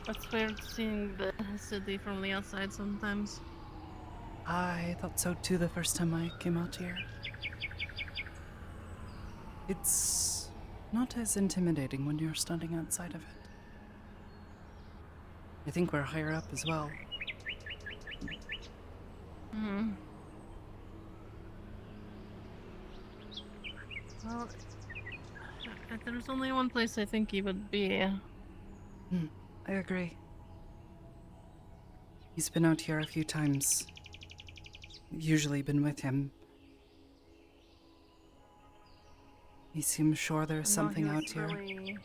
It's weird seeing the city from the outside sometimes. I thought so too the first time I came out here. It's not as intimidating when you're standing outside of it. I think we're higher up as well. Hmm. Well, if there's only one place I think he would be. I agree. He's been out here a few times. Usually been with him. He seems sure there's I know he something was out here. really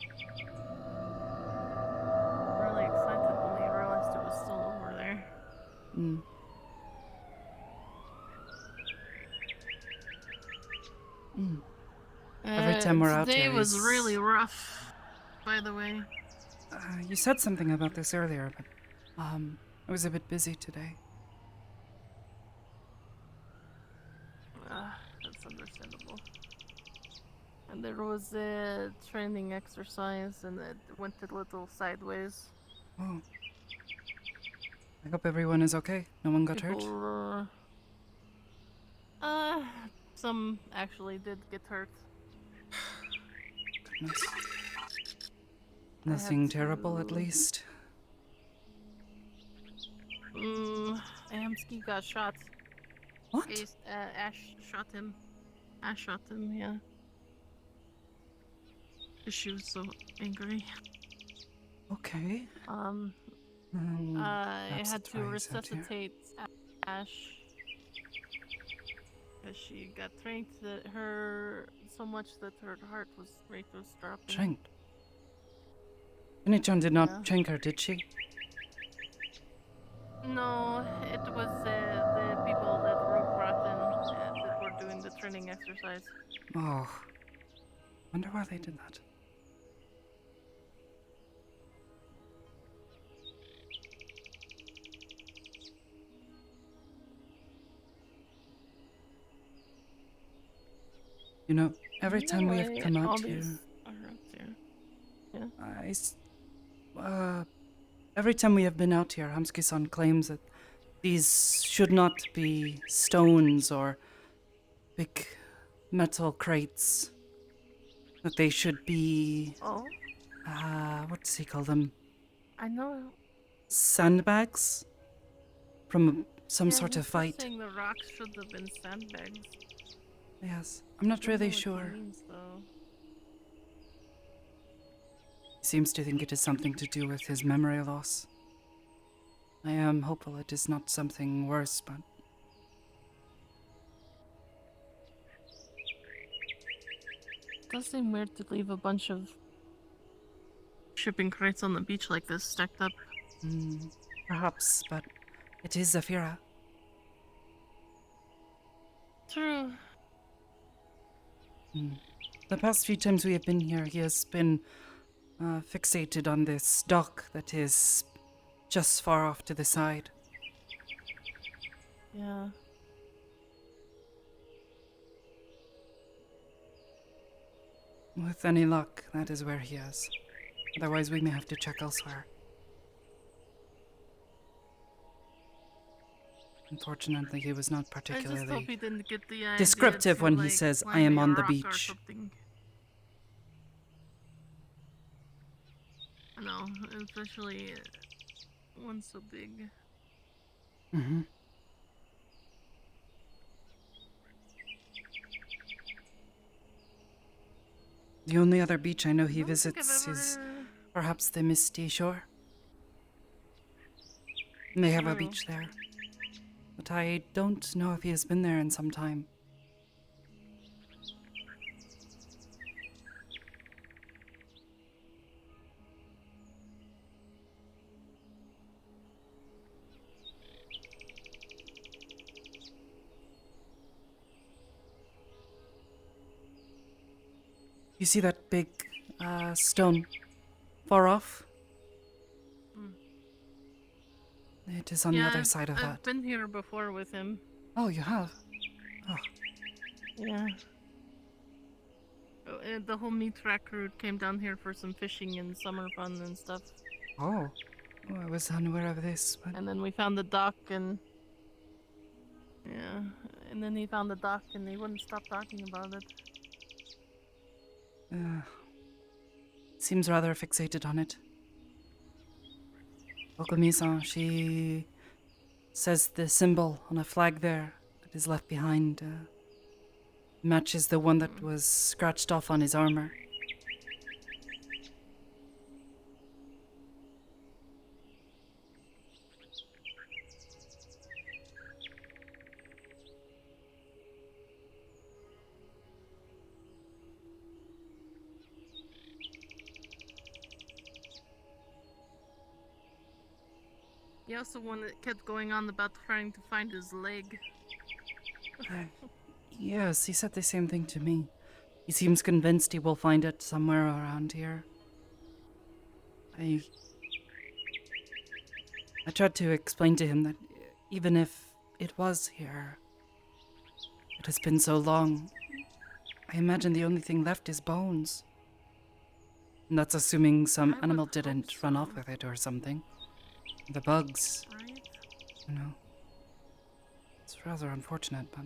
excited when he realized it was still over there. Hmm. Every time we're out Today here, was really he's... rough, by the way. You said something about this earlier, but, I was a bit busy today. That's understandable. And there was a training exercise, and it went a little sideways. Oh. I hope everyone is okay. No one got People hurt? were... Uh, some actually did get hurt. Goodness. I had Nothing to... terrible, at least? Amsky got shot. What? Ash shot him. Ash shot him, yeah. She was so angry. Okay. I Perhaps had that's to why he's out here. resuscitate Ash because she got trained that her so much that her heart rate was dropping. Tranked? Finichon did not Yeah. trank her, did she? No, it was the people that Rogue brought in that were doing the training exercise. Oh. Wonder why they did that. You know, every time we have come All out these here, are out there. Yeah. every time we have been out here, Hamsuki-san claims that these should not be stones or big metal crates. That they should be, Oh, what does he call them? I know. Sandbags? From some Yeah, sort he of kept fight. saying the rocks should have been sandbags. Yes, I'm not I don't know really what sure. he means, though. He seems to think it is something to do with his memory loss. I am hopeful it is not something worse, but... It does seem weird to leave a bunch of shipping crates on the beach like this, stacked up. Perhaps, but it is Zafira. True. The past few times we have been here, he has been fixated on this dock that is just far off to the side. Yeah. With any luck, that is where he is. Otherwise, we may have to check elsewhere. Unfortunately, he was not I just hope particularly he didn't get the idea descriptive to, when he like, says, "I climb am a on the rock or beach." something. No, especially one so big. The only other beach I know he I don't think I've visits is ever... perhaps the Misty Shore. And they have a True. beach there. But I don't know if he has been there in some time. You see that big stone far off? It is on the other side of that. I've been here before with him. Oh, you have? Oh. Yeah. The whole meat track route came down here for some fishing and summer fun and stuff. Oh. Oh, I was unaware of this, but And then we found the dock and yeah, and then he found the dock and he wouldn't stop talking about it. uh, seems rather fixated on it. Okomi-san, she says the symbol on a flag there that is left behind matches the one that was scratched off on his armor. He also one that kept going on about trying to find his leg. Yes, he said the same thing to me. He seems convinced he will find it somewhere around here. I tried to explain to him that even if it was here, it has been so long. I imagine the only thing left is bones. And that's assuming some I would animal hope didn't run so. off with it or something. The bugs, Right? you know. It's rather unfortunate, but...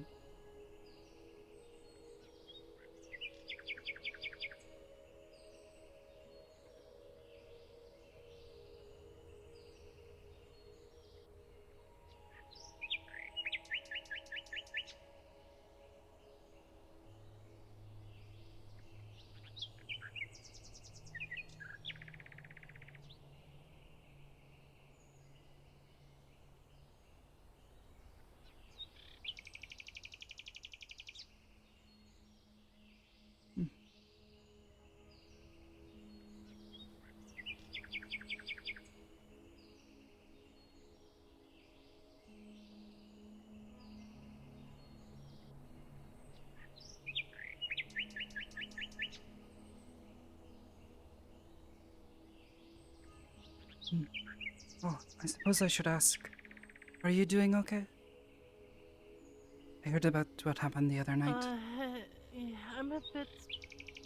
Hmm. Hmm. Oh, I suppose I should ask. Are you doing okay? I heard about what happened the other night. Yeah, I'm a bit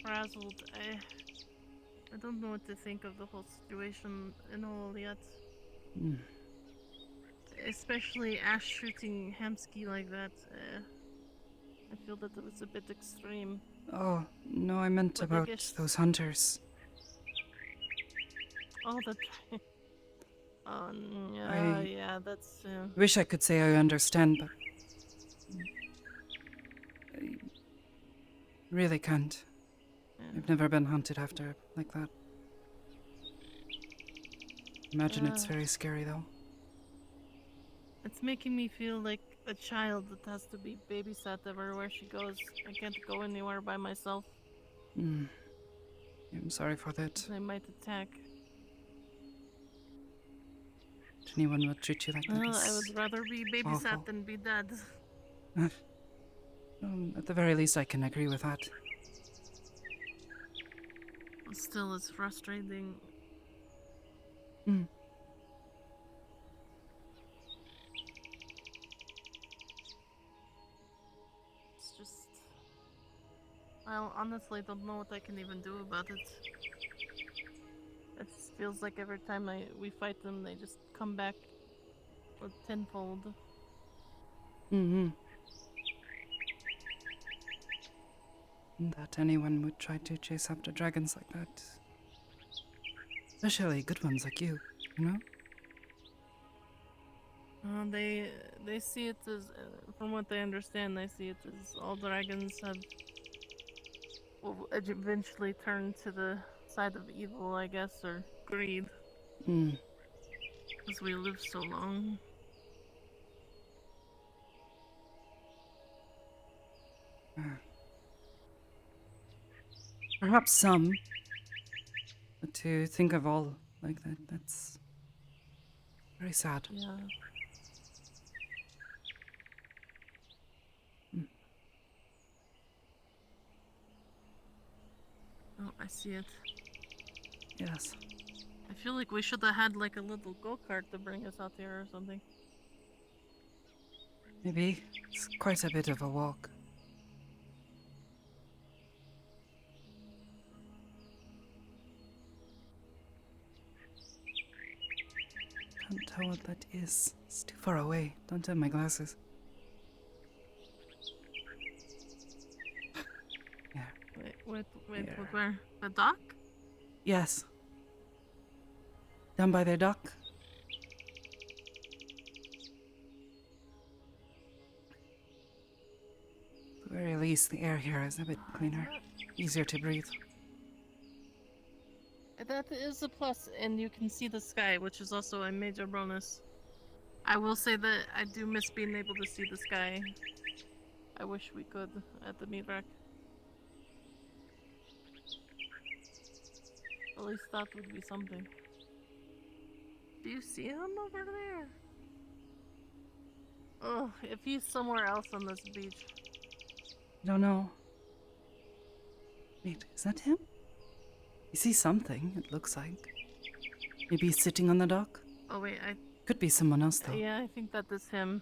frazzled. I don't know what to think of the whole situation and all yet. Hmm. Especially Ash shooting Hamsky like that. I feel that it was a bit extreme. Oh, no, I meant But I about guess. those hunters. Oh, the. I Yeah, that's. wish I could say I understand, but I really can't. Yeah. I've never been hunted after like that. Imagine it's very scary, though. It's making me feel like a child that has to be babysat everywhere she goes. I can't go anywhere by myself. Hmm. I'm sorry for that. They might attack. That anyone would treat you like that Well, I would is rather be babysat awful. than be dead. At the very least, I can agree with that. Still, it's frustrating. Hmm. It's just. I honestly don't know what I can even do about it. It just feels like every time we fight them, they just come back with tenfold. Mm-hmm. That anyone would try to chase after dragons like that. Especially good ones like you, you know? They see it as, from what they understand, they see it as all dragons have will eventually turn to the side of evil, I guess, or greed, Hmm. because we live so long. Uh, perhaps some, but to think of all like that, that's very sad. Yeah. Hmm. Oh, I see it. Yes. I feel like we should have had like a little go-kart to bring us out here or something. Maybe it's quite a bit of a walk. tell what that is. It's too far away. Don't have my glasses. Yeah. Wait, Here. where? The dock? Yes. Down by the dock. At the very least, the air here is a bit cleaner. Easier to breathe. That is a plus, and you can see the sky, which is also a major bonus. I will say that I do miss being able to see the sky. I wish we could at the meat rack. At least that would be something. Do you see him over there? Ugh, if he's somewhere else on this beach. I don't know. Wait, is that him? You see something, it looks like. Maybe he's sitting on the dock? Oh wait, Could be someone else, though. yeah, I think that is him.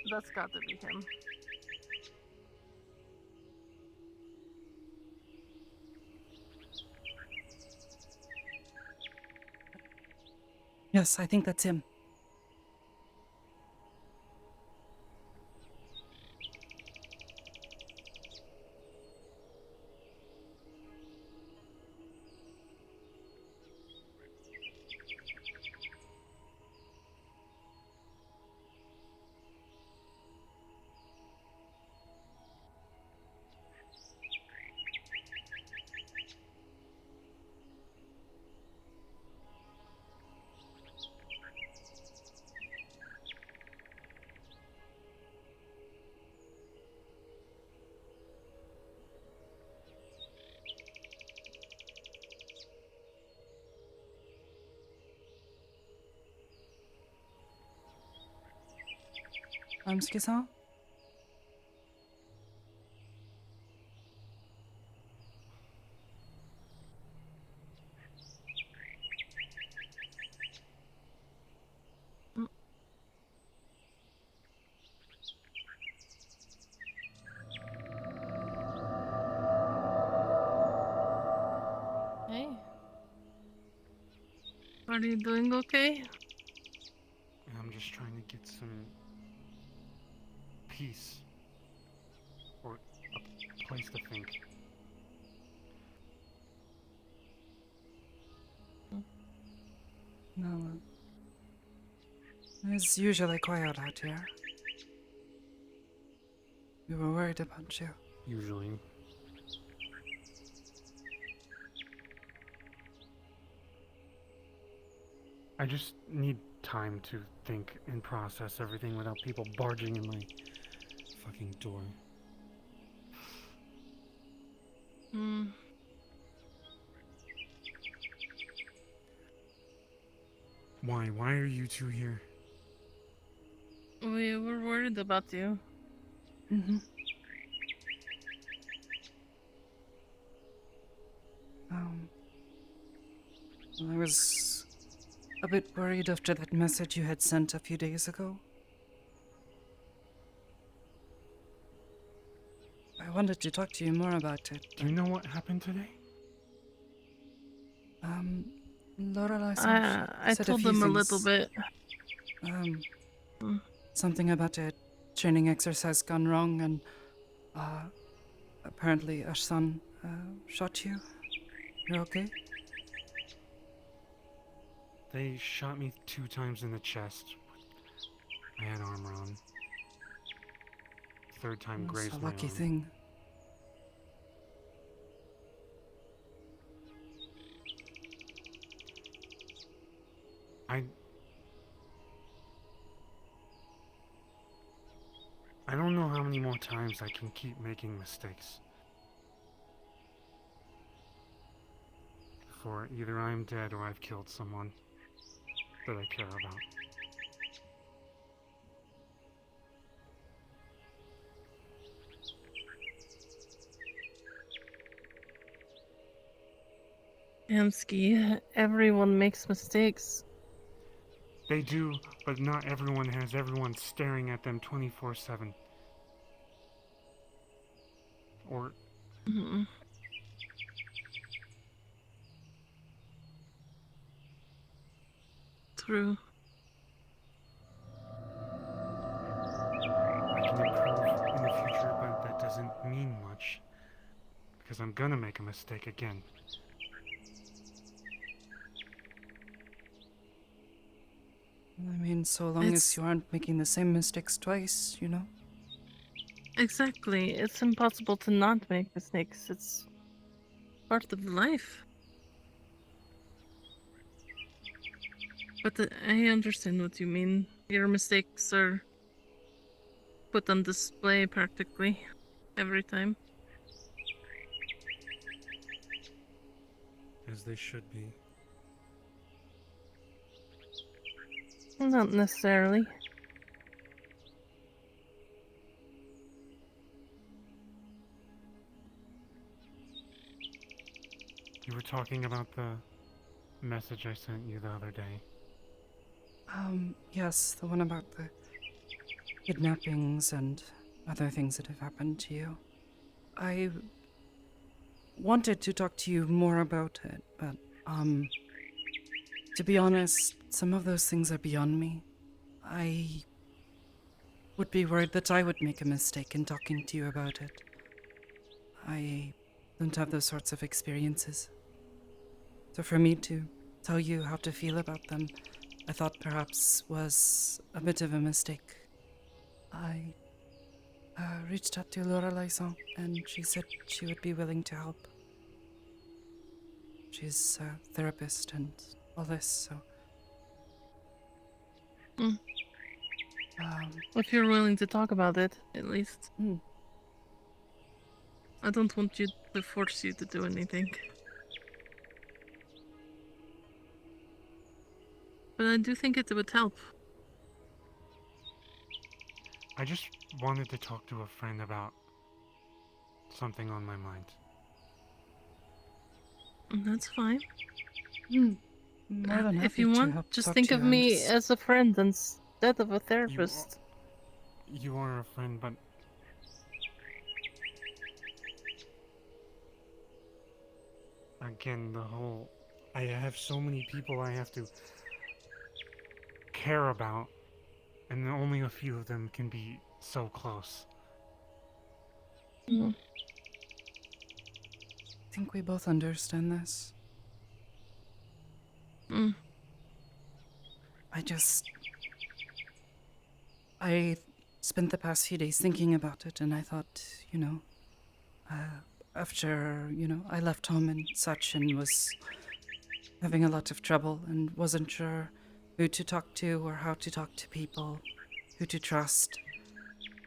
That's got to be him. Yes, I think that's him. Amski-san? Hey. Are you doing okay? I'm just trying to get some peace. Or a place to think. No. It's usually quiet out here. We were worried about you. Usually. I just need time to think and process everything without people barging in my fucking door. Hmm. Why? Why are you two here? We were worried about you. Mm-hmm. Well, I was a bit worried after that message you had sent a few days ago. I wanted to talk to you more about it. Do you know what happened today? Lorelai-san I said a told few them a things. little bit. Something about a training exercise gone wrong, and apparently Ashsan shot you. You're okay? They shot me 2 times in the chest. I had armor on. Third time That's grazed a my lucky arm. thing. I don't know how many more times I can keep making mistakes. Before either I'm dead or I've killed someone that I care about. Amsky, everyone makes mistakes. They do, but not everyone has everyone staring at them 24/7. Or Mm-hmm. True. I can improve in the future, but that doesn't mean much. Because I'm gonna make a mistake again. I mean, so long as you aren't making the same mistakes twice, you know? Exactly. It's impossible to not make mistakes. It's part of life. But I understand what you mean. Your mistakes are put on display practically every time. As they should be. Not necessarily. You were talking about the message I sent you the other day. Yes, the one about the kidnappings and other things that have happened to you. I wanted to talk to you more about it, but, to be honest, some of those things are beyond me. I would be worried that I would make a mistake in talking to you about it. I don't have those sorts of experiences. So for me to tell you how to feel about them, I thought perhaps was a bit of a mistake. I reached out to Laura Laison, and she said she would be willing to help. She's a therapist and all this, so... Mm. If you're willing to talk about it, at least. I don't want you to force you to do anything. But I do think it would help. I just wanted to talk to a friend about something on my mind. And that's fine. More than happy if you want, to help just talk think to of you. me as a friend instead of a therapist. You are a friend, but again, I have so many people I have to care about, and only a few of them can be so close. Mm. I think we both understand this. Mm. I spent the past few days thinking about it, and I thought, after, I left home and such and was having a lot of trouble and wasn't sure who to talk to or how to talk to people, who to trust.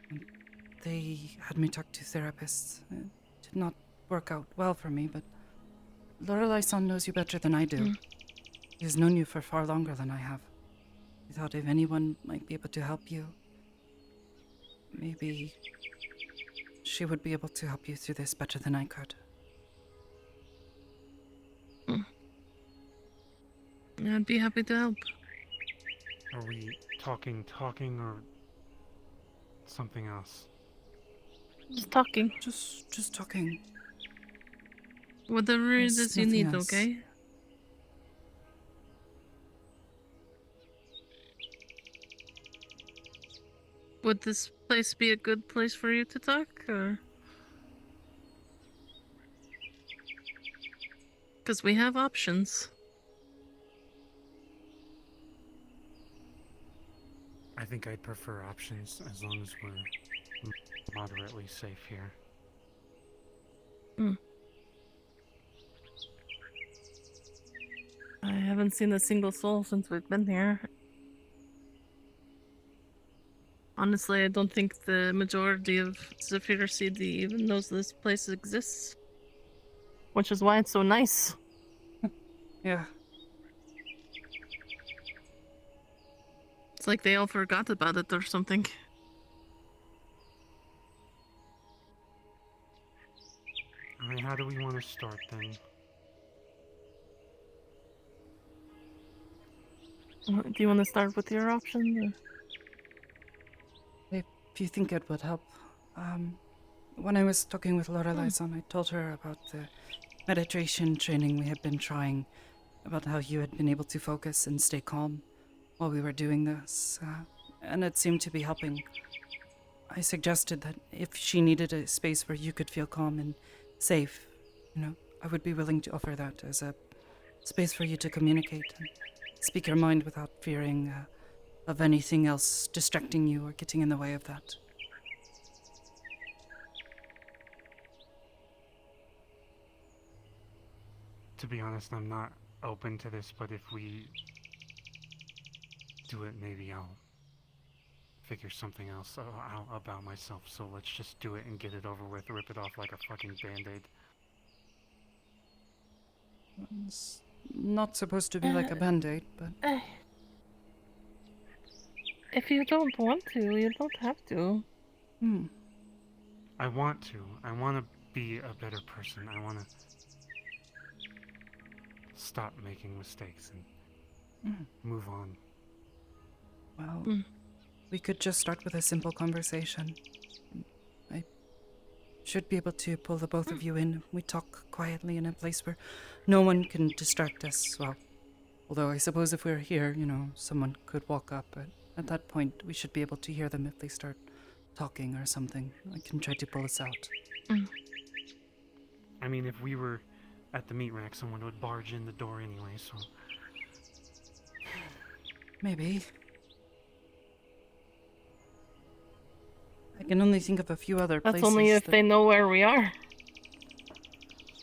And they had me talk to therapists. It did not work out well for me, but Lorelei-san knows you better than I do. He has known you for far longer than I have. I thought if anyone might be able to help you, maybe she would be able to help you through this better than I could. I'd be happy to help. Are we talking, or something else? Just talking. Just talking. Whatever it is you need, else. Okay? Would this place be a good place for you to talk, or...? Because we have options. I think I'd prefer options as long as we're moderately safe here. I haven't seen a single soul since we've been here. Honestly, I don't think the majority of Zephyr CD even knows this place exists. Which is why it's so nice. Yeah. It's like they all forgot about it or something. Alright, how do we want to start then? Do you want to start with your option? If you think it would help. When I was talking with Lorelei-san, I told her about the meditation training we had been trying, about how you had been able to focus and stay calm. while we were doing this, and it seemed to be helping. I suggested that if she needed a space where you could feel calm and safe, I would be willing to offer that as a space for you to communicate and speak your mind without fearing of anything else distracting you or getting in the way of that. To be honest, I'm not open to this, but if we do it, maybe I'll figure something else out about myself. So let's just do it and get it over with. Rip it off like a fucking band-aid. It's not supposed to be like a band-aid, but... If you don't want to, you don't have to. I want to. I want to be a better person. I want to stop making mistakes and move on. Well, we could just start with a simple conversation. I should be able to pull the both of you in. We talk quietly in a place where no one can distract us. Well, although I suppose if we're here, someone could walk up, but at that point we should be able to hear them if they start talking or something. I can try to pull us out. I mean, if we were at the meat rack, someone would barge in the door anyway, so... Maybe. I can only think of a few other places. That's only if they know where we are.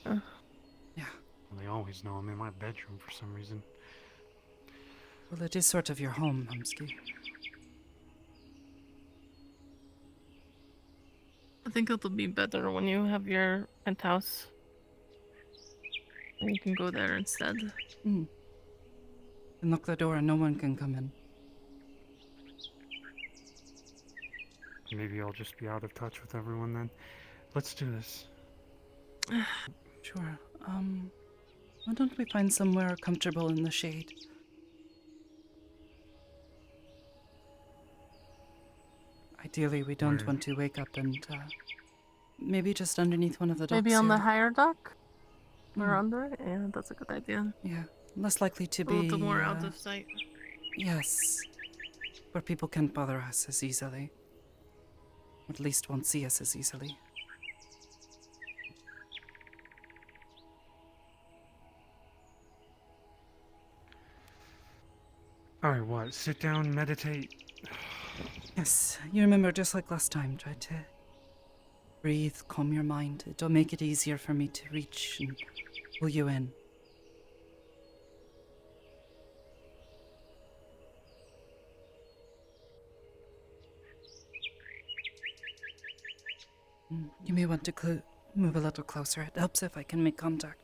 Yeah. Well, they always know I'm in my bedroom for some reason. Well, it is sort of your home, Humsky. I think it'll be better when you have your penthouse. And you can go there instead. And lock the door and no one can come in. Maybe I'll just be out of touch with everyone then. Let's do this. Sure. Why don't we find somewhere comfortable in the shade? Ideally, we don't want to wake up and, maybe just underneath one of the docks. Maybe on the here. higher dock? Or under? Yeah, that's a good idea. Yeah, less likely to A be... little more out of sight. Yes. Where people can't bother us as easily. Or at least won't see us as easily. Alright, what? Sit down, meditate? Yes, you remember just like last time, try to breathe, calm your mind. It'll make it easier for me to reach and pull you in. You may want to move a little closer. It helps if I can make contact.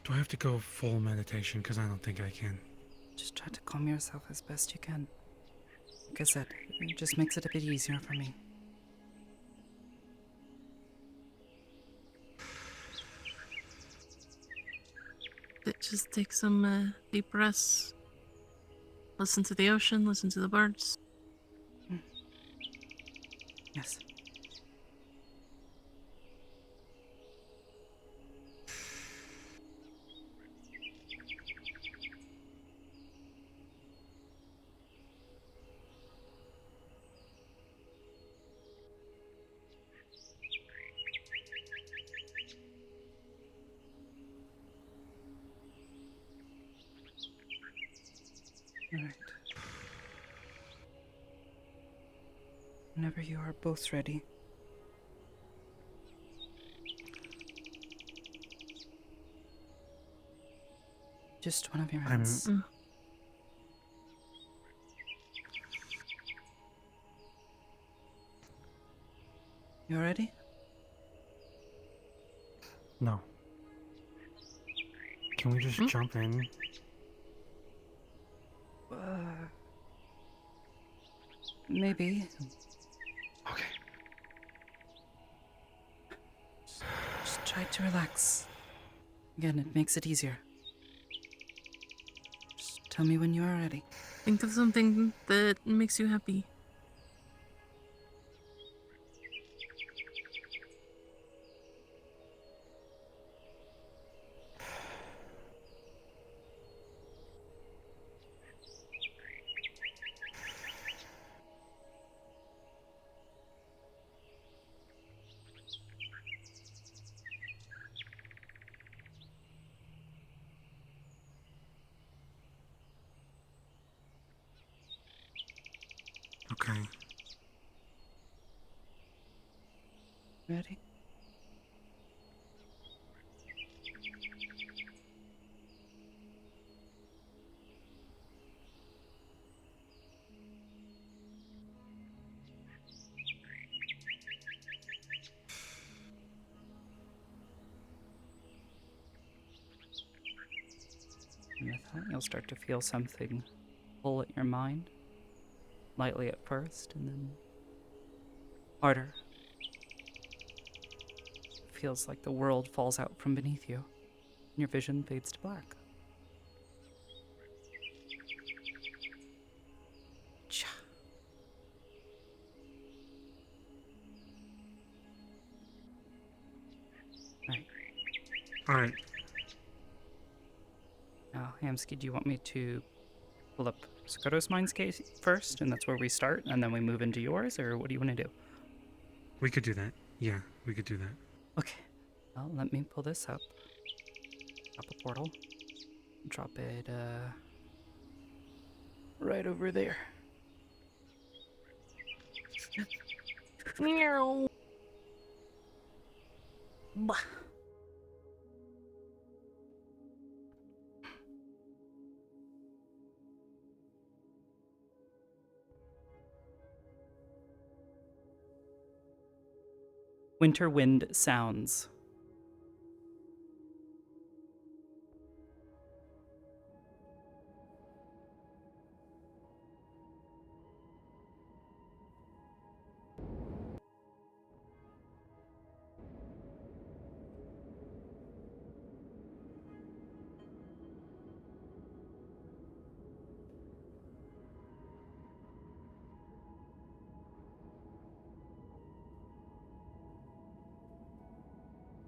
Do I have to go full meditation? Because I don't think I can. Just try to calm yourself as best you can. Like I said, it just makes it a bit easier for me. Just take some deep breaths. Listen to the ocean, listen to the birds. Yes. All right. Whenever you are both ready. Just one of your minutes. Mm. You ready? No. Can we just jump in? Maybe. Okay. Just try to relax. Again, it makes it easier. Just tell me when you are ready. Think of something that makes you happy. Okay. Ready? And with that, you'll start to feel something pull at your mind. Lightly at first, and then harder. It feels like the world falls out from beneath you, and your vision fades to black. Cha. Right. Alright. Now, Hamsky, do you want me to pull up Sakoto's mindscape first, and that's where we start, and then we move into yours, or what do you want to do? We could do that. Yeah, we could do that. Okay. Well, let me pull this up. Drop a portal. Drop it, right over there. Meow. Bah. Winter wind sounds.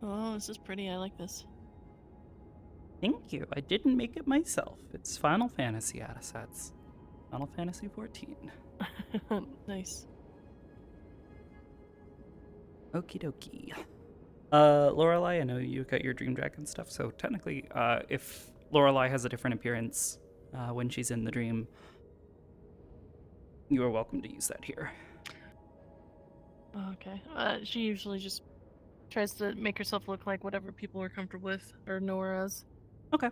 Oh, this is pretty. I like this. Thank you. I didn't make it myself. It's Final Fantasy assets. Final Fantasy 14. Nice. Okie dokie. Lorelei, I know you got your Dream Dragon stuff, so technically, if Lorelei has a different appearance when she's in the dream, you are welcome to use that here. Okay. She usually just tries to make herself look like whatever people are comfortable with or know her as. Okay.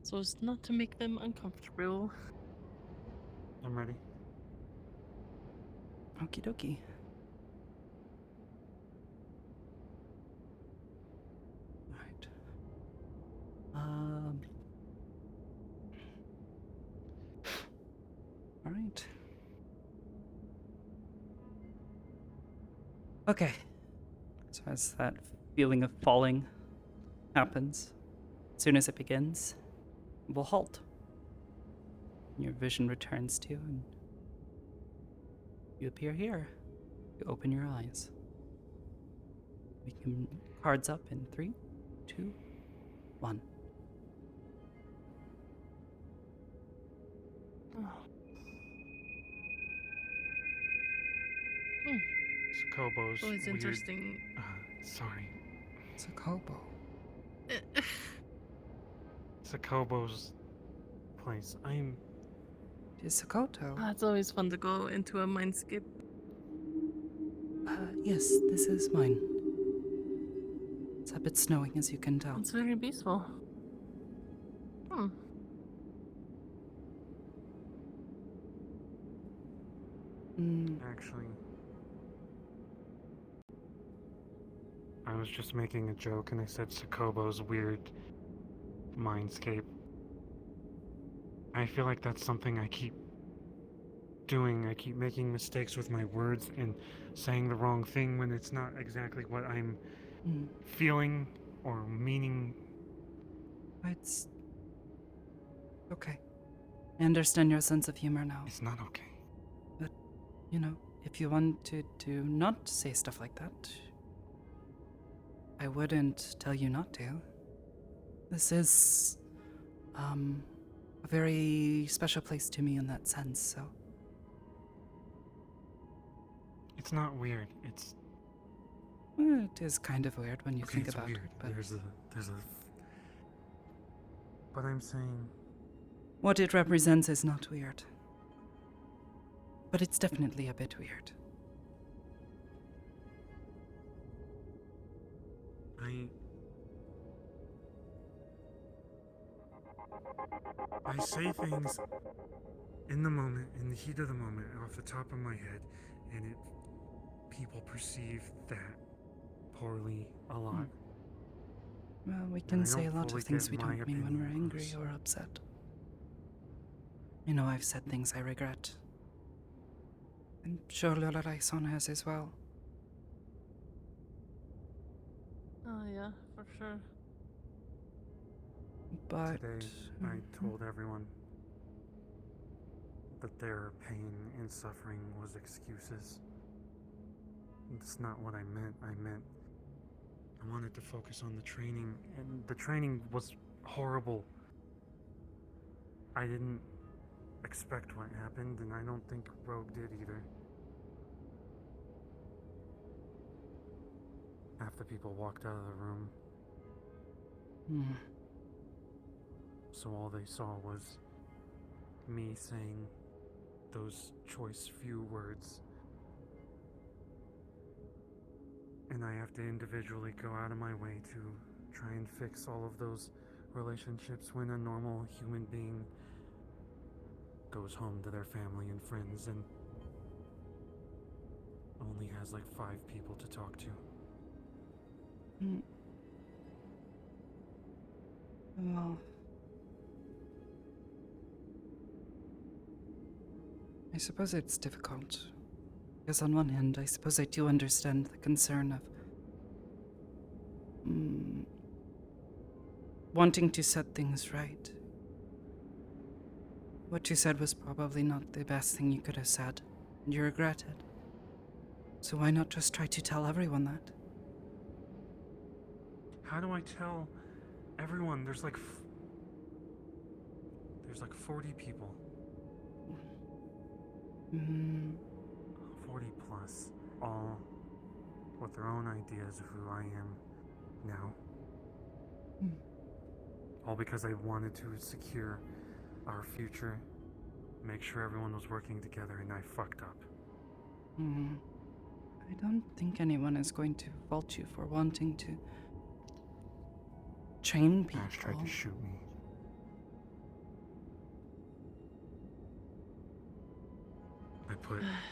So as not to make them uncomfortable. I'm ready. Okie dokie. Alright. Alright. Okay. So as that feeling of falling happens, as soon as it begins, it will halt. Your vision returns to you, and you appear here. You open your eyes. We can cards up in 3, 2, 1. Sakobo's Always weird. interesting. Sorry. Sakobo. Sakobo's place. I'm. It is Sakoto. It's always fun to go into a mindscape. Yes, this is mine. It's a bit snowing, as you can tell. It's very peaceful. Hmm. Actually, I was just making a joke and I said Sakobo's weird mindscape. I feel like that's something I keep doing. I keep making mistakes with my words and saying the wrong thing when it's not exactly what I'm feeling or meaning. It's okay. I understand your sense of humor now. It's not okay. But, you know, if you wanted to not say stuff like that, I wouldn't tell you not to. This is, a very special place to me in that sense, so. It's not weird. It's It is kind of weird when you okay. think It's about weird. it, but There's a. But I'm saying what it represents is not weird. But it's definitely a bit weird. I say things in the moment, in the heat of the moment, off the top of my head, and people perceive that poorly a lot. Well, we And can I say a don't lot fully of things get we my don't mean when we're opinion angry across. or upset. You know, I've said things I regret. I'm sure Lola-san has as well. Oh yeah, for sure. But Today, I told everyone that their pain and suffering was excuses. That's not what I meant. I wanted to focus on the training, and the training was horrible. I didn't expect what happened, and I don't think Rogue did either. Half the people walked out of the room, so all they saw was me saying those choice few words. And I have to individually go out of my way to try and fix all of those relationships when a normal human being goes home to their family and friends and only has like 5 people to talk to. Well, I suppose it's difficult. Because on one hand, I suppose I do understand the concern of wanting to set things right. What you said was probably not the best thing you could have said, and you regret it. So why not just try to tell everyone that? How do I tell everyone? There's like 40 people. 40 plus, all with their own ideas of who I am now. All because I wanted to secure our future, make sure everyone was working together, and I fucked up. I don't think anyone is going to fault you for wanting to train people. Ash tried to shoot me.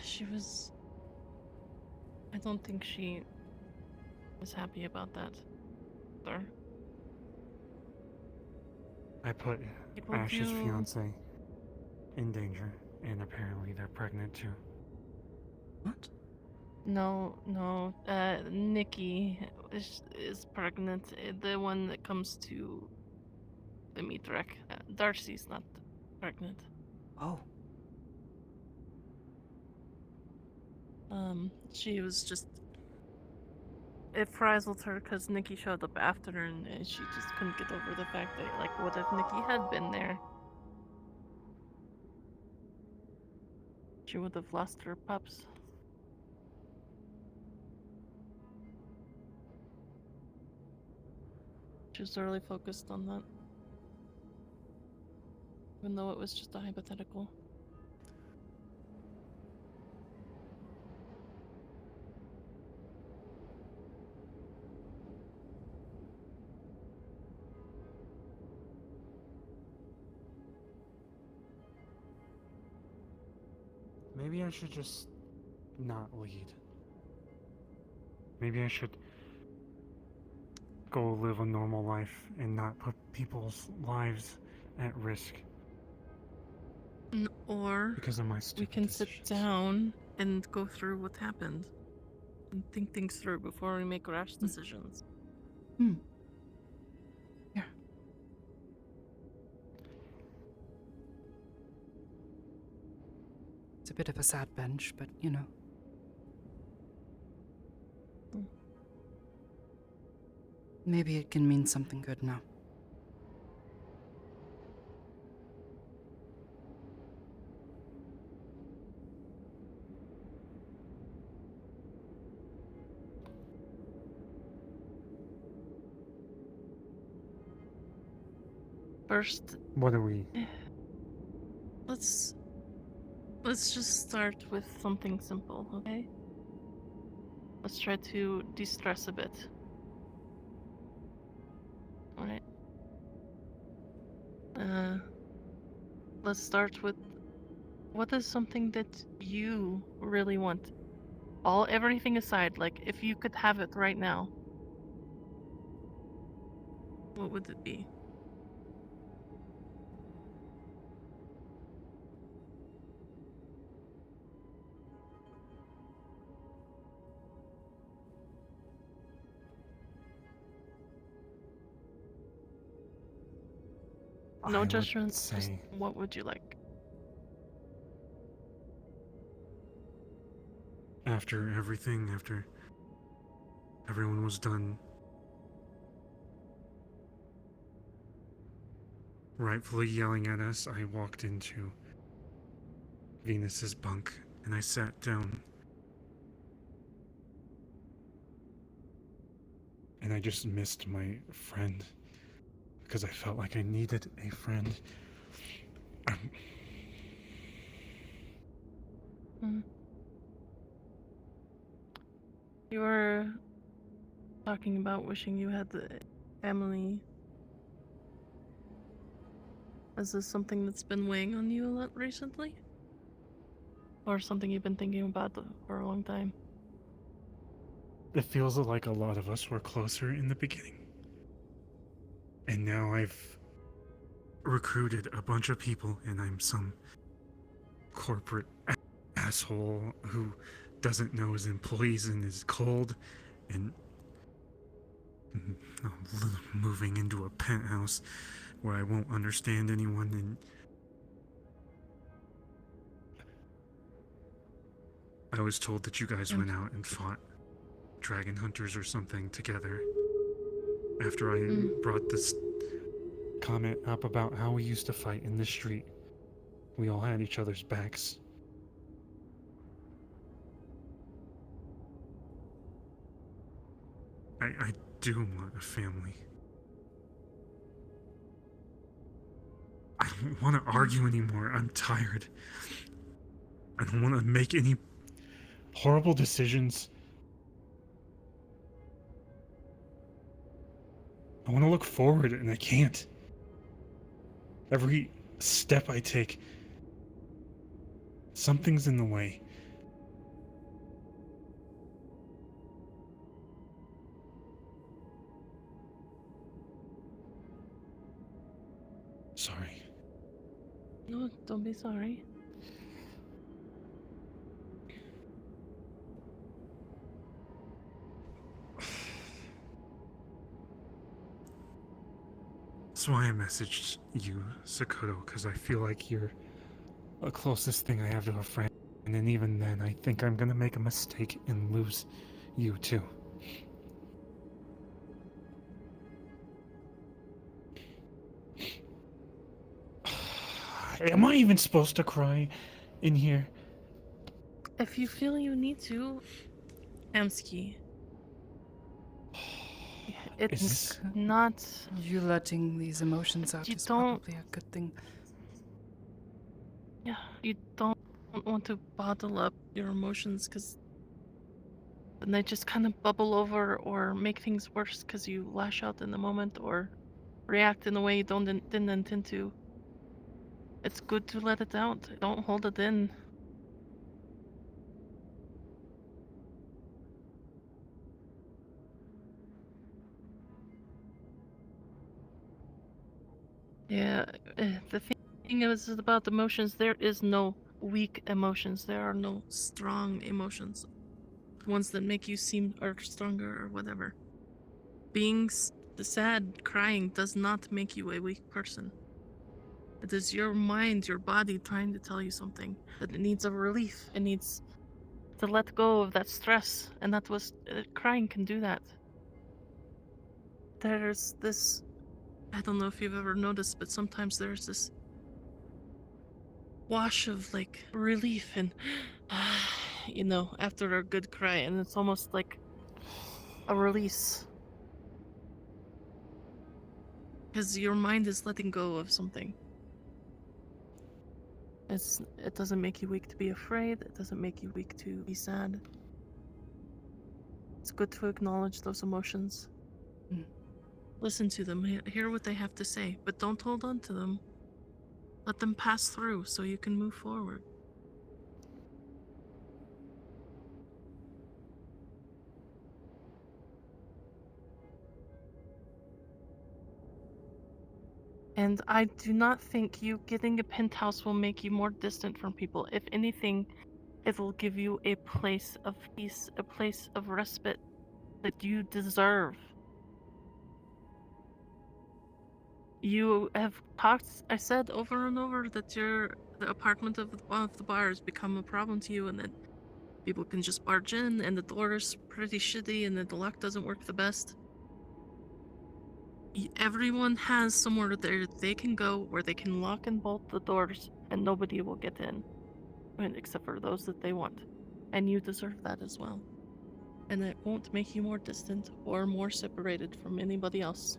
She was. I don't think she was happy about that. Sir. I put People Ash's do- fiance in danger, and apparently they're pregnant too. What? No. Nikki is pregnant. The one that comes to the meat rack. Darcy's not pregnant. Oh. She was just. It frazzled her because Nikki showed up after her, and she just couldn't get over the fact that, like, what if Nikki had been there? She would have lost her pups. She was really focused on that. Even though it was just a hypothetical. Maybe I should just not lead. Maybe I should go live a normal life and not put people's lives at risk Or because of my we stupid can sit decisions. down and go through what happened and think things through before we make rash decisions. Hmm. Yeah. It's a bit of a sad bench, but you know. Hmm. Maybe it can mean something good now. First, What are we? let's just start with something simple, okay? Let's try to de-stress a bit. Alright. Let's start with what is something that you really want? Everything aside, like if you could have it right now, what would it be? No I would judgments, just say what would you like? after everything, after everyone was done rightfully yelling at us, I walked into Venus's bunk and I sat down. And I just missed my friend because I felt like I needed a friend. You were talking about wishing you had the family. Is this something that's been weighing on you a lot recently? Or something you've been thinking about for a long time? It feels like a lot of us were closer in the beginning. And now I've recruited a bunch of people and I'm some corporate asshole who doesn't know his employees and is cold and moving into a penthouse where I won't understand anyone and I was told that you guys went out and fought dragon hunters or something together after I brought this comment up about how we used to fight in the street. We all had each other's backs. I do want a family. I don't want to argue anymore. I'm tired. I don't want to make any horrible decisions. I want to look forward and I can't. Every step I take, something's in the way. Sorry. No, don't be sorry. That's why I messaged you, Sakoto, because I feel like you're the closest thing I have to a friend. And then even then, I think I'm gonna make a mistake and lose you too. Am I even supposed to cry in here? If you feel you need to, Amsky. It's not. You letting these emotions out You is don't- probably a good thing. Yeah, you don't want to bottle up your emotions because then they just kind of bubble over or make things worse because you lash out in the moment or react in a way you didn't intend to. It's good to let it out. Don't hold it in. Yeah, the thing is about emotions, there is no weak emotions. There are no strong emotions. Ones that make you seem or stronger or whatever. Being sad, crying does not make you a weak person. It is your mind, your body trying to tell you something. That it needs a relief. It needs to let go of that stress. And that was, crying can do that. There's this, I don't know if you've ever noticed, but sometimes there's this wash of like relief and, after a good cry. And it's almost like a release. Because your mind is letting go of something. It doesn't make you weak to be afraid. It doesn't make you weak to be sad. It's good to acknowledge those emotions. Mm. Listen to them, hear what they have to say, but don't hold on to them. Let them pass through so you can move forward. And I do not think you getting a penthouse will make you more distant from people. If anything, it will give you a place of peace, a place of respite that you deserve. You have talked, I said over and over that the apartment of one of the bars become a problem to you and that people can just barge in and the door is pretty shitty and that the lock doesn't work the best. Everyone has somewhere there they can go where they can lock and bolt the doors and nobody will get in. Except for those that they want. And you deserve that as well. And it won't make you more distant or more separated from anybody else.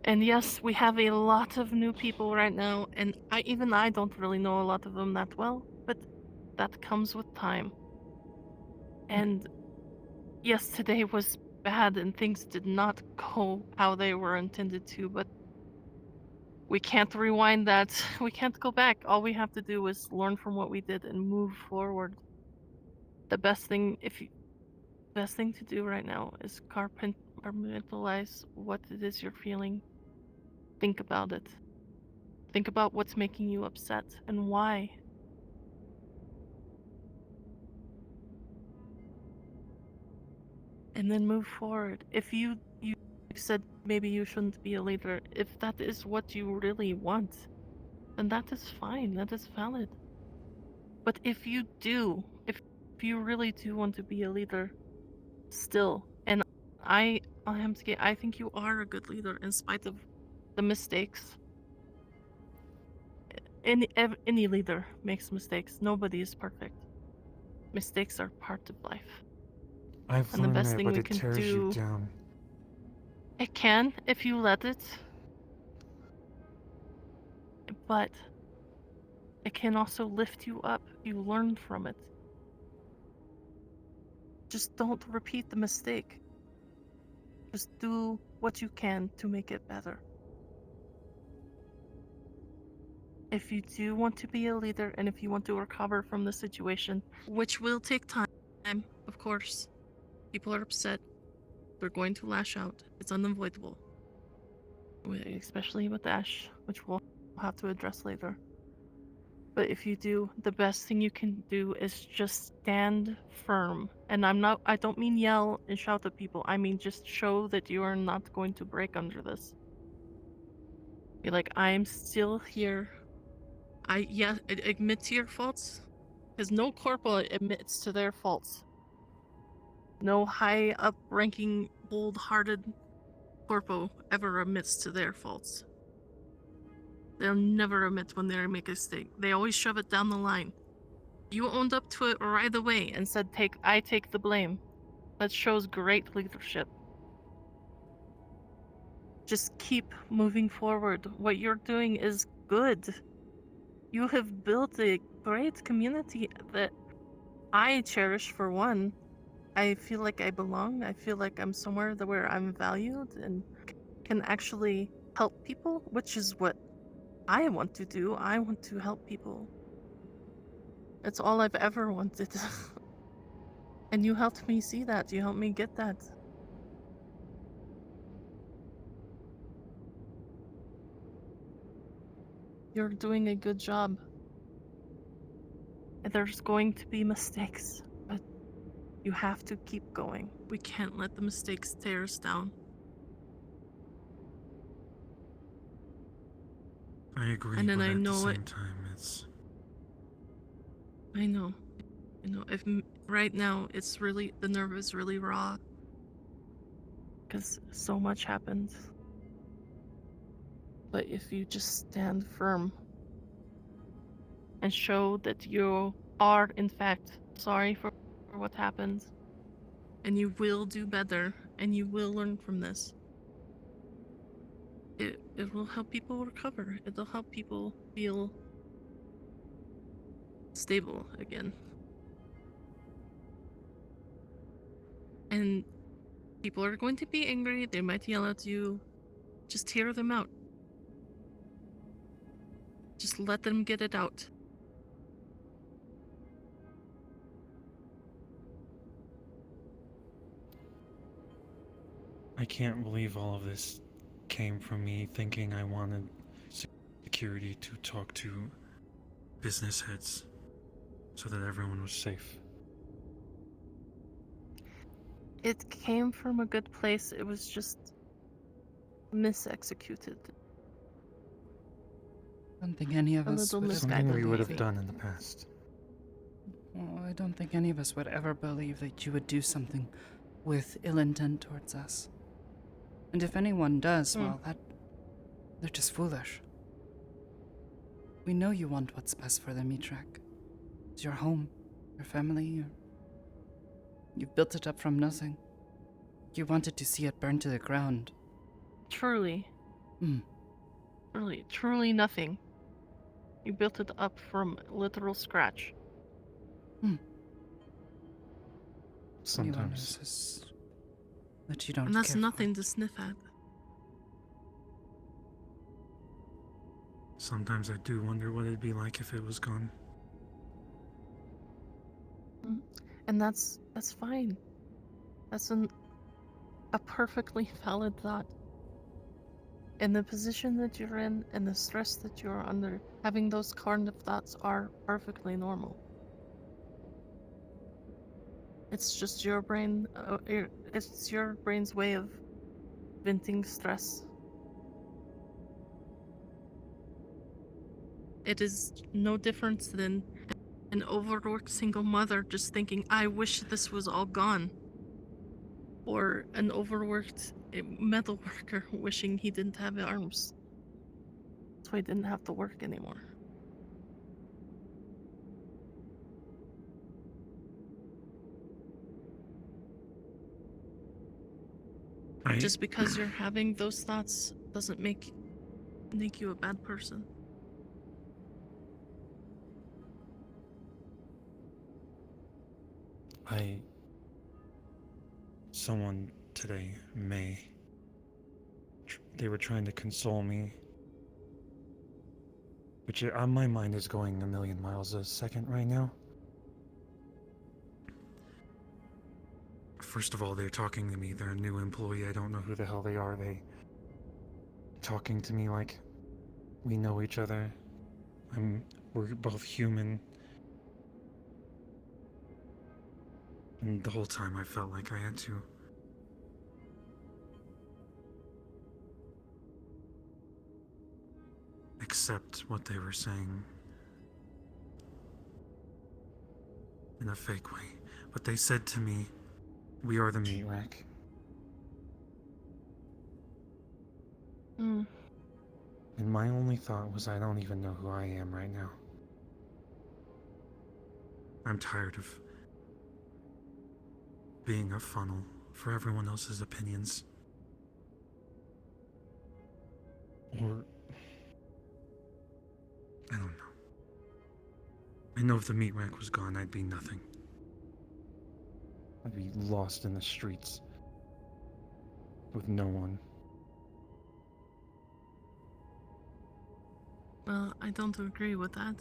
And yes, we have a lot of new people right now, and I don't really know a lot of them that well, but that comes with time. And yes, today was bad and things did not go how they were intended to, but we can't rewind that. We can't go back. All we have to do is learn from what we did and move forward. The best thing to do right now is compartmentalize what it is you're feeling. Think about it. Think about what's making you upset and why. And then move forward. If you said maybe you shouldn't be a leader, if that is what you really want, then that is fine. That is valid. But if you you really do want to be a leader still, and I think you are a good leader in spite of the mistakes. Any leader makes mistakes. Nobody is perfect. Mistakes are part of life. I've And the learned best that, thing but we it can tears you do, down. it can if you let it, but it can also lift you up. You learn from it. Just don't repeat the mistake. Just do what you can to make it better. If you do want to be a leader and if you want to recover from the situation, which will take time, of course, people are upset. They're going to lash out. It's unavoidable. Especially with Ash, which we'll have to address later. But if you do, the best thing you can do is just stand firm. And I don't mean yell and shout at people. I mean just show that you are not going to break under this. Be like, I'm still here. Admit to your faults. Because no corporal admits to their faults. No high up ranking, bold hearted corpo ever admits to their faults. They'll never admit when they make a mistake. They always shove it down the line. You owned up to it right away and said, I take the blame. That shows great leadership. Just keep moving forward. What you're doing is good. You have built a great community that I cherish for one. I feel like I belong. I feel like I'm somewhere where I'm valued and can actually help people, which is what I want to do. I want to help people. It's all I've ever wanted. And you helped me see that. You helped me get that. You're doing a good job. There's going to be mistakes, but you have to keep going. We can't let the mistakes tear us down. I agree, And then but I at the know same time, it's... I know. If right now it's really, the nerve is really raw. Because so much happened. But if you just stand firm and show that you are, in fact, sorry for what happened, and you will do better, and you will learn from this, it will help people recover. It'll help people feel stable again. And people are going to be angry, they might yell at you. Just hear them out. Just let them get it out. I can't believe all of this came from me thinking I wanted security to talk to business heads so that everyone was safe. It came from a good place, it was just misexecuted. I don't think any of A us little would ever Something we would believe have it. done in the past. Well, I don't think any of us would ever believe that you would do something with ill intent towards us. And if anyone does, well, they're just foolish. We know you want what's best for the Mitrak. It's your home, your family. You've built it up from nothing. You wanted to see it burn to the ground. Truly. Hmm. Truly nothing. You built it up from literal scratch. Anyone who Sometimes. says that you don't And that's care nothing for to sniff at. Sometimes I do wonder what it'd be like if it was gone. And that's fine. That's a perfectly valid thought. In the position that you're in and the stress that you're under, having those kind of thoughts are perfectly normal. It's just your brain, it's your brain's way of venting stress. It is no different than an overworked single mother just thinking, I wish this was all gone. Or an overworked metal worker wishing he didn't have arms. So he didn't have to work anymore. Just because you're having those thoughts doesn't make you a bad person. Someone today, May, they were trying to console me, which my mind is going a million miles a second right now. First of all, they're talking to me. They're a new employee. I don't know who the hell they are. They talking to me like we know each other. We're both human. And the whole time I felt like I had to accept what they were saying in a fake way. But they said to me, we are the meat rack. Mm. And my only thought was, I don't even know who I am right now. I'm tired of being a funnel for everyone else's opinions. Or... I don't know. I know if the meat rack was gone, I'd be nothing. I'd be lost in the streets with no one. Well, I don't agree with that.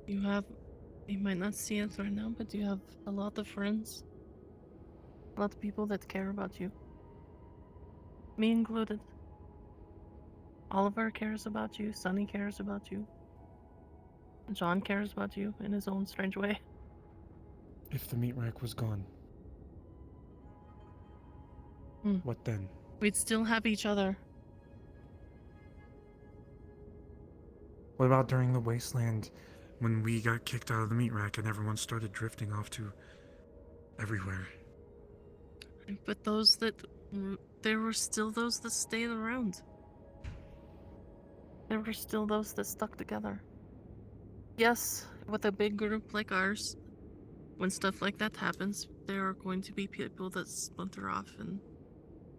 You have You might not see it right now, but you have a lot of friends. A lot of people that care about you. Me included. Oliver cares about you. Sonny cares about you. John cares about you in his own strange way. If the meat rack was gone, what then? We'd still have each other. What about during the wasteland when we got kicked out of the meat rack and everyone started drifting off to everywhere? But those that... There were still those that stayed around. There were still those that stuck together. Yes, with a big group like ours, when stuff like that happens, there are going to be people that splinter off, and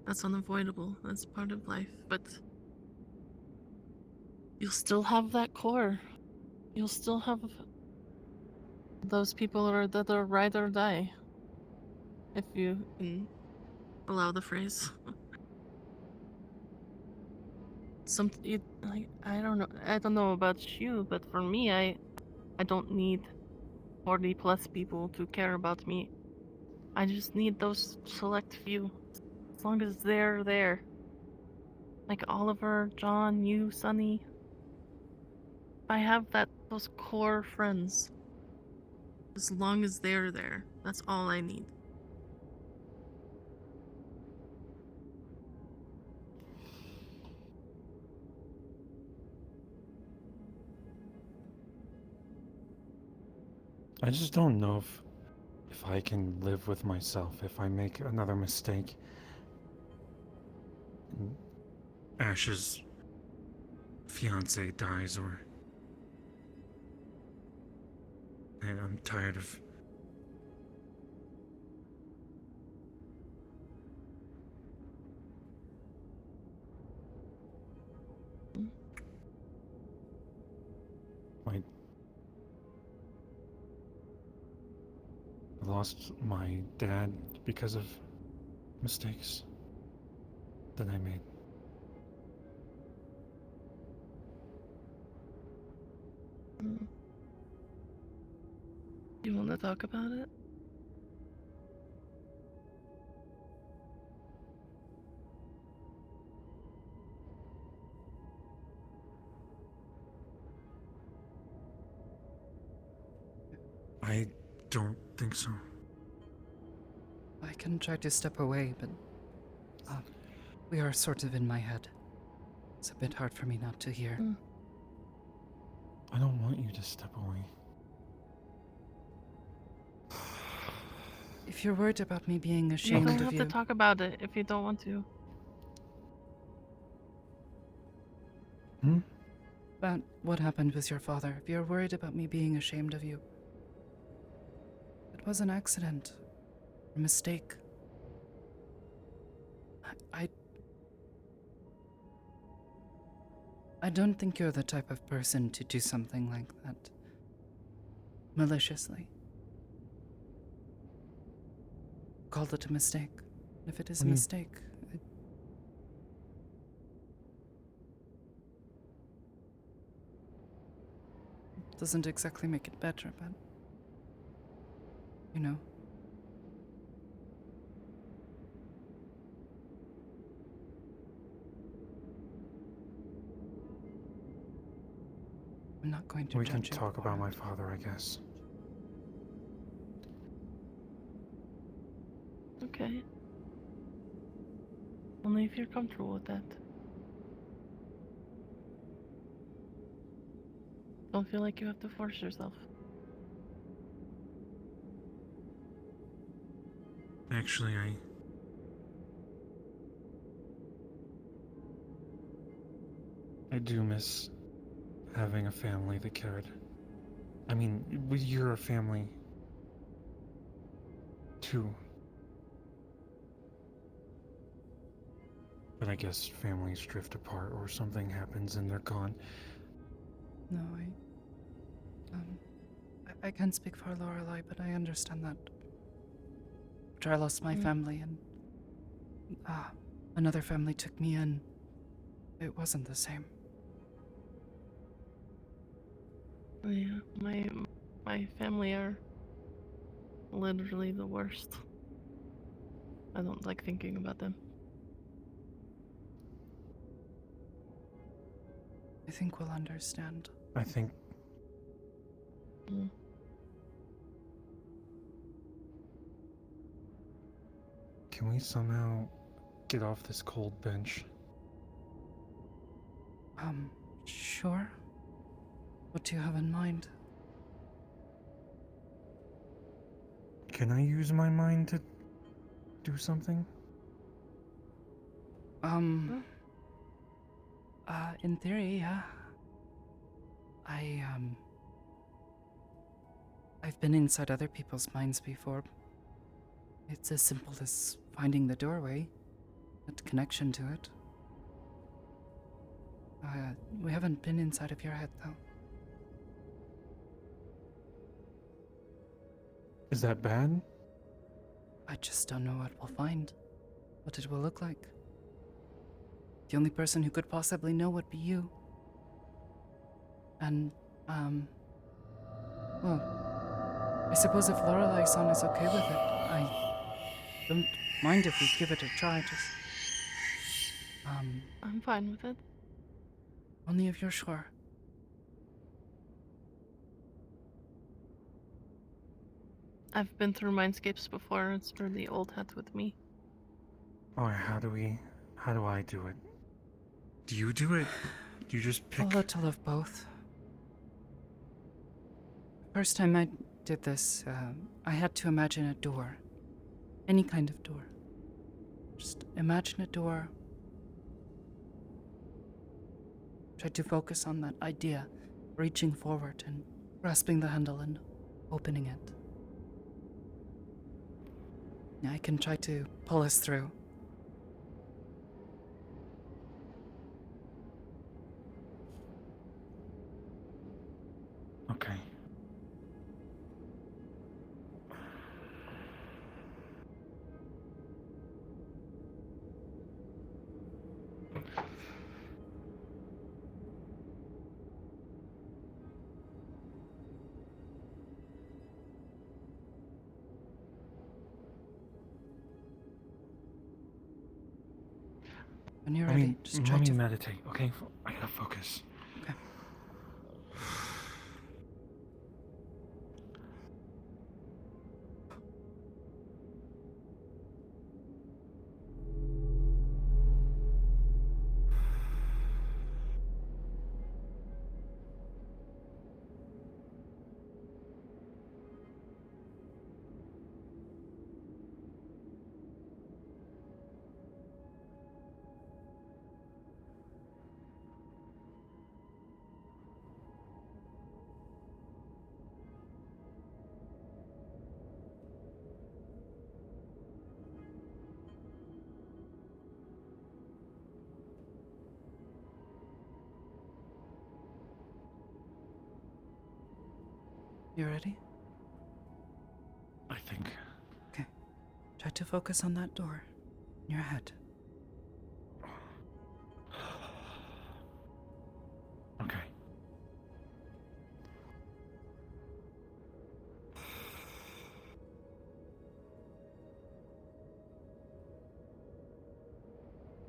that's unavoidable. That's part of life, but you'll still have that core. You'll still have those people that are ride or die. If you can allow the phrase. I don't know about you, but for me, I don't need 40 plus people to care about me. I just need those select few. As long as they're there. Like Oliver, John, you, Sonny. I have those core friends. As long as they're there. That's all I need. I just don't know if I can live with myself if I make another mistake. And Ash's fiance dies, or I'm tired of I lost my dad because of mistakes that I made. You want to talk about it? I don't think so. I can try to step away, but we are sort of in my head. It's a bit hard for me not to hear. I don't want you to step away. If you're worried about me being You ashamed don't of have you, to talk about it if you don't want to. about what happened with your father, if you're worried about me being ashamed of you, it was an accident, a mistake. I don't think you're the type of person to do something like that maliciously. Called it a mistake. If it is a mistake, it doesn't exactly make it better, but you know. I'm not going to We can judge you talk about my beforehand. father, I guess. Okay. Only if you're comfortable with that. Don't feel like you have to force yourself. Actually, I do miss having a family that cared. I mean, you're a family too. But I guess families drift apart or something happens and they're gone. No, I can't speak for Lorelei, but I understand that. After I lost my family and another family took me in, it wasn't the same. Yeah, My family are literally the worst. I don't like thinking about them. I think we'll understand. I think Mm. can we somehow get off this cold bench? Sure. What do you have in mind? Can I use my mind to do something? Um, in theory, yeah. I've been inside other people's minds before. It's as simple as finding the doorway, that connection to it. We haven't been inside of your head, though. Is that bad? I just don't know what we'll find, what it will look like. The only person who could possibly know would be you. And, well, I suppose if Lorelei-san is okay with it, I don't mind if we give it a try, I'm fine with it. only if you're sure. I've been through mindscapes before. It's really old hat with me. Oh, how do I do it? Do you do it? Do you just A pick? little of both. First time I did this, I had to imagine a door. Any kind of door. Just imagine a door. Try to focus on that idea, reaching forward and grasping the handle and opening it. I can try to pull us through. Okay. When you're ready, just try to meditate, okay? I gotta focus. Okay. You ready? I think. Okay. Try to focus on that door in your head. Okay.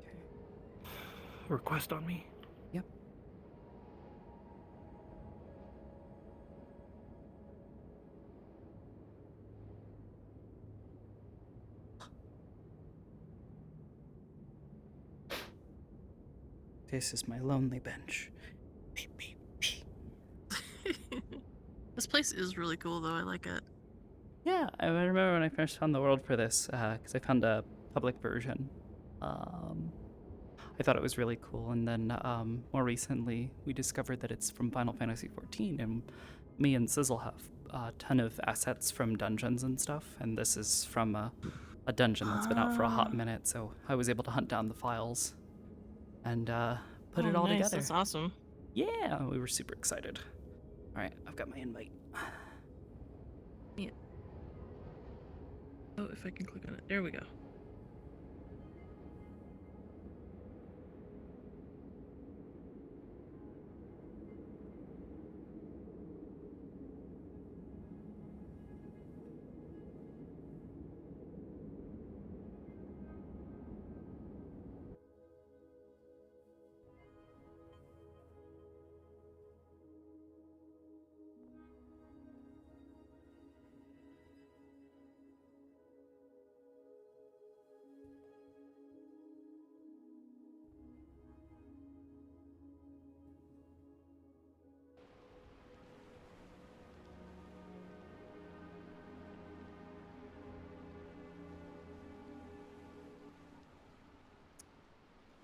Okay. Request on me? Yep. This is my lonely bench. Beep, beep, beep. This place is really cool, though. I like it. Yeah, I remember when I first found the world for this, because I found a public version. I thought it was really cool, and then more recently we discovered that it's from Final Fantasy XIV, and me and Sizzle have a ton of assets from dungeons and stuff, and this is from a dungeon that's been out for a hot minute, so I was able to hunt down the files and put it all nice. together. That's awesome. Yeah, we were super excited. All right, I've got my invite. Yeah. Oh, if I can click on it. There we go.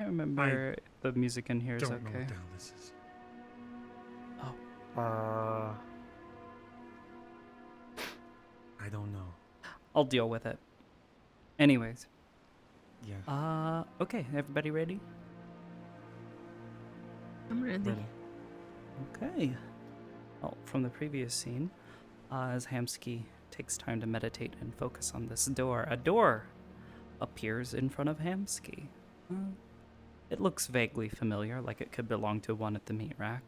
I remember the music in here is Don't know okay. what the hell this is. Oh. I don't know. I'll deal with it. Anyways. Yeah. Okay, everybody ready? I'm ready. Okay. Well, from the previous scene, as Hamsky takes time to meditate and focus on this door, a door appears in front of Hamsky. It looks vaguely familiar, like it could belong to one at the meat rack.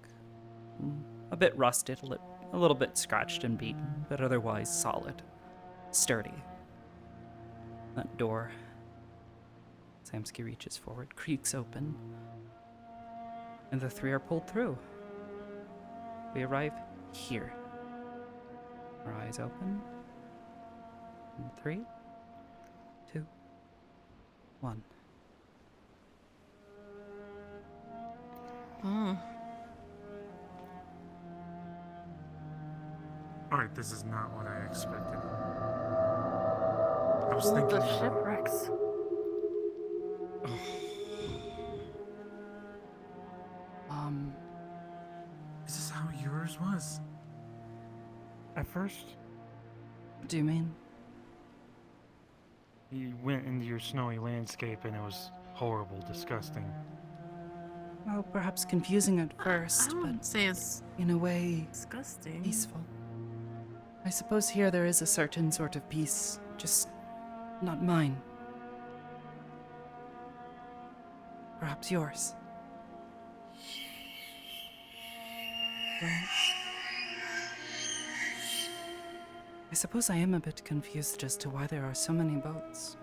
A bit rusted, a little bit scratched and beaten, but otherwise solid, sturdy. That door, Samsky reaches forward, creaks open, and the three are pulled through. We arrive here. Our eyes open. In 3, 2, 1. Oh. Alright, this is not what I expected. I was thinking The about... shipwrecks. Is this how yours was? At first? What do you mean? You went into your snowy landscape and it was horrible, disgusting. Well, perhaps confusing at first, I but wouldn't say it's in a way, disgusting. peaceful. I suppose here there is a certain sort of peace, just not mine. Perhaps yours. Well, I suppose I am a bit confused as to why there are so many boats.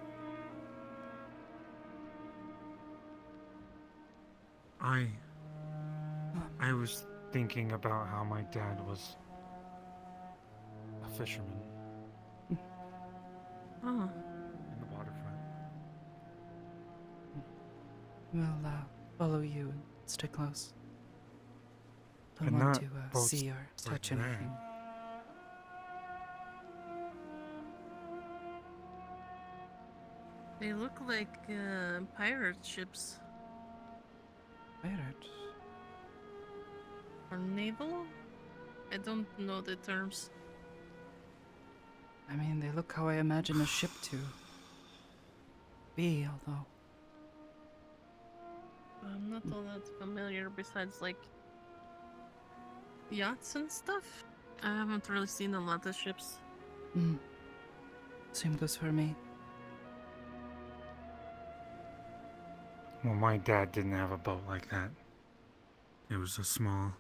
I was thinking about how my dad was a fisherman Oh. in the waterfront. We'll follow you and stay close. Don't But want not to boats see or like touch that. anything. They look like pirate ships. Pirate? Or naval? I don't know the terms. I mean, they look how I imagine a ship to be, although... I'm not all that familiar besides like yachts and stuff. I haven't really seen a lot of ships. Same goes for me. Well, my dad didn't have a boat like that. It was a small...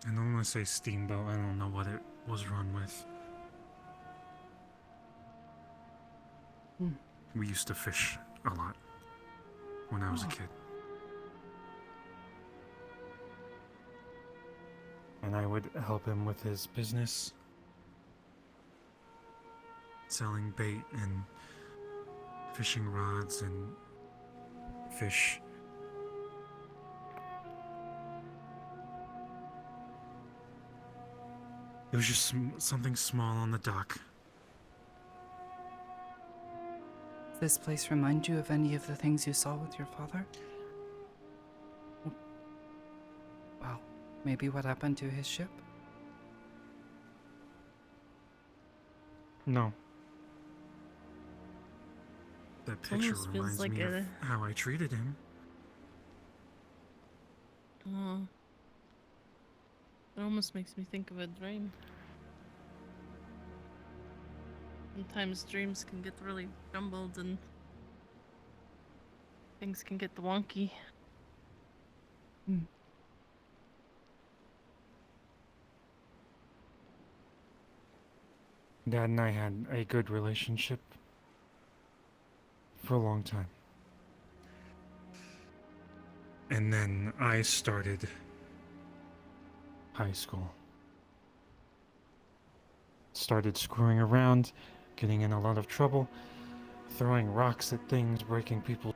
I don't want to say steamboat, I don't know what it was run with. We used to fish a lot when I was a kid. And I would help him with his business. Selling bait and fishing rods and fish. It was just something small on the dock. Does this place remind you of any of the things you saw with your father? Well, maybe what happened to his ship? No. That picture Almost feels reminds like me of how I treated him. Oh. It almost makes me think of a dream. Sometimes dreams can get really jumbled and things can get wonky. Dad and I had a good relationship for a long time. And then I started high school. Started screwing around, getting in a lot of trouble, throwing rocks at things, breaking people's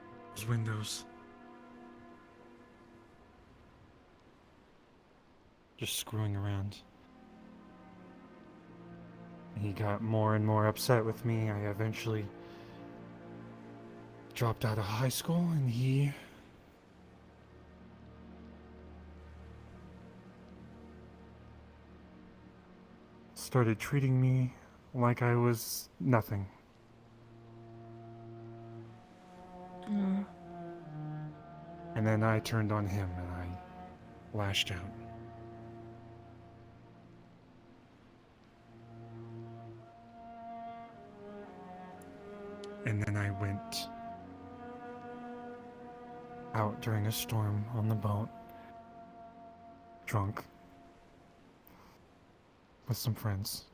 windows. Just screwing around. He got more and more upset with me. I eventually dropped out of high school and he started treating me like I was nothing. Mm. And then I turned on him and I lashed out. And then I went out during a storm on the boat, drunk, with some friends.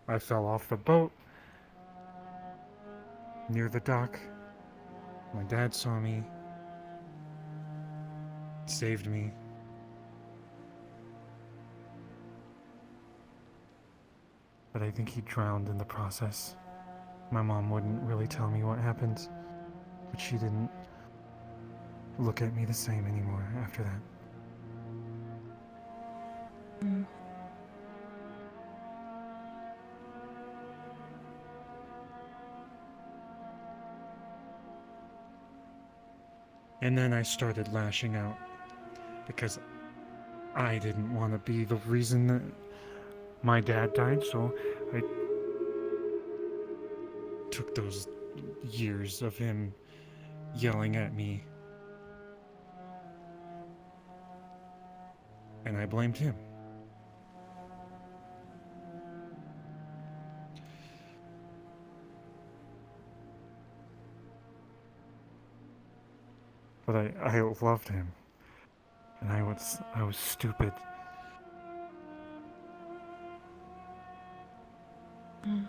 I fell off the boat near the dock. My dad saw me, saved me. But I think he drowned in the process. My mom wouldn't really tell me what happened, but she didn't look at me the same anymore after that. Mm. And then I started lashing out because I didn't want to be the reason that my dad died, so I took those years of him yelling at me and I blamed him. But I loved him. And I was stupid. Mm.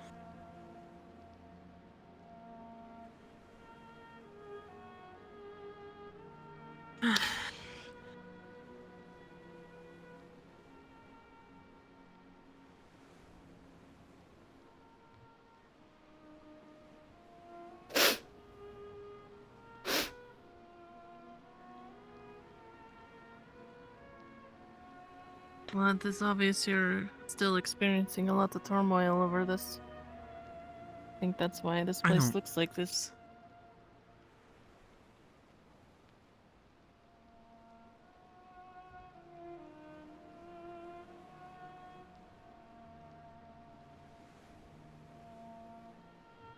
Well, it is obvious you're still experiencing a lot of turmoil over this. I think that's why this I place don't- looks like this.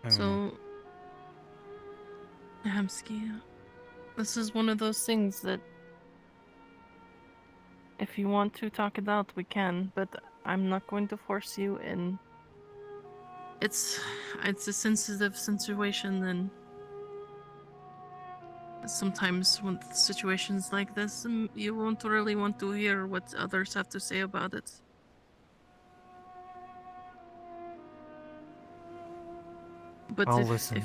I don't know. So, Hamsky, this is one of those things that if you want to talk it out, we can, but I'm not going to force you in. It's a sensitive situation, and sometimes when situations like this, you won't really want to hear what others have to say about it. But I'll listen.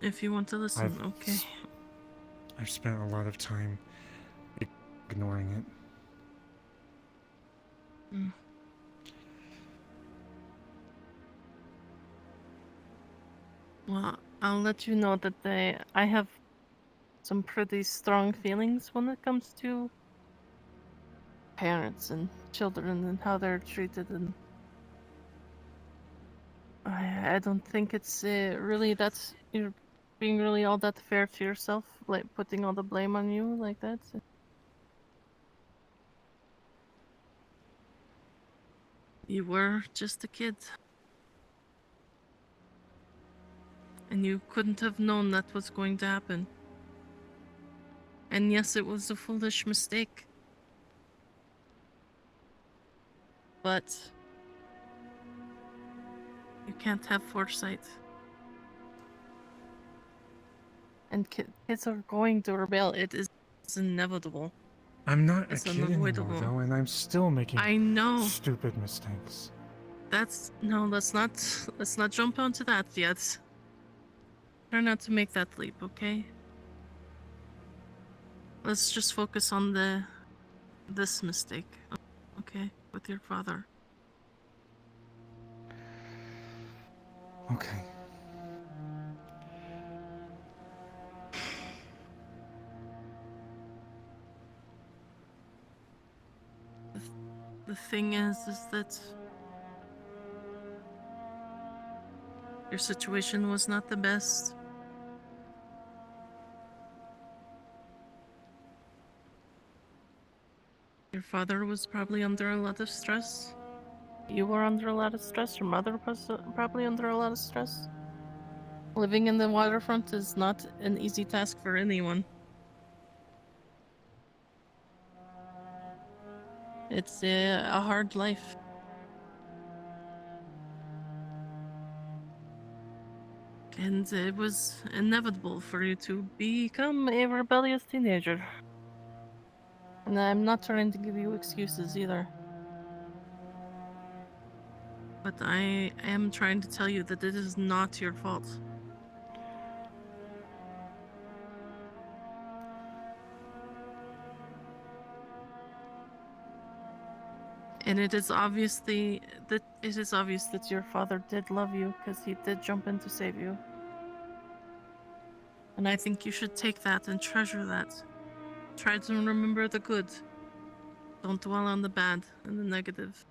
if you want to listen, okay. I've spent a lot of time ignoring it. Mm. Well, I'll let you know that I have some pretty strong feelings when it comes to parents and children and how they're treated, and I don't think it's really that's you're being really all that fair to yourself, like putting all the blame on you like that. You were just a kid. And you couldn't have known that was going to happen. And yes, it was a foolish mistake. But you can't have foresight. And kids are going to rebel. It's inevitable. I'm not It's a kid anymore, unavoidable. though, and I'm still making I know. stupid mistakes. Let's not jump onto that yet. Try not to make that leap, okay? Let's just focus on this mistake, okay? With your father. Okay. The thing is that your situation was not the best. Your father was probably under a lot of stress. You were under a lot of stress. Your mother was probably under a lot of stress. Living in the waterfront is not an easy task for anyone. It's a hard life. And it was inevitable for you to become a rebellious teenager. And I'm not trying to give you excuses either. But I am trying to tell you that it is not your fault. And it is obvious that your father did love you because he did jump in to save you. And I think you should take that and treasure that. Try to remember the good. Don't dwell on the bad and the negative.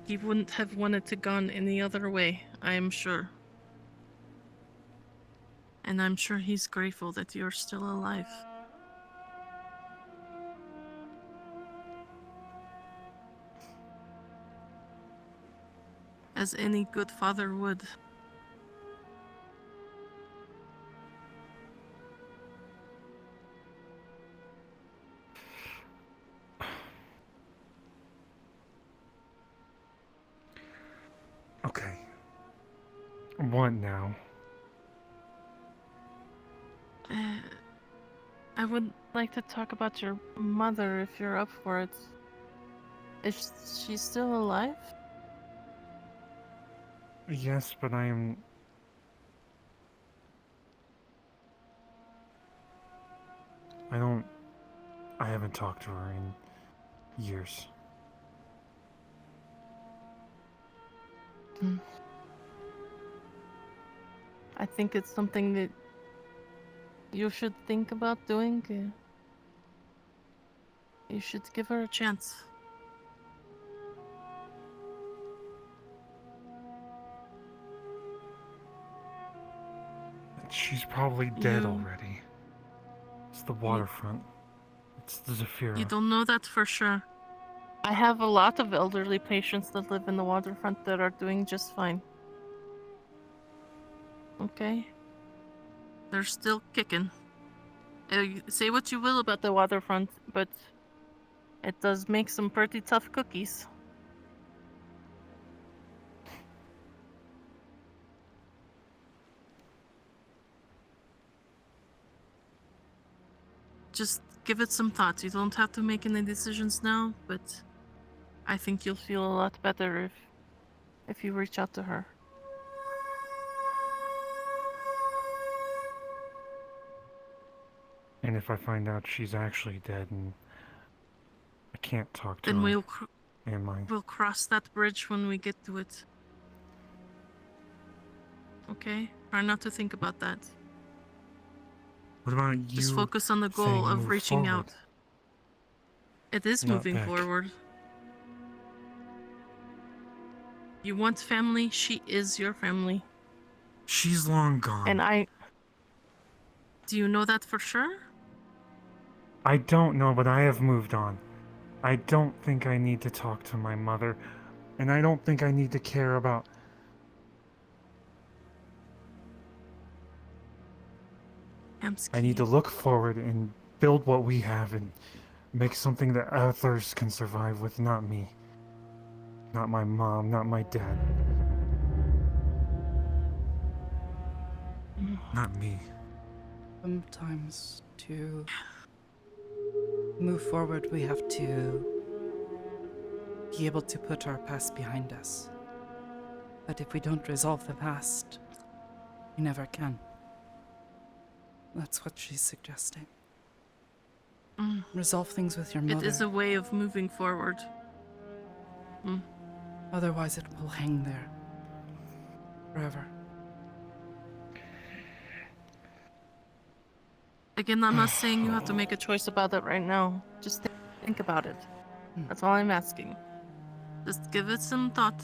He wouldn't have wanted to gone any other way, I am sure. And I'm sure he's grateful that you're still alive. As any good father would. Okay. What now? I would like to talk about your mother if you're up for it. Is she still alive? Yes, but I haven't talked to her in years. I think it's something that you should think about doing. You should give her a chance. She's probably dead You- already. It's the waterfront. It's the Zafira. You don't know that for sure. I have a lot of elderly patients that live in the waterfront that are doing just fine. Okay? They're still kicking. Say what you will about the waterfront, but it does make some pretty tough cookies. Just give it some thought. You don't have to make any decisions now, but I think you'll feel a lot better if you reach out to her. And if I find out she's actually dead and I can't talk to Then her, we'll cross that bridge when we get to it. Okay? Try not to think about that. What about you? Just focus on the goal saying of move reaching forward? out. It is Not moving back. forward. You want family, she is your family. She's long gone. And do you know that for sure? I don't know, but I have moved on. I don't think I need to talk to my mother, and I don't think I need to care about... I need to look forward and build what we have and make something that others can survive with, not me. Not my mom, not my dad. Not me. Sometimes to move forward, we have to be able to put our past behind us. But if we don't resolve the past, we never can. That's what she's suggesting. Resolve things with your mother. It is a way of moving forward. Otherwise, it will hang there. forever. Again, I'm not saying you have to make a choice about it right now. Just think about it. Hmm. That's all I'm asking. Just give it some thought.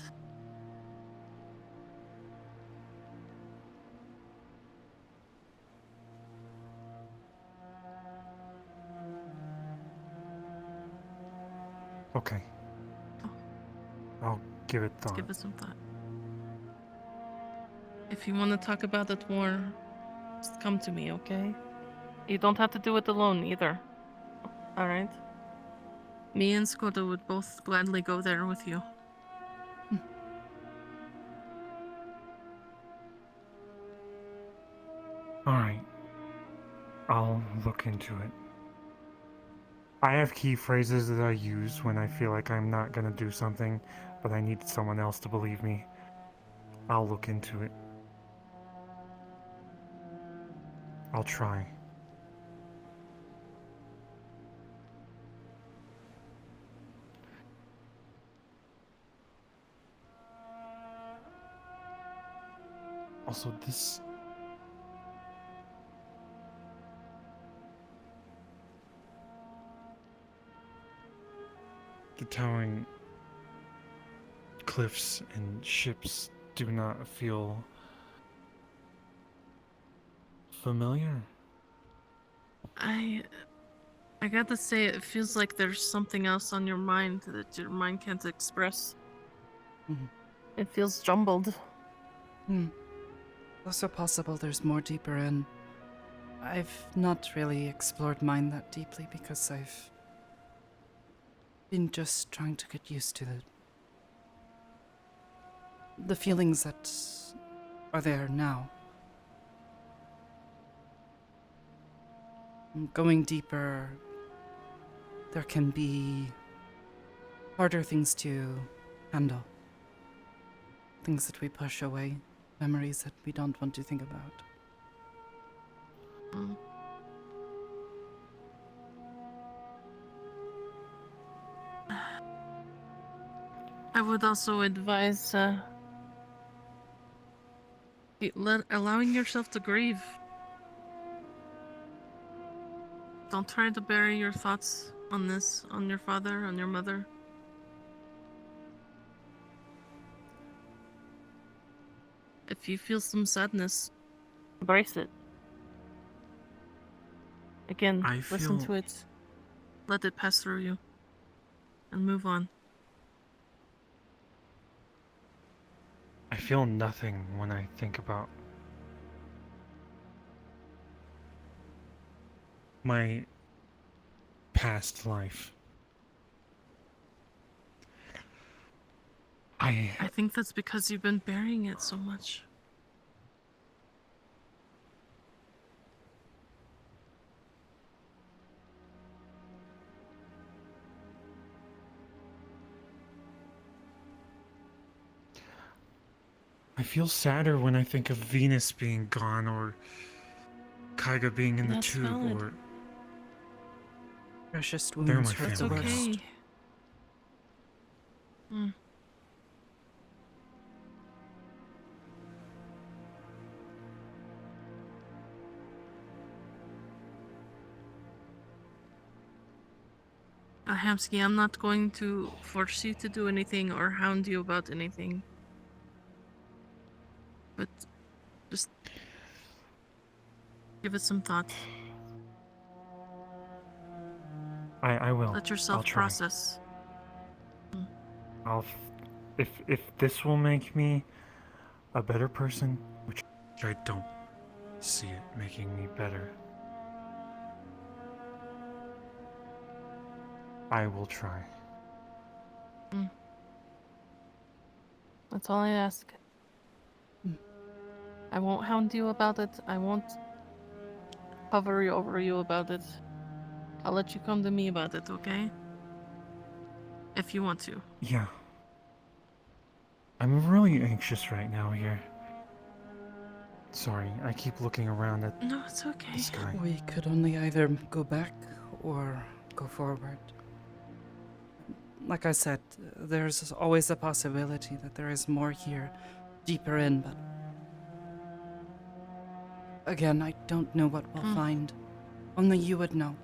Okay. Oh. I'll give it Just thought. give it some thought. If you want to talk about it more, just come to me, okay? You don't have to do it alone either. Alright? Me and Sakoto would both gladly go there with you. Alright. I'll look into it. I have key phrases that I use when I feel like I'm not gonna do something, but I need someone else to believe me. I'll look into it. I'll try. Also, this... The towering cliffs and ships do not feel familiar. I gotta say, it feels like there's something else on your mind that your mind can't express. Mhm. It feels jumbled. Also possible there's more deeper in. I've not really explored mine that deeply because I've been just trying to get used to the feelings that are there now. Going deeper, there can be harder things to handle. Things that we push away, memories that we don't want to think about. Mm. I would also advise allowing yourself to grieve. Don't try to bury your thoughts on this, on your father, on your mother. If you feel some sadness, embrace it. Again, I listen feel... to it. Let it pass through you. And move on. I feel nothing when I think about my past life. I think that's because you've been burying it so much. I feel sadder when I think of Venus being gone, or Kaiga being in the That's tube, valid. or... Precious They're wounds my hurt That's the family now. worst. okay. Mm. Hamsky, I'm not going to force you to do anything or hound you about anything. But just give it some thought. I will. Let I'll yourself try. process. If this will make me a better person, which I don't see it making me better, I will try. That's all I ask. Mm. I won't hound you about it. I won't hover over you about it. I'll let you come to me about it, okay? If you want to. Yeah. I'm really anxious right now here. Sorry, I keep looking around at No, it's okay. the sky. We could only either go back or go forward. Like I said, there's always a possibility that there is more here, deeper in, but Again, I don't know what we'll find. Only you would know.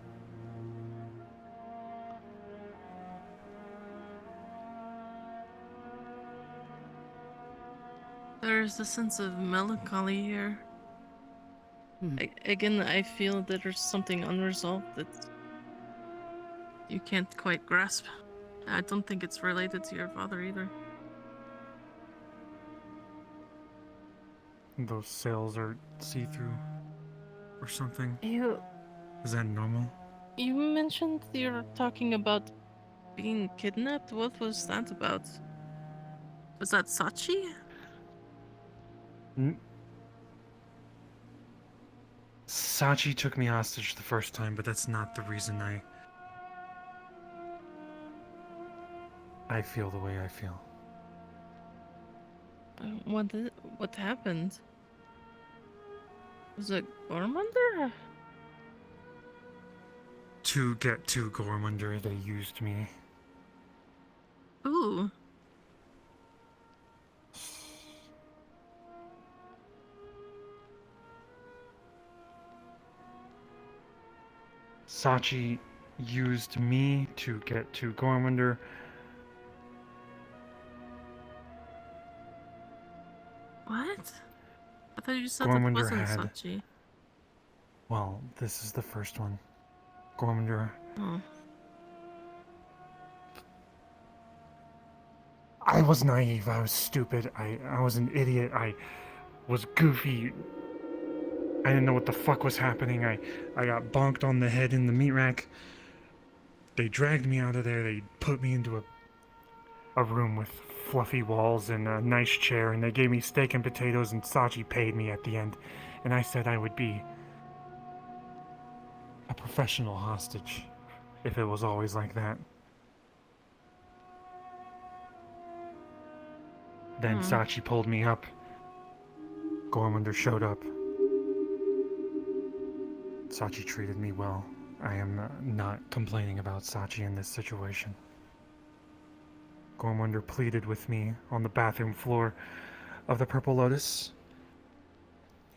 There's a sense of melancholy here. Hmm. Again, I feel that there's something unresolved that you can't quite grasp. I don't think it's related to your father either. Those sails are see-through or something. You Is that normal? mentioned you're talking about being kidnapped? What was that about? Was that Sachi? Sachi took me hostage the first time, but that's not the reason I feel the way I feel. What happened? Was it Gormander? To get to Gormunder, they used me. Ooh. Sachi used me to get to Gormunder. What? I thought you said that Gormunder wasn't had. Sachi. Well, this is the first one. Gormunder. Oh. I was naive. I was stupid. I was an idiot. I was goofy. I didn't know what the fuck was happening. I got bonked on the head in the meat rack. They dragged me out of there. They put me into a room with fluffy walls and a nice chair, and they gave me steak and potatoes, and Sachi paid me at the end. And I said I would be a professional hostage if it was always like that. Then Sachi pulled me up. Gormunder showed up. Sachi treated me well. I am not complaining about Sachi in this situation. Gormunder pleaded with me on the bathroom floor of the Purple Lotus.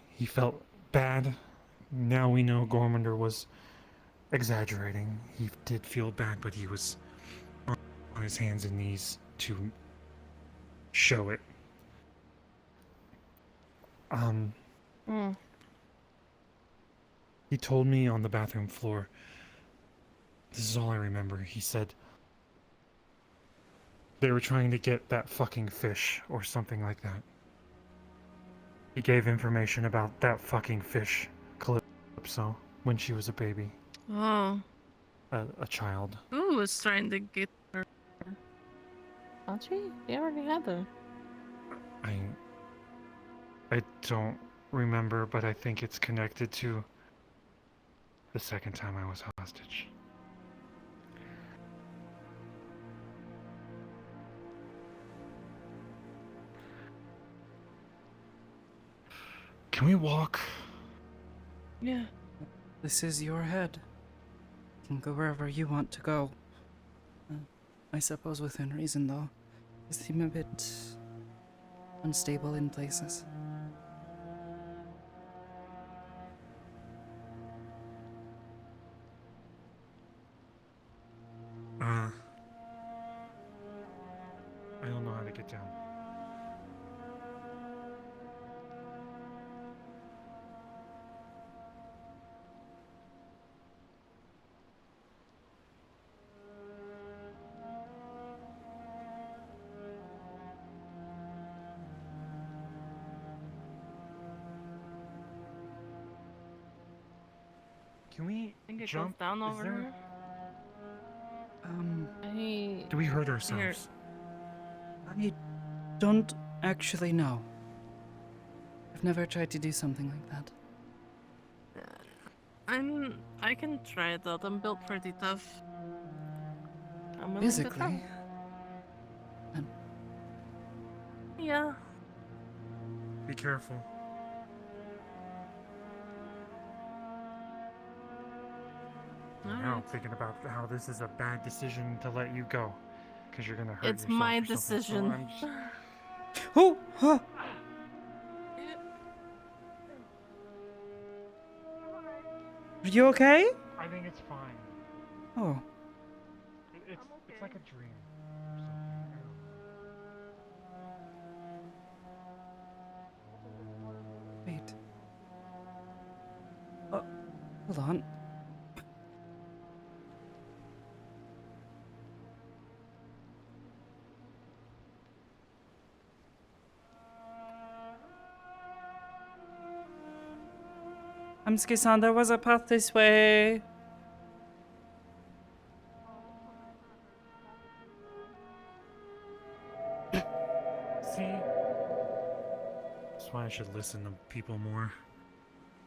He felt bad. Now we know Gormunder was exaggerating. He did feel bad, but he was on his hands and knees to show it. He told me on the bathroom floor, this is all I remember, he said they were trying to get that fucking fish or something like that. He gave information about that fucking fish, Calypso, when she was a baby. Oh. A child. Who was trying to get her? Sachi? They already had her. I don't remember, but I think it's connected to the second time I was hostage. Can we walk? Yeah. This is your head. You can go wherever you want to go. I suppose within reason, though. You seem a bit unstable in places. I don't know how to get down. Can we I think it jump? goes down Is over there- here. Do we hurt ourselves? I don't actually know. I've never tried to do something like that. I can try it out. I'm built pretty tough. I'm willing to Physically. try. Yeah. Be careful. Now I'm Alright. thinking about how this is a bad decision to let you go, because you're gonna hurt It's yourself my or something, so decision. I'm just- Oh! Huh! Are you okay? I think it's fine. Oh, It's I'm okay. it's like a dream or something. I don't know. wait. Oh, hold on. Hamsuki-san, there was a path this way. See? That's why I should listen to people more.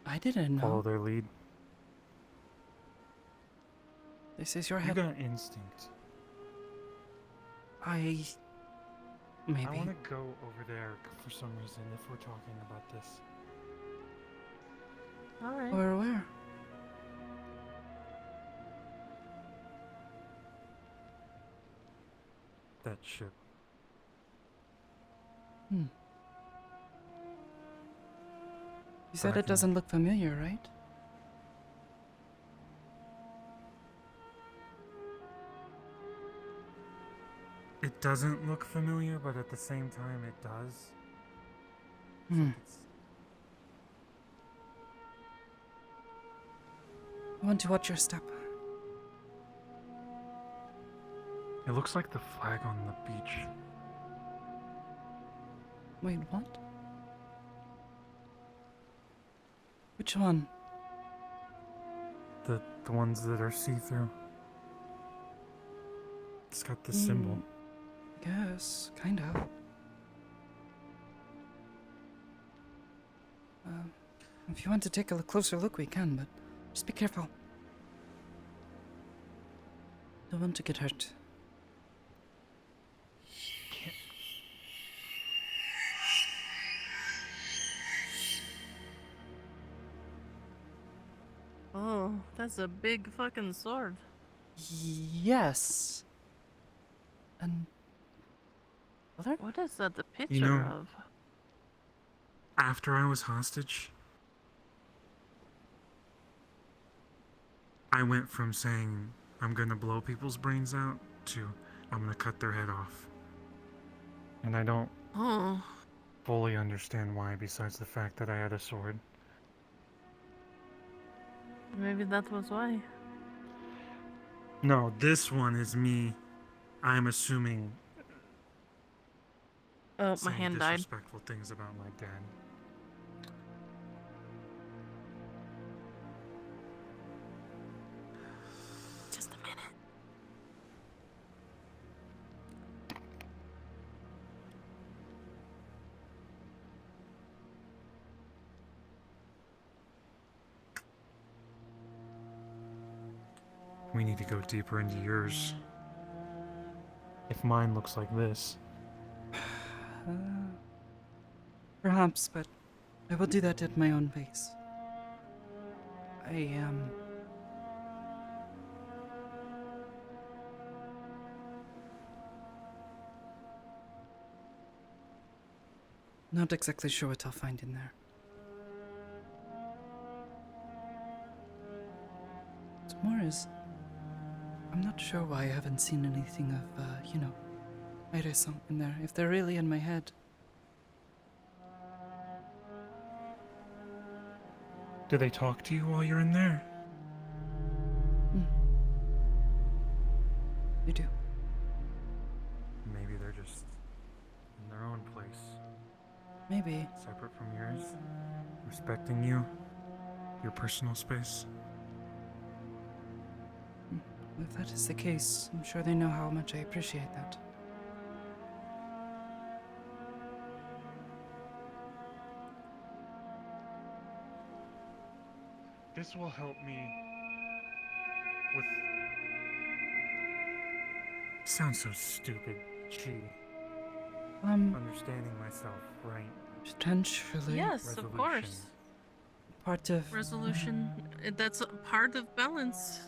I didn't know. Follow their lead. This is your You head. got instinct. I... I Maybe. want to go over there for some reason if we're talking about this. Alright. Or where? That ship. Hmm. You said I it doesn't look familiar, right? It doesn't look familiar, but at the same time it does. It's Hmm. like it's I want to watch your step. It looks like the flag on the beach. Wait, what? Which one? The ones that are see-through. It's got the symbol. Yes, kind of. If you want to take a closer look, we can, but just be careful. Don't want to get hurt. Oh, that's a big fucking sword. Yes. And... Other? What is that the picture You know- of? After I was hostage, I went from saying I'm gonna blow people's brains out to I'm gonna cut their head off. And I don't Oh, fully understand why, besides the fact that I had a sword. maybe that was why. No, this one is me. I'm assuming Oh, my saying hand died. disrespectful things about my dad. Just a minute. We need to go deeper into yours. If mine looks like this. Perhaps, but I will do that at my own pace. I am... Not exactly sure what I'll find in there. What's more is, I'm not sure why I haven't seen anything of, Aire-san in there, if they're really in my head. Do they talk to you while you're in there? They do. Maybe they're just in their own place, Maybe. separate from yours, respecting you, your personal space. If that is the case, I'm sure they know how much I appreciate that. This will help me with... Sounds so stupid. Gee. Understanding myself, right? Potentially. Yes, of course. Resolution. Part of... Resolution. That's a part of balance.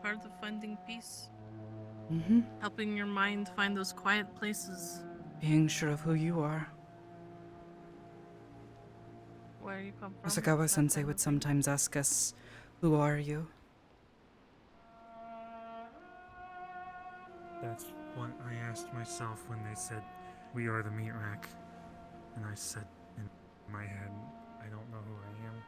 Part of finding peace. Mm-hmm. Helping your mind find those quiet places. Being sure of who you are. Where you come from. Osakawa that sensei kind would of thing. sometimes ask us Who are you? That's what I asked myself when they said, "We are the meat rack." And I said in my head, I don't know who I am.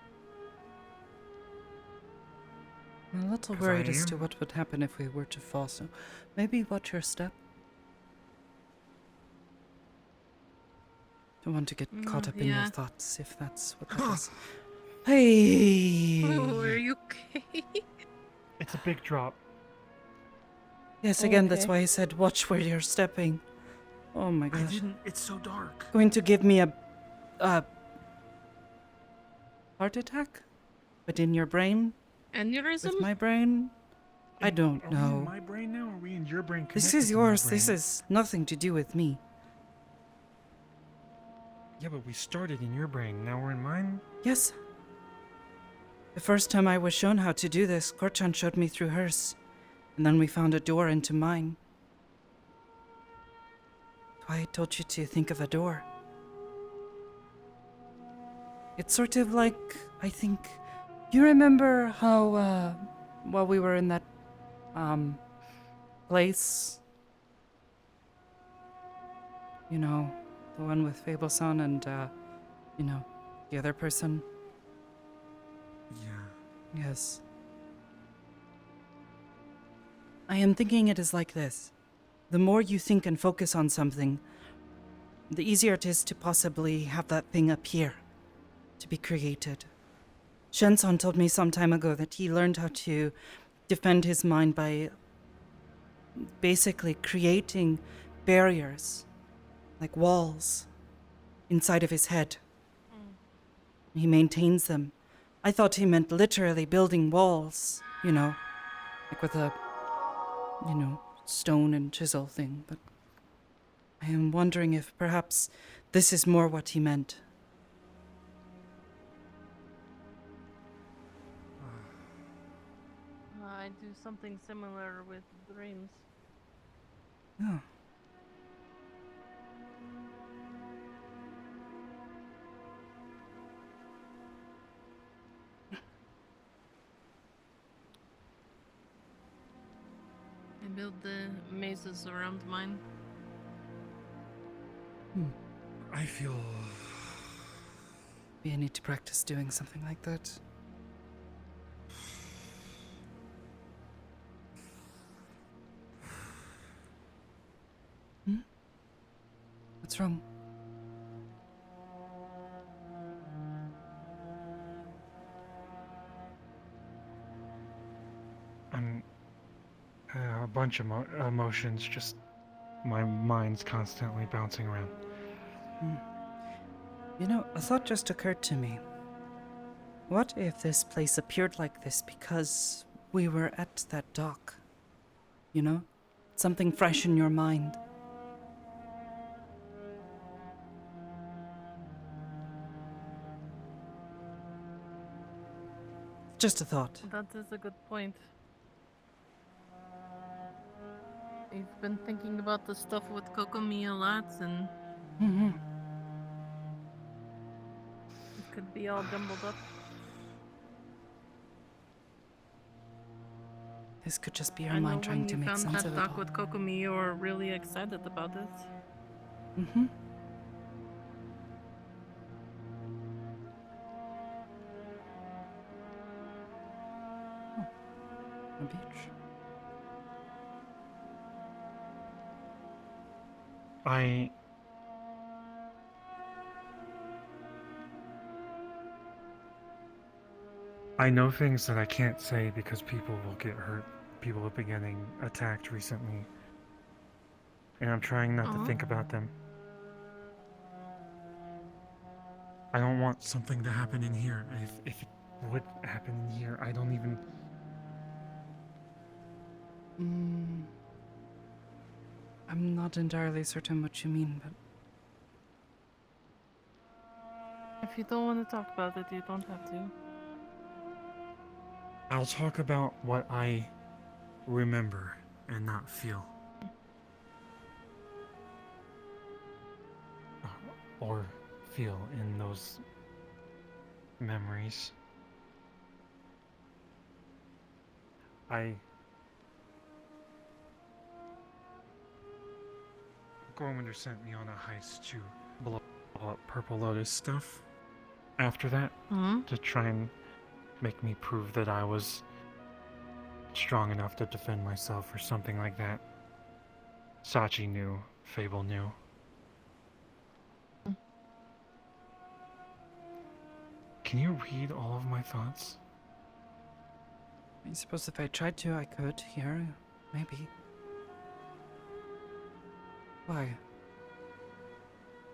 I'm a little 'Cause I worried as to am. what would happen if we were to fall, so maybe watch your step. Don't want to get caught up in your Yeah. thoughts, if that's what that is. Hey! Oh, are you okay? It's a big drop. Yes, again, that's Okay. why I said watch where you're stepping. Oh my I gosh. didn't. It's so dark. Going to give me a heart attack? But in your brain? Aneurysm? With my brain? I don't Are we know. in my brain now? Or are we in your brain? This is connected to my yours. This brain? is nothing to do with me. Yeah, but we started in your brain. Now we're in mine. Yes. The first time I was shown how to do this, Korchan showed me through hers. And then we found a door into mine. That's why I told you to think of a door. It's sort of like, I think... You remember how, while we were in that, place? You know, the one with Fable-san and, you know, the other person? Yeah. Yes. I am thinking it is like this. The more you think and focus on something, the easier it is to possibly have that thing appear, to be created. Shenson told me some time ago that he learned how to defend his mind by basically creating barriers, like walls, inside of his head. He maintains them. I thought he meant literally building walls, you know, like with a, you know, stone and chisel thing, but I am wondering if perhaps this is more what he meant. I do something similar with dreams. Oh. I build the mazes around mine. I feel. Maybe I need to practice doing something like that. What's wrong? I'm. A bunch of emotions. Just. My mind's constantly bouncing around. You know, a thought just occurred to me. What if this place appeared like this because we were at that dock? You know? Something fresh in your mind. Just a thought. That is a good point. You've been thinking about the stuff with Kokomi a lot, and it could be all jumbled up. This could just be your I know mind trying when to you make found sense that of it doc all. with Kokomi, you were really excited about it. A beach. I know things that I can't say because people will get hurt. People have been getting attacked recently. And I'm trying not to think about them. I don't want something to happen in here. If it would happen in here, I don't even... I'm not entirely certain what you mean, but... If you don't want to talk about it, you don't have to. I'll talk about what I remember and not feel. Or feel in those memories. Gormander sent me on a heist to blow up Purple Lotus stuff. After that, to try and make me prove that I was strong enough to defend myself or something like that. Sachi knew. Fable knew. Can you read all of my thoughts? I suppose if I tried to, I could here. Maybe. Why?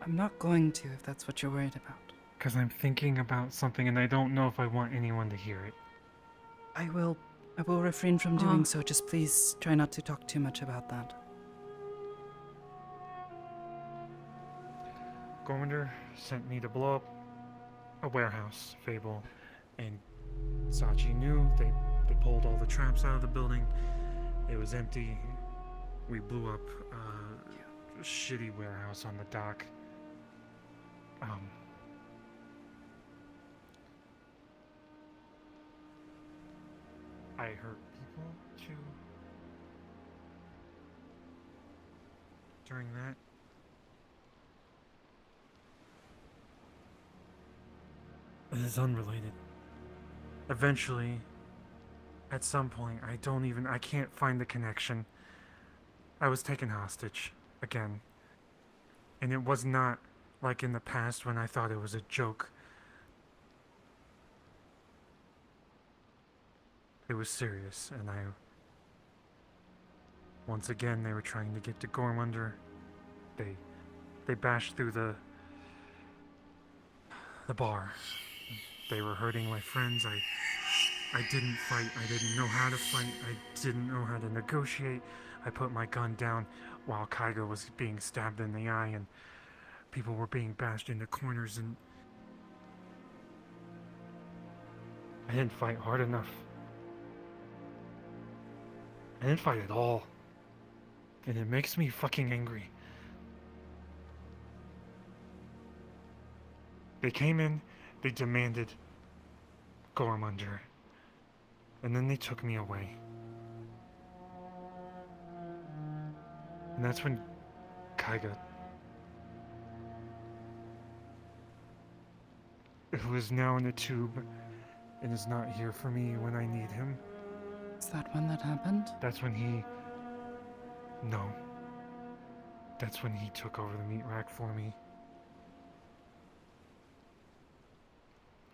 I'm not going to if that's what you're worried about. Because I'm thinking about something and I don't know if I want anyone to hear it. I will refrain from doing so. Just please try not to talk too much about that. Gormander sent me to blow up a warehouse, Fable, and Sachi knew. They pulled all the traps out of the building. It was empty. We blew up a shitty warehouse on the dock. I hurt people too during that. It is unrelated. Eventually, at some point, I can't find the connection. I was taken hostage again. And it was not like in the past when I thought it was a joke. It was serious, and once again, they were trying to get to Gormander. They bashed through the bar. They were hurting my friends. I didn't fight. I didn't know how to fight. I didn't know how to negotiate. I put my gun down while Kaiga was being stabbed in the eye and people were being bashed into corners, and I didn't fight hard enough. I didn't fight at all. And it makes me fucking angry. They came in, they demanded Gormander, and then they took me away. And that's when Kaiga, who is now in a tube and is not here for me when I need him. Is that when that happened? That's when he... No. That's when he took over the meat rack for me.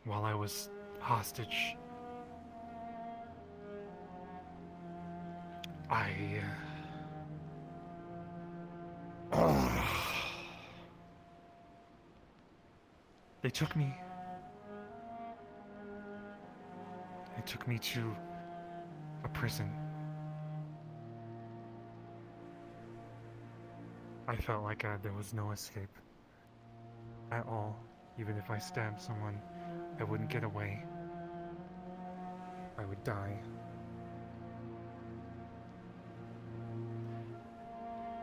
While I was hostage. They took me. They took me to a prison. I felt like there was no escape at all. Even if I stabbed someone, I wouldn't get away. I would die.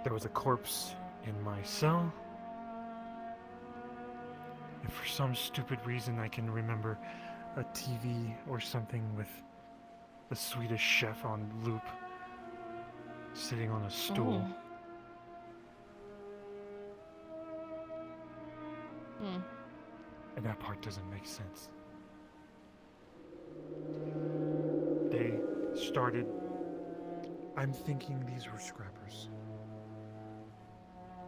There was a corpse in my cell. And for some stupid reason, I can remember a TV or something with the Swedish chef on loop, sitting on a stool. And that part doesn't make sense. They started... I'm thinking these were scrappers.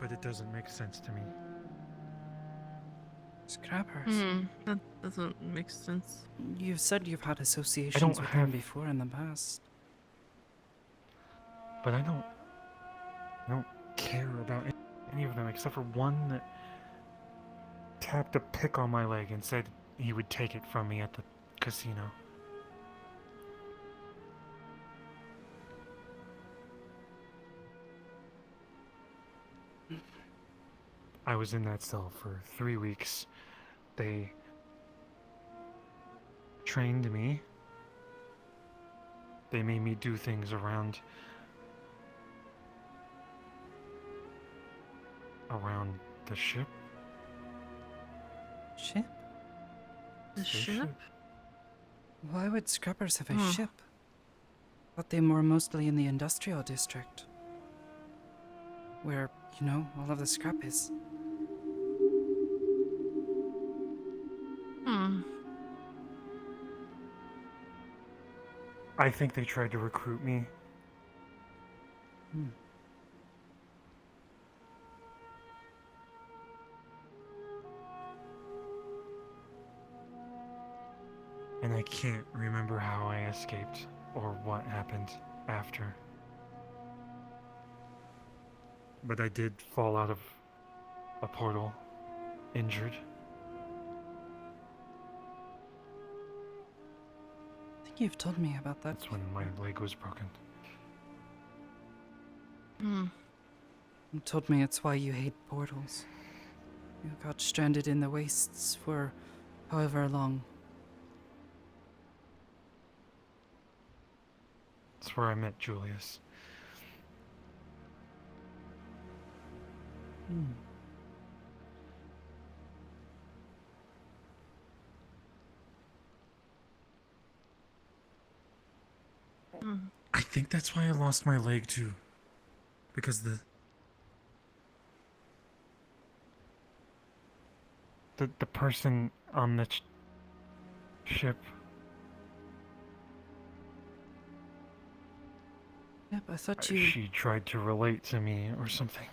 But it doesn't make sense to me. Scrappers? That doesn't make sense. You've said you've had associations with them before in the past. But I don't care about any of them except for one that tapped a pick on my leg and said he would take it from me at the casino. I was in that cell for 3 weeks. They trained me. They made me do things around the ship. Ship? The ship? Why would scrappers have a ship? thought they were mostly in the industrial district. Where, all of the scrap is. Hmm. I think they tried to recruit me. Hmm. And I can't remember how I escaped or what happened after. But I did fall out of a portal, injured. I think you've told me about that. That's when my leg was broken. Hmm. You told me it's why you hate portals. You got stranded in the wastes for however long. That's where I met Julius. Hmm. Hmm. I think that's why I lost my leg too. Because the person on the ship. Yep, I thought you She tried to relate to me or something.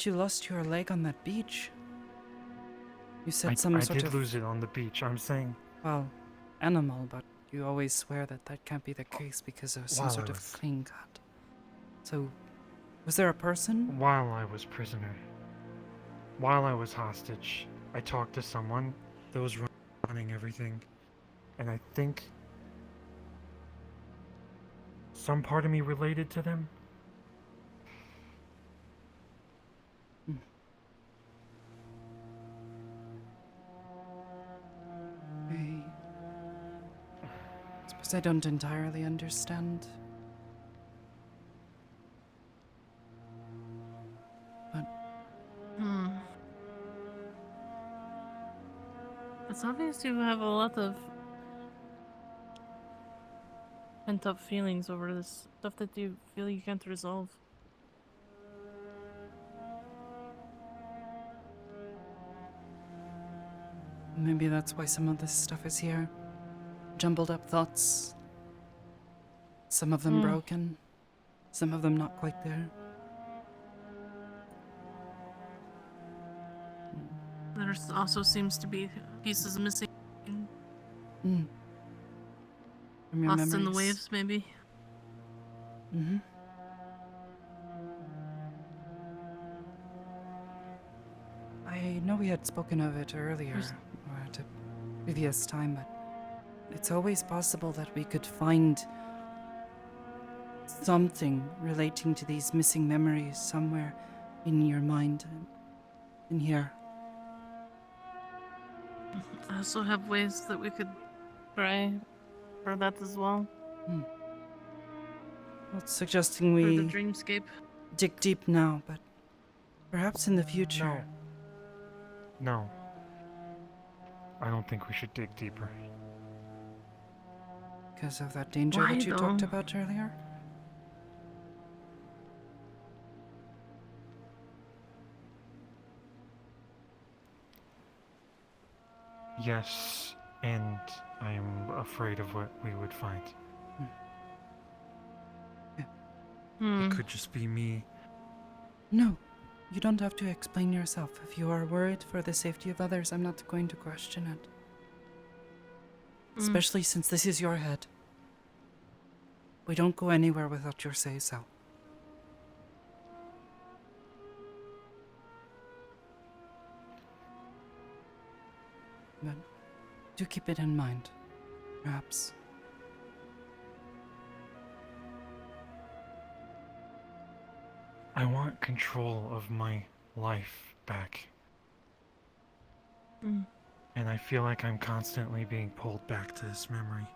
lost your leg on that beach. You said I some sort did of, lose it on the beach. I'm saying well, animal, but you always swear that can't be the case because of some while sort I of was clean cut. So, was there a person? while I was prisoner, while I was hostage, I talked to someone that was running everything, and I think some part of me related to them. I suppose I don't entirely understand. But Hmm. It's obvious you have a lot of pent up feelings over this stuff that you feel you can't resolve. maybe that's why some of this stuff is here. Jumbled up thoughts. Some of them broken. Some of them not quite there. There also seems to be pieces missing. Mm. From your Lost in the memories. waves, maybe. Mm-hmm. I know we had spoken of it earlier, or at a previous time, but it's always possible that we could find something relating to these missing memories somewhere in your mind, in here. I also have ways that we could try for that as well. Not suggesting For the we dreamscape. dig deep now, but perhaps in the future. No. I don't think we should dig deeper. Because of that danger Why, that you talked though? about earlier? Yes, and I am afraid of what we would find. It could just be me. No, you don't have to explain yourself. If you are worried for the safety of others, I'm not going to question it. Especially since this is your head. We don't go anywhere without your say-so. But do keep it in mind, perhaps. I want control of my life back. And I feel like I'm constantly being pulled back to this memory.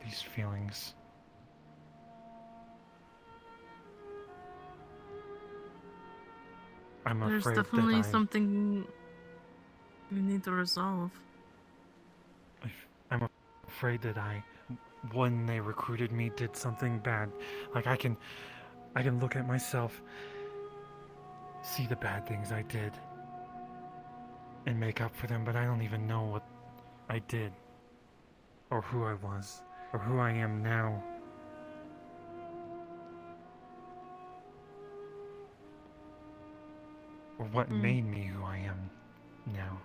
These feelings. I'm There's afraid definitely that something we need to resolve. I'm afraid that I when they recruited me did something bad. Like I can look at myself, see the bad things I did, and make up for them, but I don't even know what I did, or who I was, or who I am now. Or what made me who I am now.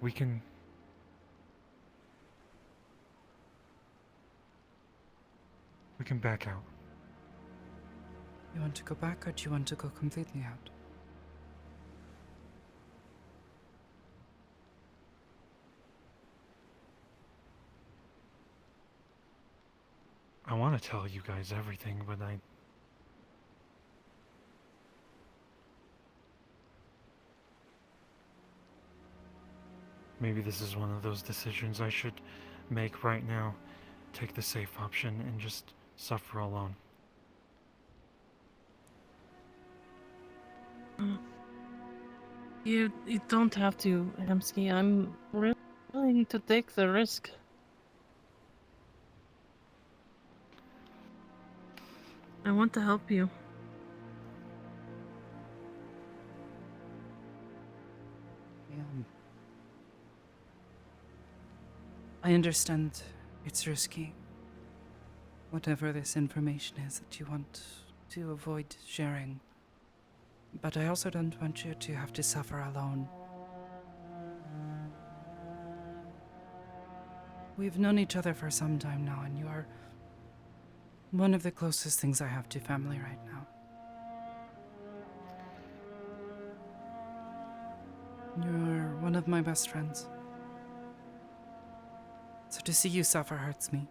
We can back out. You want to go back or do you want to go completely out? I want to tell you guys everything, but maybe this is one of those decisions I should make right now. Take the safe option and just suffer alone. You don't have to, Hamsky. I'm really willing to take the risk. I want to help you. I understand it's risky. Whatever this information is that you want to avoid sharing. But I also don't want you to have to suffer alone. We've known each other for some time now, and you are one of the closest things I have to family right now. You're one of my best friends. So to see you suffer hurts me.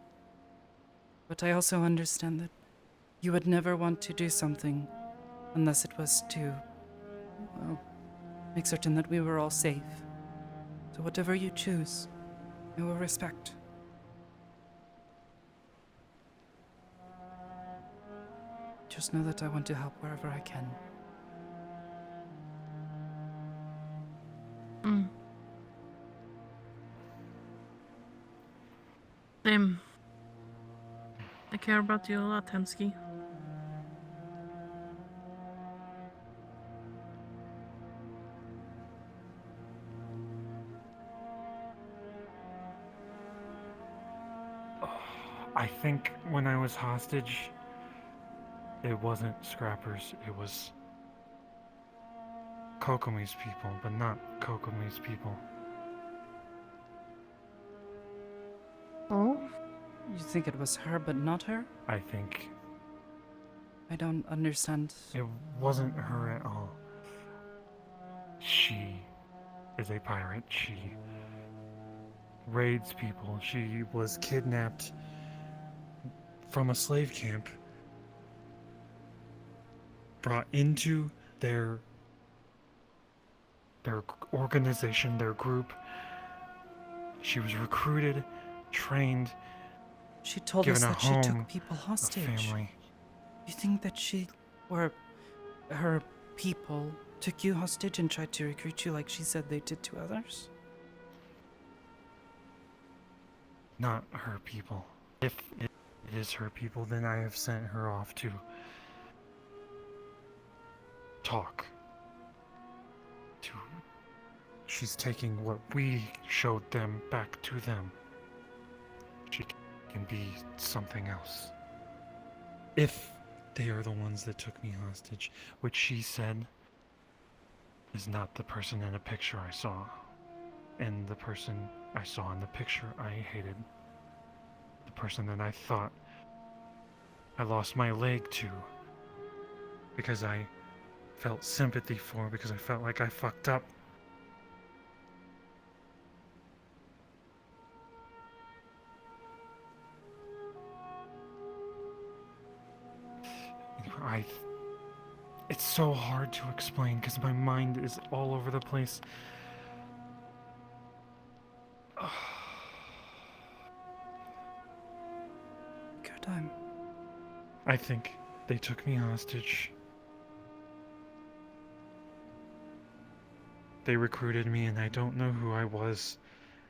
But I also understand that you would never want to do something unless it was to, well, make certain that we were all safe. So whatever you choose, I will respect. Just know that I want to help wherever I can. Same. I care about you a lot, Hamsky. I think when I was hostage, it wasn't Scrappers, it was Kokomi's people, but not Kokomi's people. Oh? You think it was her, but not her? I think I don't understand. it wasn't her at all. She is a pirate. She raids people. She was kidnapped from a slave camp, brought into their organization, their group. She was recruited, trained, She told given us a that she home, took people a hostage. family. You think that she, or her people, took you hostage and tried to recruit you like she said they did to others? Not her people. If it is her people, then I have sent her off to talk. She's taking what we showed them back to them. She can be something else. If they are the ones that took me hostage, which she said is not the person in a picture I saw. And the person I saw in the picture I hated. The person that I thought I lost my leg to. Because I felt sympathy for, because I felt like I fucked up. It's so hard to explain because my mind is all over the place. Good time. I think they took me hostage They recruited me, and I don't know who I was.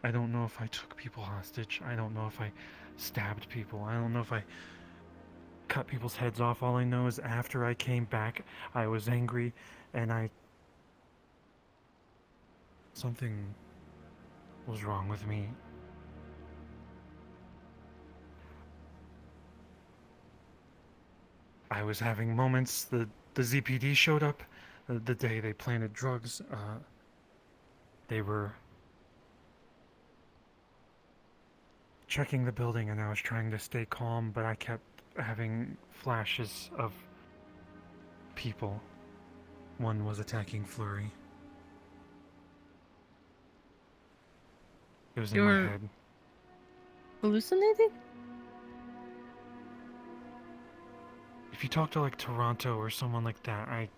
I don't know if I took people hostage. I don't know if I stabbed people. I don't know if I cut people's heads off. All I know is after I came back, I was angry, and something was wrong with me. I was having moments. The ZPD showed up the day they planted drugs. They were checking the building, and I was trying to stay calm, but I kept having flashes of people. One was attacking Flurry. It was in my head. Hallucinating? If you talk to like Toronto or someone like that,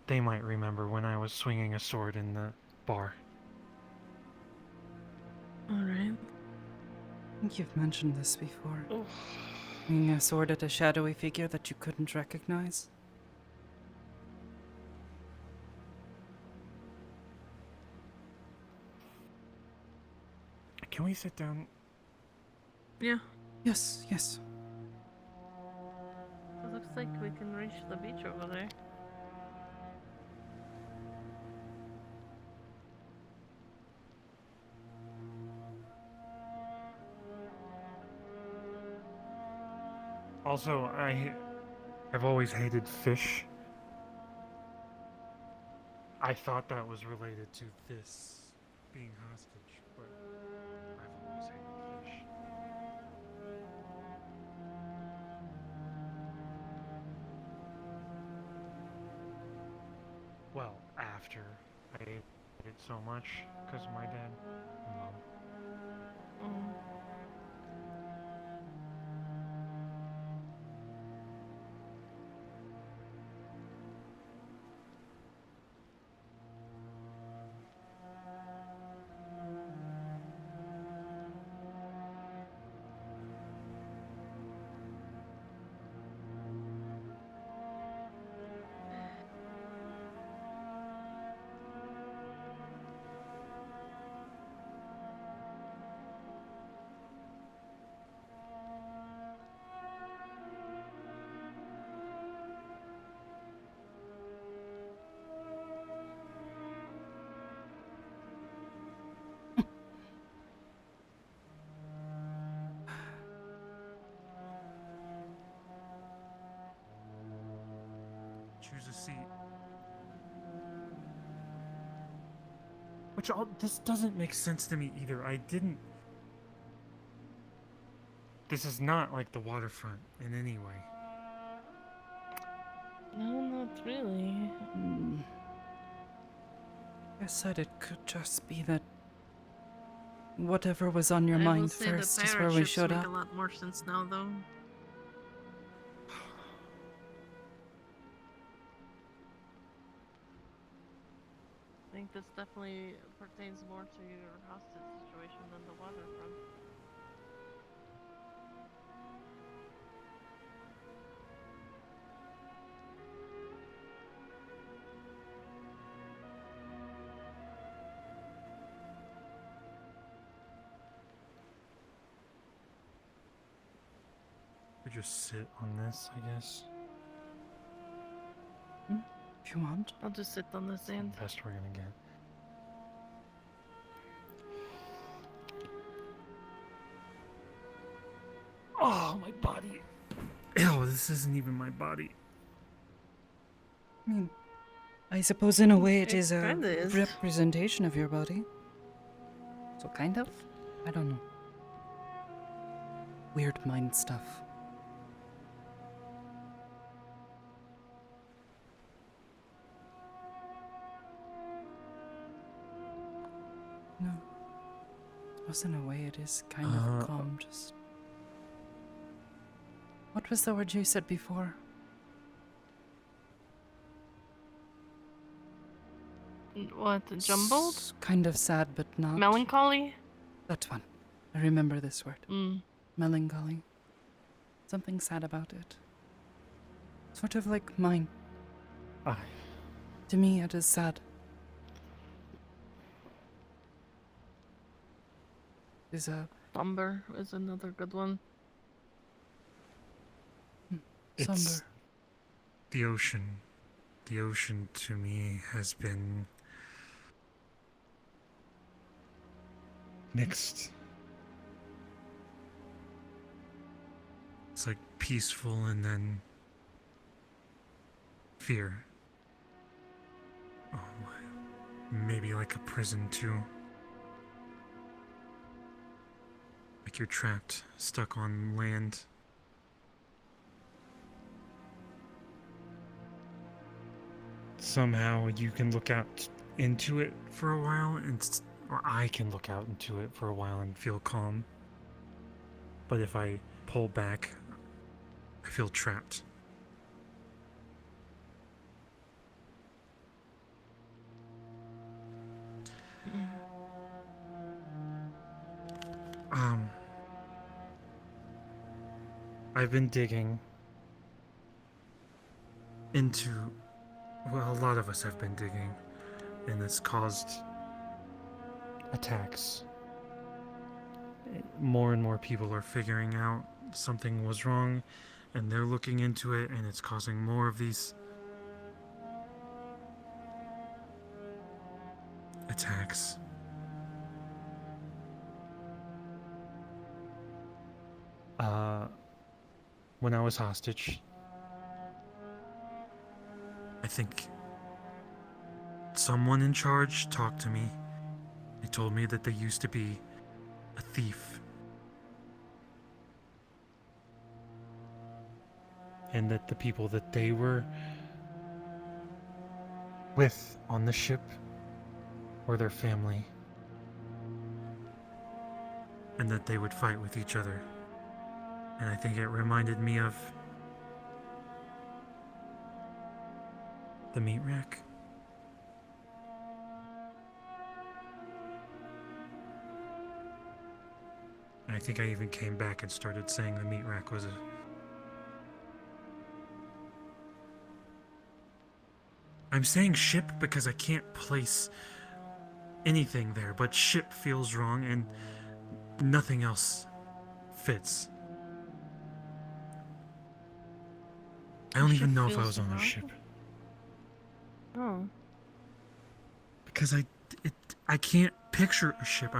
they might remember when I was swinging a sword in the bar. Alright. I think you've mentioned this before. Swinging a sword at a shadowy figure that you couldn't recognize. Can we sit down? Yeah. Yes, yes. It looks like we can reach the beach over there. Also, I've always hated fish. I thought that was related to this being hostage, but I've always hated fish. Well, after I ate it so much, because my dad and mom. Mm. Choose a seat. This doesn't make sense to me either. This is not like the waterfront in any way. No, not really. I said it could just be that whatever was on your I will mind say first the is pirate where we ships showed make up. a lot more sense now, though. I think this definitely pertains more to your hostage situation than the waterfront. We just sit on this, I guess. If you want. I'll just sit on the sand. The best we're gonna get. Oh, my body. Ew, this isn't even my body. I mean, I suppose in a way it is a kinda is. representation of your body. So kind of? I don't know. Weird mind stuff. No. I suppose in a way it is kind of calm, just... What was the word you said before? What, jumbled? Kind of sad, but not. Melancholy? That one. I remember this word. Mm. Melancholy. Something sad about it. Sort of like mine. Aye. To me, it is sad. Is a Somber is another good one. somber. It's the ocean. The ocean to me has been mixed. It's like peaceful and then fear. Oh, maybe like a prison too. Like you're trapped, stuck on land. Somehow you can look out into it for a while, or I can look out into it for a while and feel calm. But if I pull back, I feel trapped. Um, I've been digging into, well, a lot of us have been digging, and it's caused attacks. More and more people are figuring out something was wrong, and they're looking into it, and it's causing more of these attacks. When I was hostage, I think someone in charge talked to me. They told me that there used to be a thief, and that the people that they were with on the ship were their family, and that they would fight with each other. And I think it reminded me of the meat rack. And I think I even came back and started saying the meat rack was a... I'm saying ship because I can't place anything there, but ship feels wrong and nothing else fits. I don't even know if I was on a ship. Oh. Because I can't picture a ship.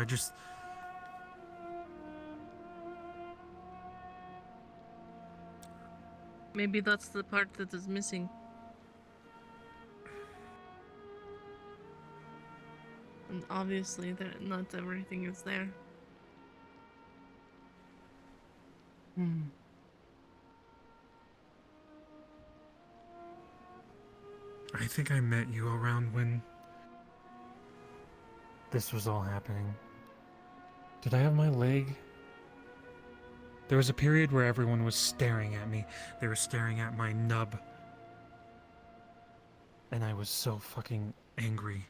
Maybe that's the part that is missing. And obviously, not everything is there. I think I met you around when this was all happening. Did I have my leg? There was a period where everyone was staring at me. They were staring at my nub. And I was so fucking angry.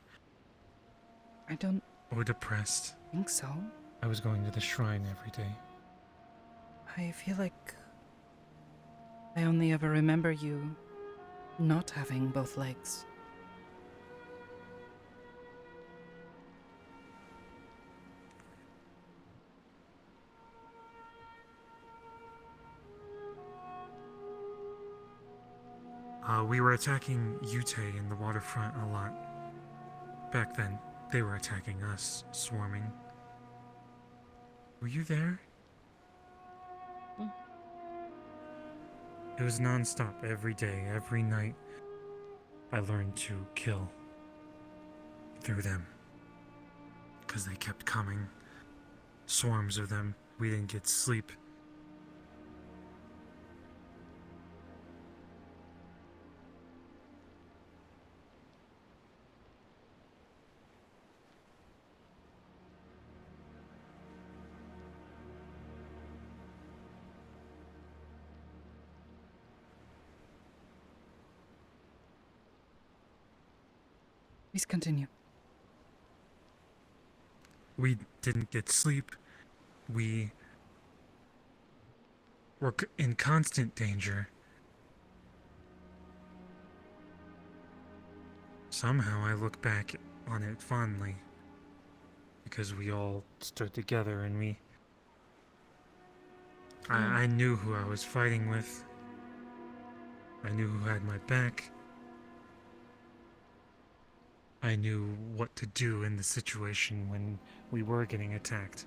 I don't Or depressed. think so. I was going to the shrine every day. I feel like I only ever remember you not having both legs. We were attacking Yute in the waterfront a lot. Back then, they were attacking us, swarming. Were you there? It was non-stop every day, every night. I learned to kill through them. Because they kept coming. Swarms of them. We didn't get sleep. Please continue. We didn't get sleep. We were in constant danger. Somehow I look back on it fondly. because we all stood together and I knew who I was fighting with. I knew who had my back. I knew what to do in the situation when we were getting attacked.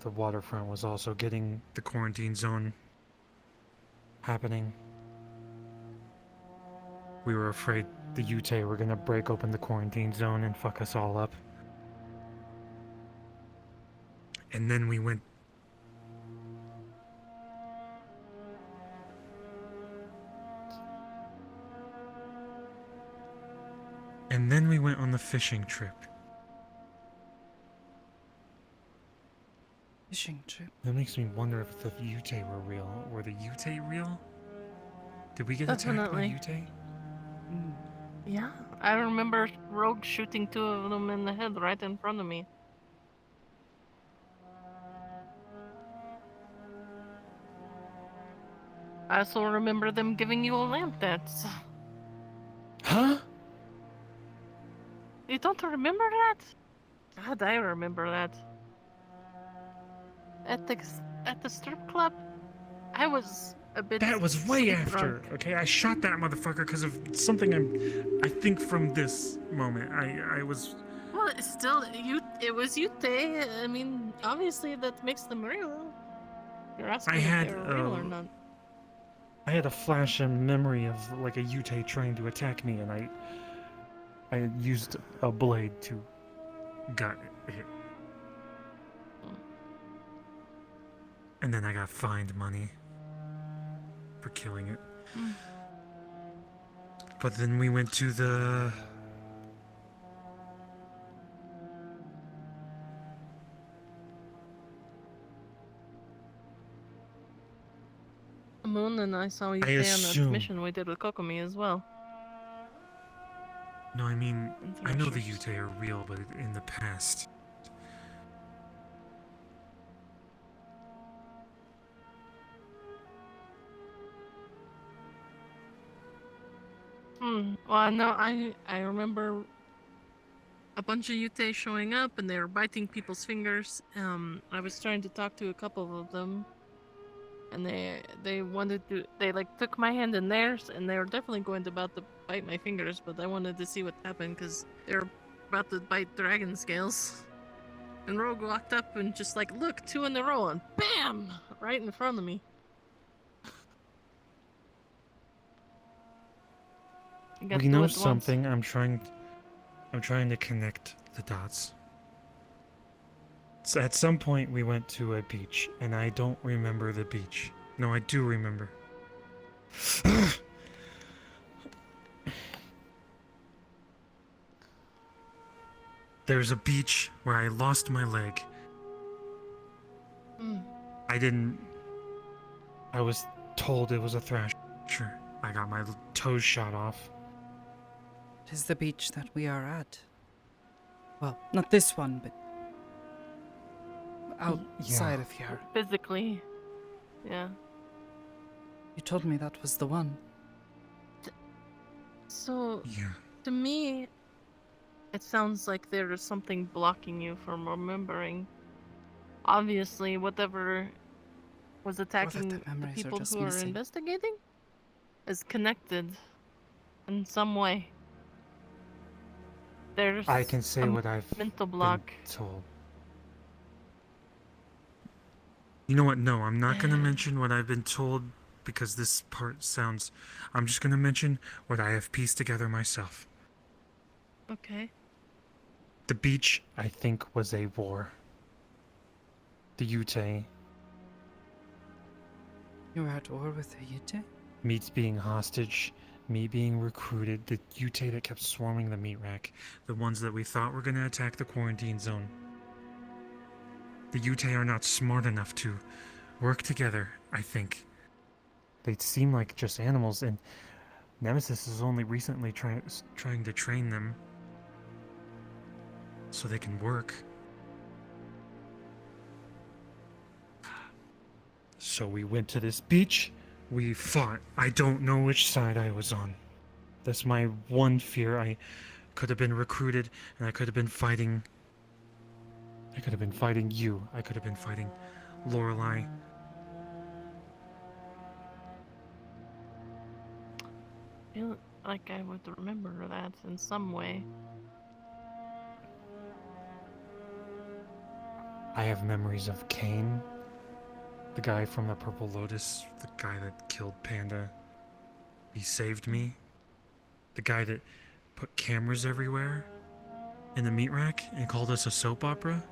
The waterfront was also getting the quarantine zone happening. We were afraid the Yutei were gonna break open the quarantine zone and fuck us all up. And then we went... And then we went on the fishing trip. Fishing trip. That makes me wonder if the Yutei were real. Were the Yutei real? Did we get Definitely. attacked by Yutei? Yeah, I remember Rogue shooting 2 of them in the head right in front of me. I also remember them giving you a lamp dance. Huh? You don't remember that? God, I remember that. At the strip club, I was a bit That was way sleep after. drunk. Okay, I shot that motherfucker because of something I think from this moment. I was... Well, it's still, it was Yute. I mean, obviously that makes them real. You're asking if had, they were real or not. I had a flash in memory of like a Yutei trying to attack me, and I used a blade to gut it. And then I got fined money for killing it. But then we went to the... Moon and I saw you I stay on that assume... mission we did with Kokomi as well. No, I mean, And I know the Thrashers. Yutei are real, but in the past. Well, no, I remember a bunch of Yute showing up and they were biting people's fingers. I was trying to talk to a couple of them, and they wanted to. They like took my hand in theirs, and they were definitely going to about to bite my fingers. But I wanted to see what happened because they were about to bite dragon scales. And Rogue walked up and just like, look, 2 in a row, and bam, right in front of me. We know something. I'm trying to connect the dots. So at some point we went to a beach, and I don't remember the beach. No, I do remember. There's a beach where I lost my leg. I was told it was a thrasher. I got my toes shot off. It is the beach that we are at. Well, not this one, but outside of here. Physically, yeah. You told me that was the one. So, Yeah. to me, it sounds like there is something blocking you from remembering. Obviously, whatever was attacking the people who are investigating is connected in some way. There's I can say what I've mental block. been told. You know what? No, I'm not going to mention what I've been told because this part sounds... I'm just going to mention what I have pieced together myself. Okay. The beach, I think, was a war. The Yutei. You were at war with the Yute? Meat's being hostage. Me being recruited. The Yutei that kept swarming the meat rack. The ones that we thought were going to attack the quarantine zone. The Yutei are not smart enough to work together, I think. They seem like just animals, and Nemesis is only recently trying to train them so they can work. So we went to this beach. We fought. I don't know which side I was on. That's my one fear. I could have been recruited, and I could have been fighting. I could have been fighting you. I could have been fighting Lorelei. Feel like I would remember that in some way. I have memories of Kane, the guy from the Purple Lotus, the guy that killed Panda. He saved me. The guy that put cameras everywhere in the meat rack and called us a soap opera.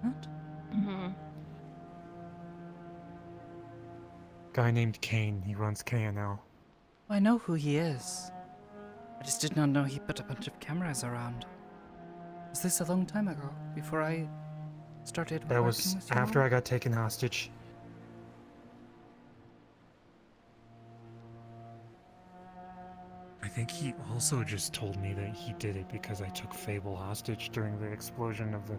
What? Mm-hmm. Guy named Kane. He runs KNL. I know who he is. I just did not know he put a bunch of cameras around. Was this a long time ago? Before I started That working was with you? after I got taken hostage. I think he also just told me that he did it because I took Fable hostage during the explosion of the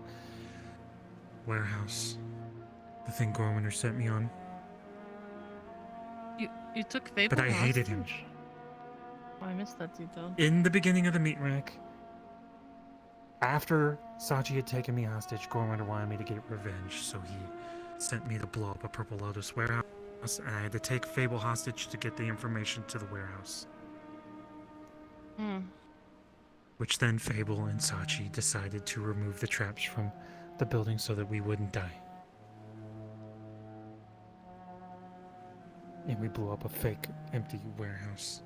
warehouse. The thing Gorwinner sent me on. You took Fable But I hated him. hostage? Oh, I missed that detail. In the beginning of the meat rack, after Sachi had taken me hostage, Gorwinner wanted me to get revenge, so he sent me to blow up a Purple Lotus warehouse, and I had to take Fable hostage to get the information to the warehouse. Hmm. Which then Fable and Sachi decided to remove the traps from the building so that we wouldn't die. And we blew up a fake empty warehouse.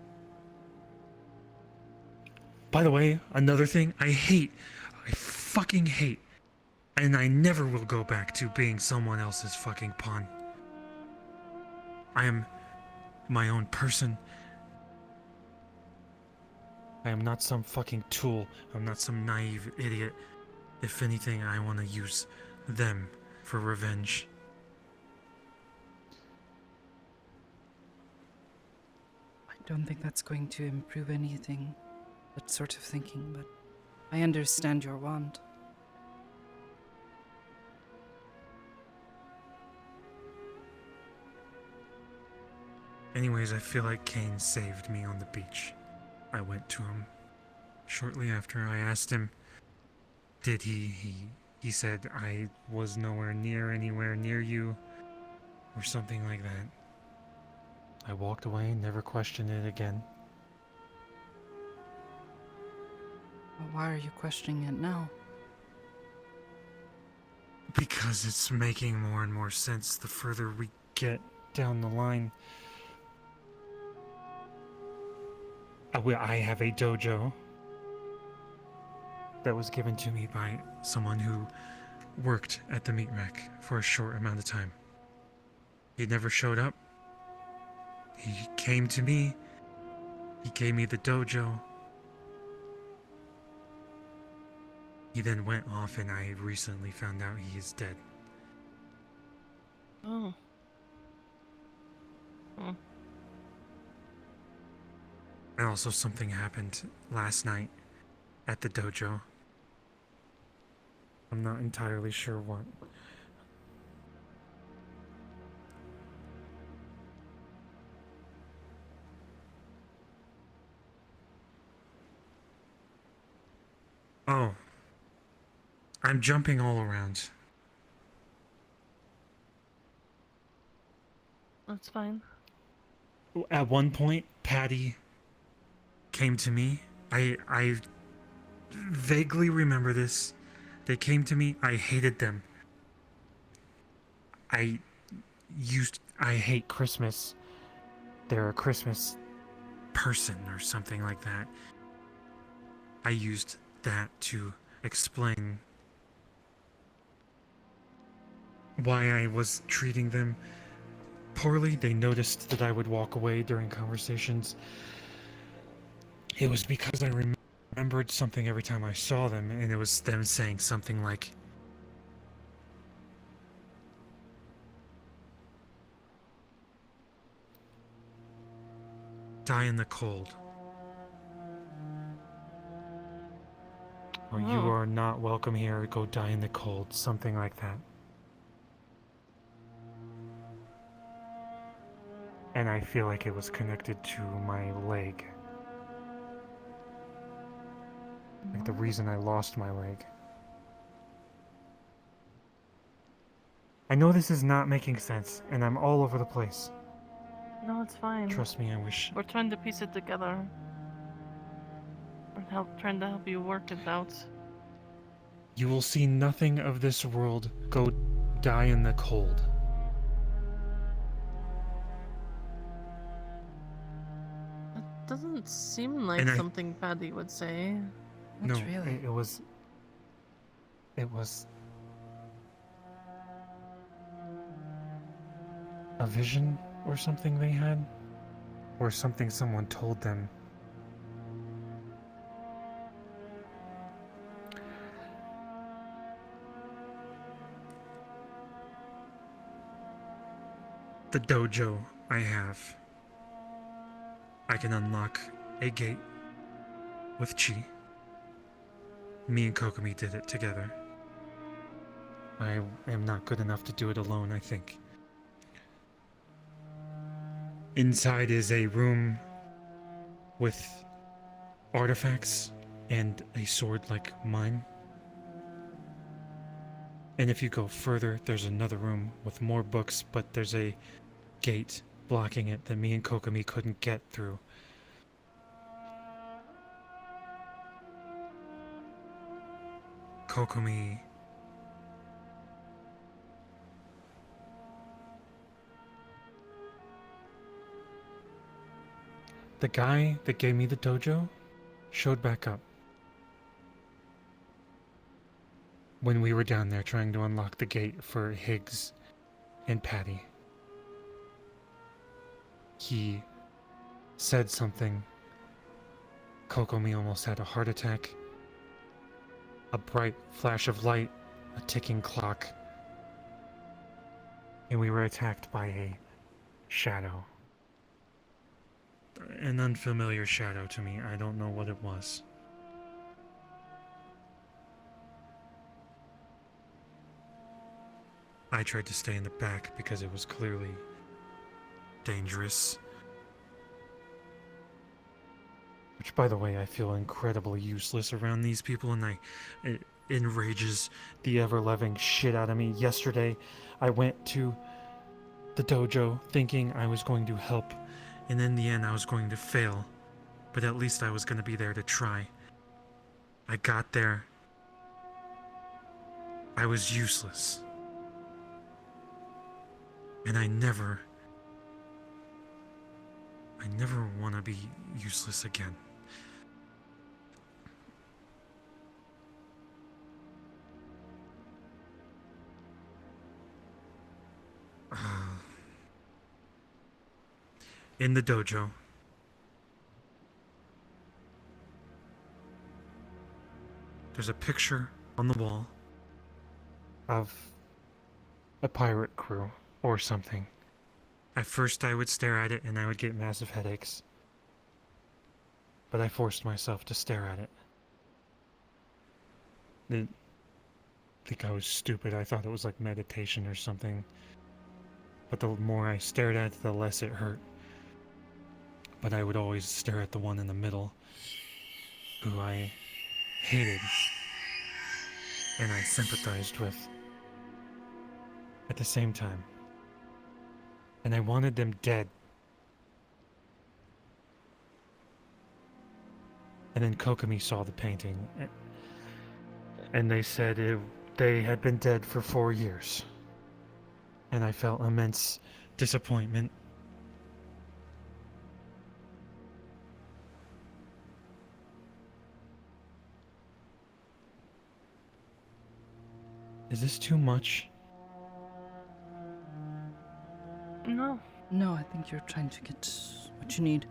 By the way, another thing I fucking hate, and I never will go back to being someone else's fucking pawn. I am my own person. I am not some fucking tool. I'm not some naive idiot. If anything, I want to use them for revenge. I don't think that's going to improve anything, that sort of thinking, but I understand your want. Anyways, I feel like Kane saved me on the beach. I went to him shortly after. I asked him, did he said I was nowhere near anywhere near you, or something like that. I walked away, never questioned it again. Well, why are you questioning it now? Because it's making more and more sense the further we get down the line. I have a dojo that was given to me by someone who worked at the meat rack for a short amount of time. He never showed up. He came to me. He gave me the dojo. He then went off, and I recently found out he is dead. Oh. Hmm. And also something happened last night at the dojo. I'm not entirely sure what. Oh. I'm jumping all around. That's fine. At one point, Patty came to me. I vaguely remember this. They came to me. I hated them. I hate Christmas. They're a Christmas person or something like that. I used that to explain why I was treating them poorly. They noticed that I would walk away during conversations. It was because I remembered something every time I saw them, and it was them saying something like, "Die in the cold." Or "You Oh. are not welcome here, go die in the cold," something like that. and I feel like it was connected to my leg. Like the reason I lost my leg. I know this is not making sense, and I'm all over the place. No, it's fine. Trust me, I wish. We're trying to piece it together. We're trying to help you work it out. You will see nothing of this world go die in the cold. It doesn't seem like And something Patty would say. Not no, really. it was. It was a vision or something they had, or something someone told them. The dojo I have, I can unlock a gate with chi. Me and Kokomi did it together. I am not good enough to do it alone, I think. Inside is a room with artifacts and a sword like mine. And if you go further, there's another room with more books, but there's a gate blocking it that me and Kokomi couldn't get through. Kokomi the guy that gave me the dojo showed back up when we were down there trying to unlock the gate for Higgs and Patty. He said something. Kokomi almost had a heart attack. A bright flash of light, a ticking clock, and we were attacked by a shadow. An unfamiliar shadow to me. I don't know what it was. I tried to stay in the back because it was clearly dangerous. Which, by the way, I feel incredibly useless around these people, and it enrages the ever-loving shit out of me. Yesterday, I went to the dojo thinking I was going to help, and in the end, I was going to fail. But at least I was going to be there to try. I got there. I was useless. And I never want to be useless again. In the dojo, there's a picture on the wall of a pirate crew or something. At first I would stare at it and I would get massive headaches. But I forced myself to stare at it. I think I was stupid. I thought it was like meditation or something. But the more I stared at it, the less it hurt. But I would always stare at the one in the middle, who I hated and I sympathized with at the same time. And I wanted them dead. And then Kokomi saw the painting, and they said they had been dead for 4 years. And I felt immense disappointment. Is this too much? No. No, I think you're trying to get what you need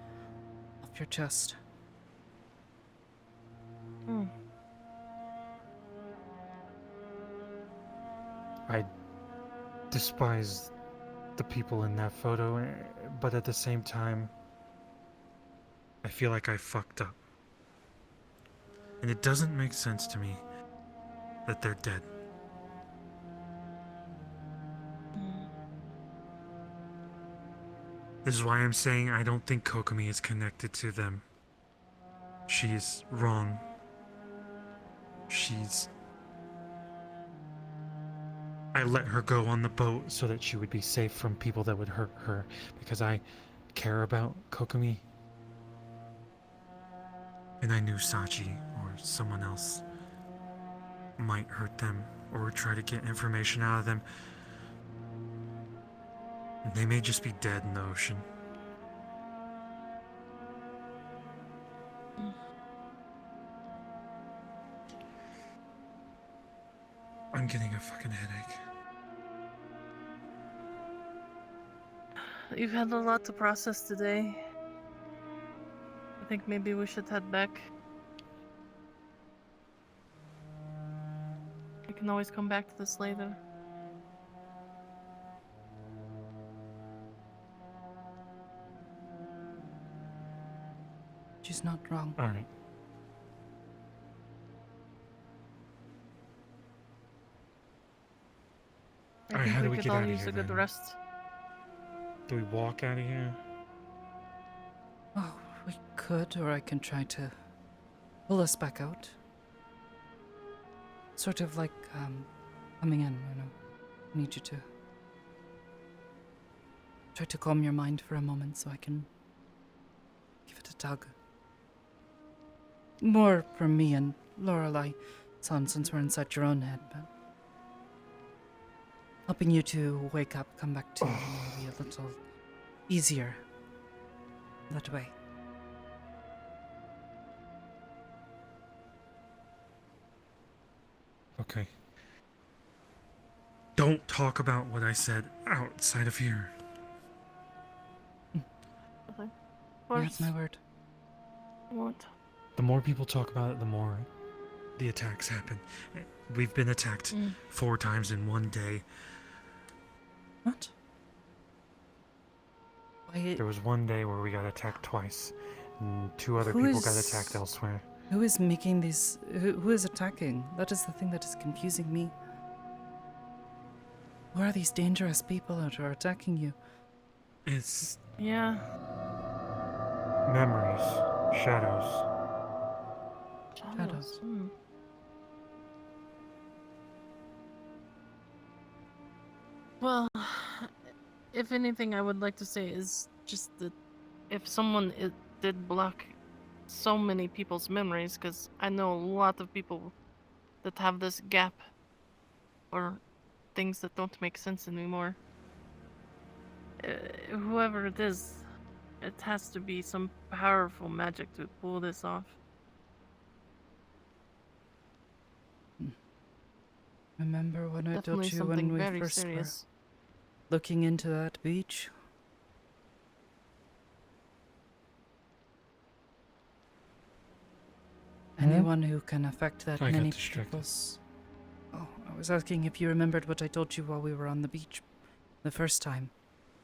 off your chest. I despise the people in that photo, but at the same time, I feel like I fucked up. And it doesn't make sense to me that they're dead. This is why I'm saying I don't think Kokomi is connected to them. She's wrong. I let her go on the boat so that she would be safe from people that would hurt her because I care about Kokomi. And I knew Sachi or someone else might hurt them or try to get information out of them. They may just be dead in the ocean. I'm getting a fucking headache. You've had a lot to process today. I think maybe we should head back. We can always come back to this later. She's not wrong. Alright. I Alright, think how do we we could get all out of use here a good then? rest. Do we walk out of here? Oh, we could, or I can try to pull us back out. Sort of like, coming in, you know. I need you to try to calm your mind for a moment so I can give it a tug. More from me and Lorelei, son, since we're inside your own head, but helping you to wake up, come back to maybe a little easier that way. Okay. Don't talk about what I said outside of here. Okay. Of You have my word. What? The more people talk about it, the more the attacks happen. We've been attacked 4 times in one day. What? Why? There was one day where we got attacked twice, and 2 other Who people got is- attacked elsewhere. Who is making these? Who is attacking? That is the thing that is confusing me. Who are these dangerous people that are attacking you? It's Yeah. memories, shadows. Shadows. Well, if anything, I would like to say is just that if someone did block so many people's memories, because I know a lot of people that have this gap or things that don't make sense anymore. Whoever it is, it has to be some powerful magic to pull this off. Remember when I Definitely told you something when we very first serious. were looking into that beach? Anyone who can affect that I got many distracted. people's... Oh, I was asking if you remembered what I told you while we were on the beach the first time.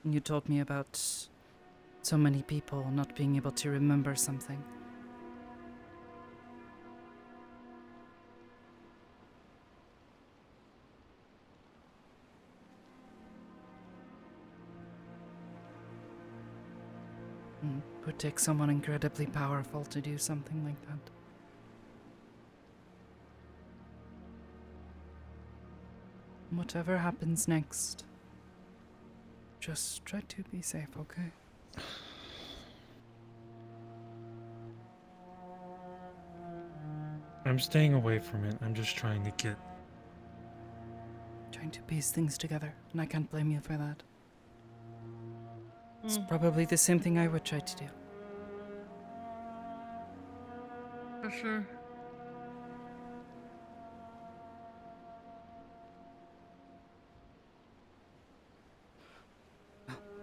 And you told me about so many people not being able to remember something. It would take someone incredibly powerful to do something like that. Whatever happens next, just try to be safe, okay? I'm staying away from it. I'm just trying to get... Trying to piece things together, and I can't blame you for that. It's Mm, probably the same thing I would try to do. for sure.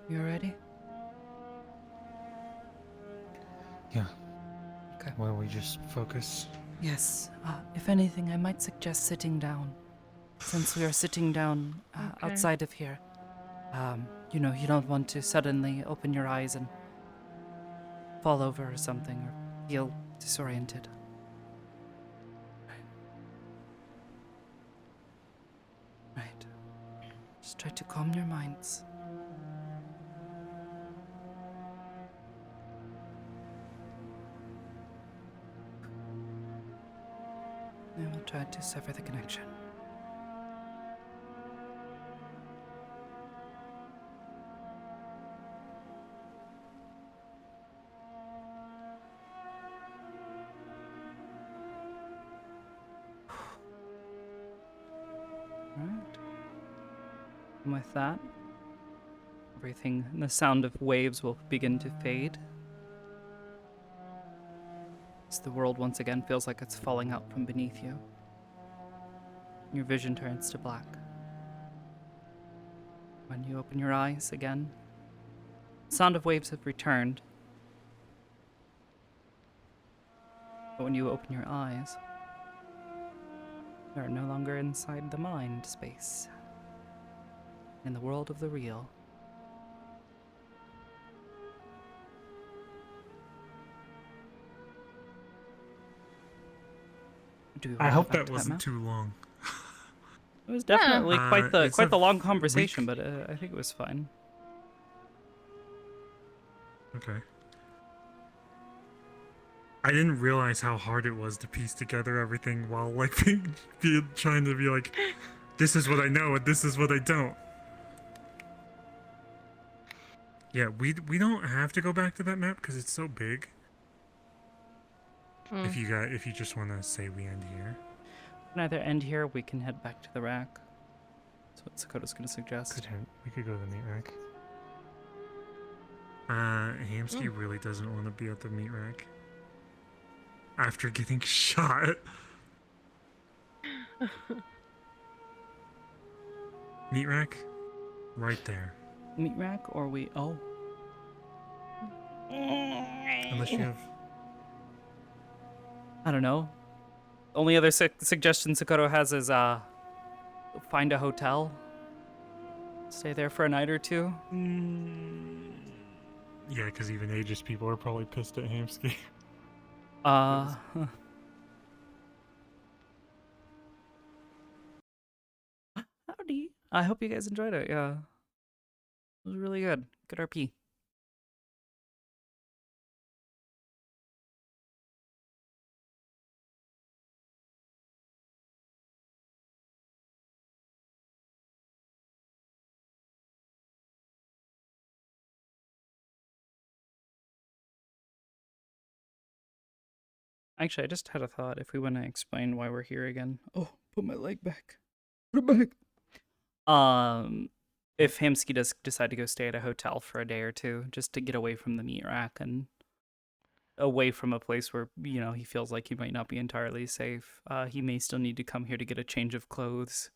You ready? Yeah. Okay. Well, we just focus. Yes. If anything, I might suggest sitting down. Since we are sitting down Okay. outside of here. You know, you don't want to suddenly open your eyes and fall over or something, or feel disoriented. Right. Just try to calm your minds. to sever the connection. Alright. And with that, everything, the sound of waves will begin to fade. As the world once again feels like it's falling out from beneath you. Your vision turns to black. When you open your eyes again, the sound of waves have returned. But when you open your eyes, you are no longer inside the mind space. In the world of the real. Do we I wanna hope go back that to wasn't map? too long. It was definitely it's quite a the long week- conversation, but I think it was fine. Okay. I didn't realize how hard it was to piece together everything while like trying to be like, this is what I know and this is what I don't. Yeah, we don't have to go back to that map because it's so big. If you just want to say we end here, We can either end here, or we can head back to the rack. That's what Sakoto's gonna suggest. we could go to the meat rack. Hamsky really doesn't want to be at the meat rack after getting shot. Meat rack, right there. Meat rack, or we? Oh, Unless you have. I don't know. Only other suggestion Sakoto has is find a hotel, stay there for a night or two. Yeah, because even ageist people are probably pissed at Hamsky. Howdy. I hope you guys enjoyed it. Yeah, it was really good. Good RP. Actually, I just had a thought. If we want to explain why we're here again. Oh, put my leg back. Put it back. If Hamsky does decide to go stay at a hotel for a day or two, just to get away from the meat rack and away from a place where, you know, he feels like he might not be entirely safe, he may still need to come here to get a change of clothes.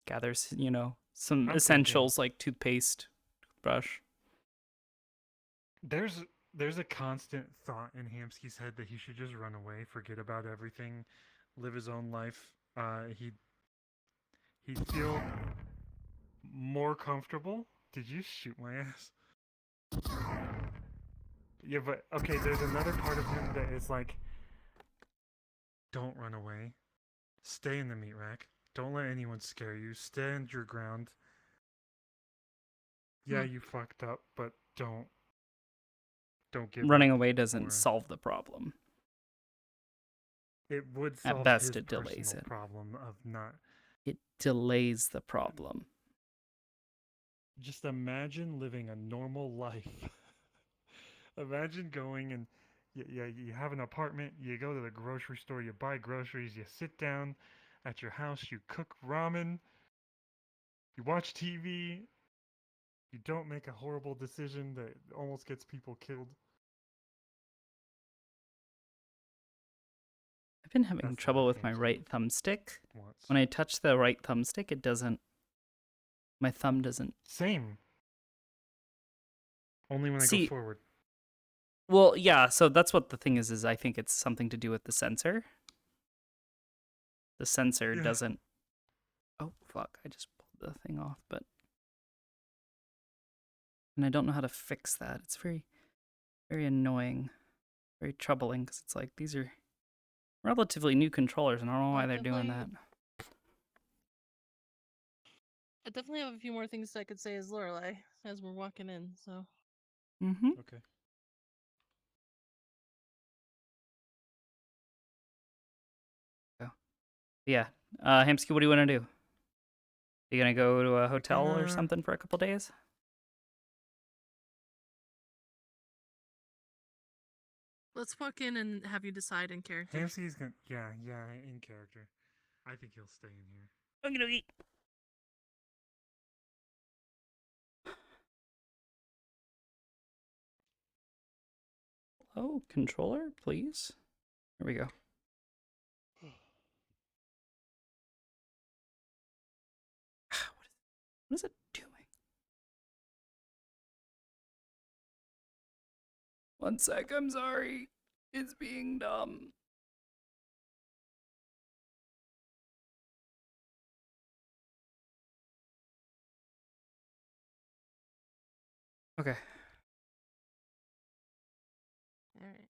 Gathers, you know, some essentials like toothpaste, brush. There's a constant thought in Hamsky's head that he should just run away, forget about everything, live his own life. He'd feel more comfortable. Did you shoot my ass? Yeah, but okay, there's another part of him that is like, don't run away. Stay in the meat rack. Don't let anyone scare you. Stand your ground. Yeah, you fucked up, but don't give Running up, away doesn't or solve the problem. it would solve At best, his it delays personal it. problem of not. It delays the problem. Just imagine living a normal life. Imagine going and you have an apartment, you go to the grocery store, you buy groceries, you sit down at your house, you cook ramen, you watch TV, you don't make a horrible decision that almost gets people killed. I've been having That's the trouble with life my Hamsky right thumbstick. wants. When I touch the right thumbstick, it doesn't. My thumb doesn't. Same. Only when I See, go forward. Well, yeah, so that's what the thing is I think it's something to do with the sensor. The sensor doesn't... Oh, fuck, I just pulled the thing off, but... And I don't know how to fix that. It's very, very annoying. Very troubling, because it's like, these are relatively new controllers, and I don't know why they're doing that. I definitely have a few more things I could say as Lorelei as we're walking in, so. Mm-hmm. Okay. Yeah. Hamsky, what do you want to do? You gonna go to a hotel or something for a couple days? Let's walk in and have you decide in character. Hamsky's gonna, yeah, in character. I think he'll stay in here. I'm gonna eat. Hello, controller, please. Here we go. What is it doing? One sec, I'm sorry. It's being dumb. Okay. All right.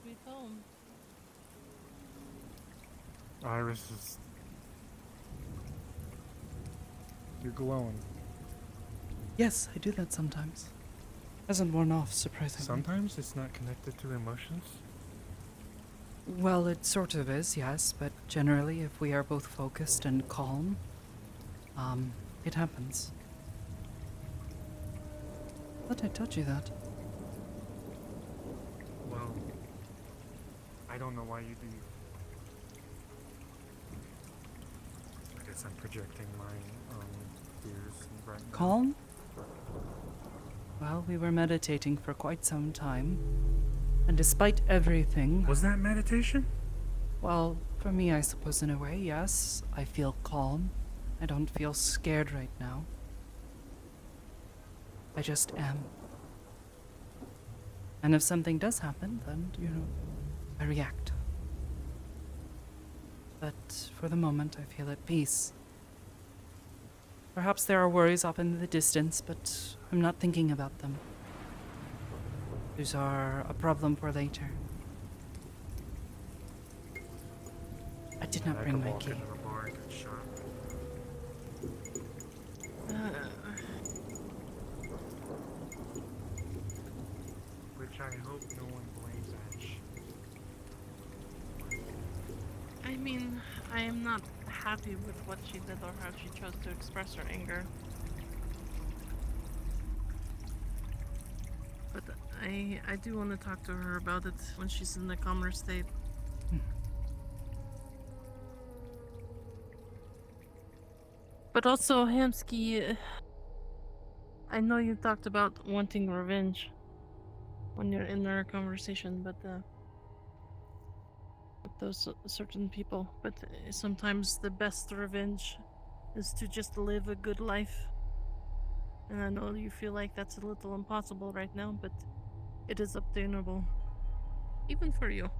Sweet home. Iris is. You're glowing. Yes, I do that sometimes. Hasn't worn off, surprisingly. Sometimes it's not connected to emotions. Well, it sort of is, yes, but generally, if we are both focused and calm, it happens. Thought I told you that. Well, I don't know why you do. I guess I'm projecting my fears right now. Calm? Well, we were meditating for quite some time, and despite everything... Was that meditation? Well, for me, I suppose in a way, yes. I feel calm. I don't feel scared right now. I just am. And if something does happen, then, I react. But for the moment, I feel at peace. Perhaps there are worries off in the distance, but I'm not thinking about them. Those are a problem for later. I did not bring my key. Into a bar and get shot. Which I hope no one blames Ash. I mean, I am not happy with what she did or how she chose to express her anger. But I do want to talk to her about it when she's in a calmer state. But also, Hamsky, I know you talked about wanting revenge when you're in our conversation, but with those certain people. But sometimes the best revenge is to just live a good life. And I know you feel like that's a little impossible right now, but it is obtainable. Even for you.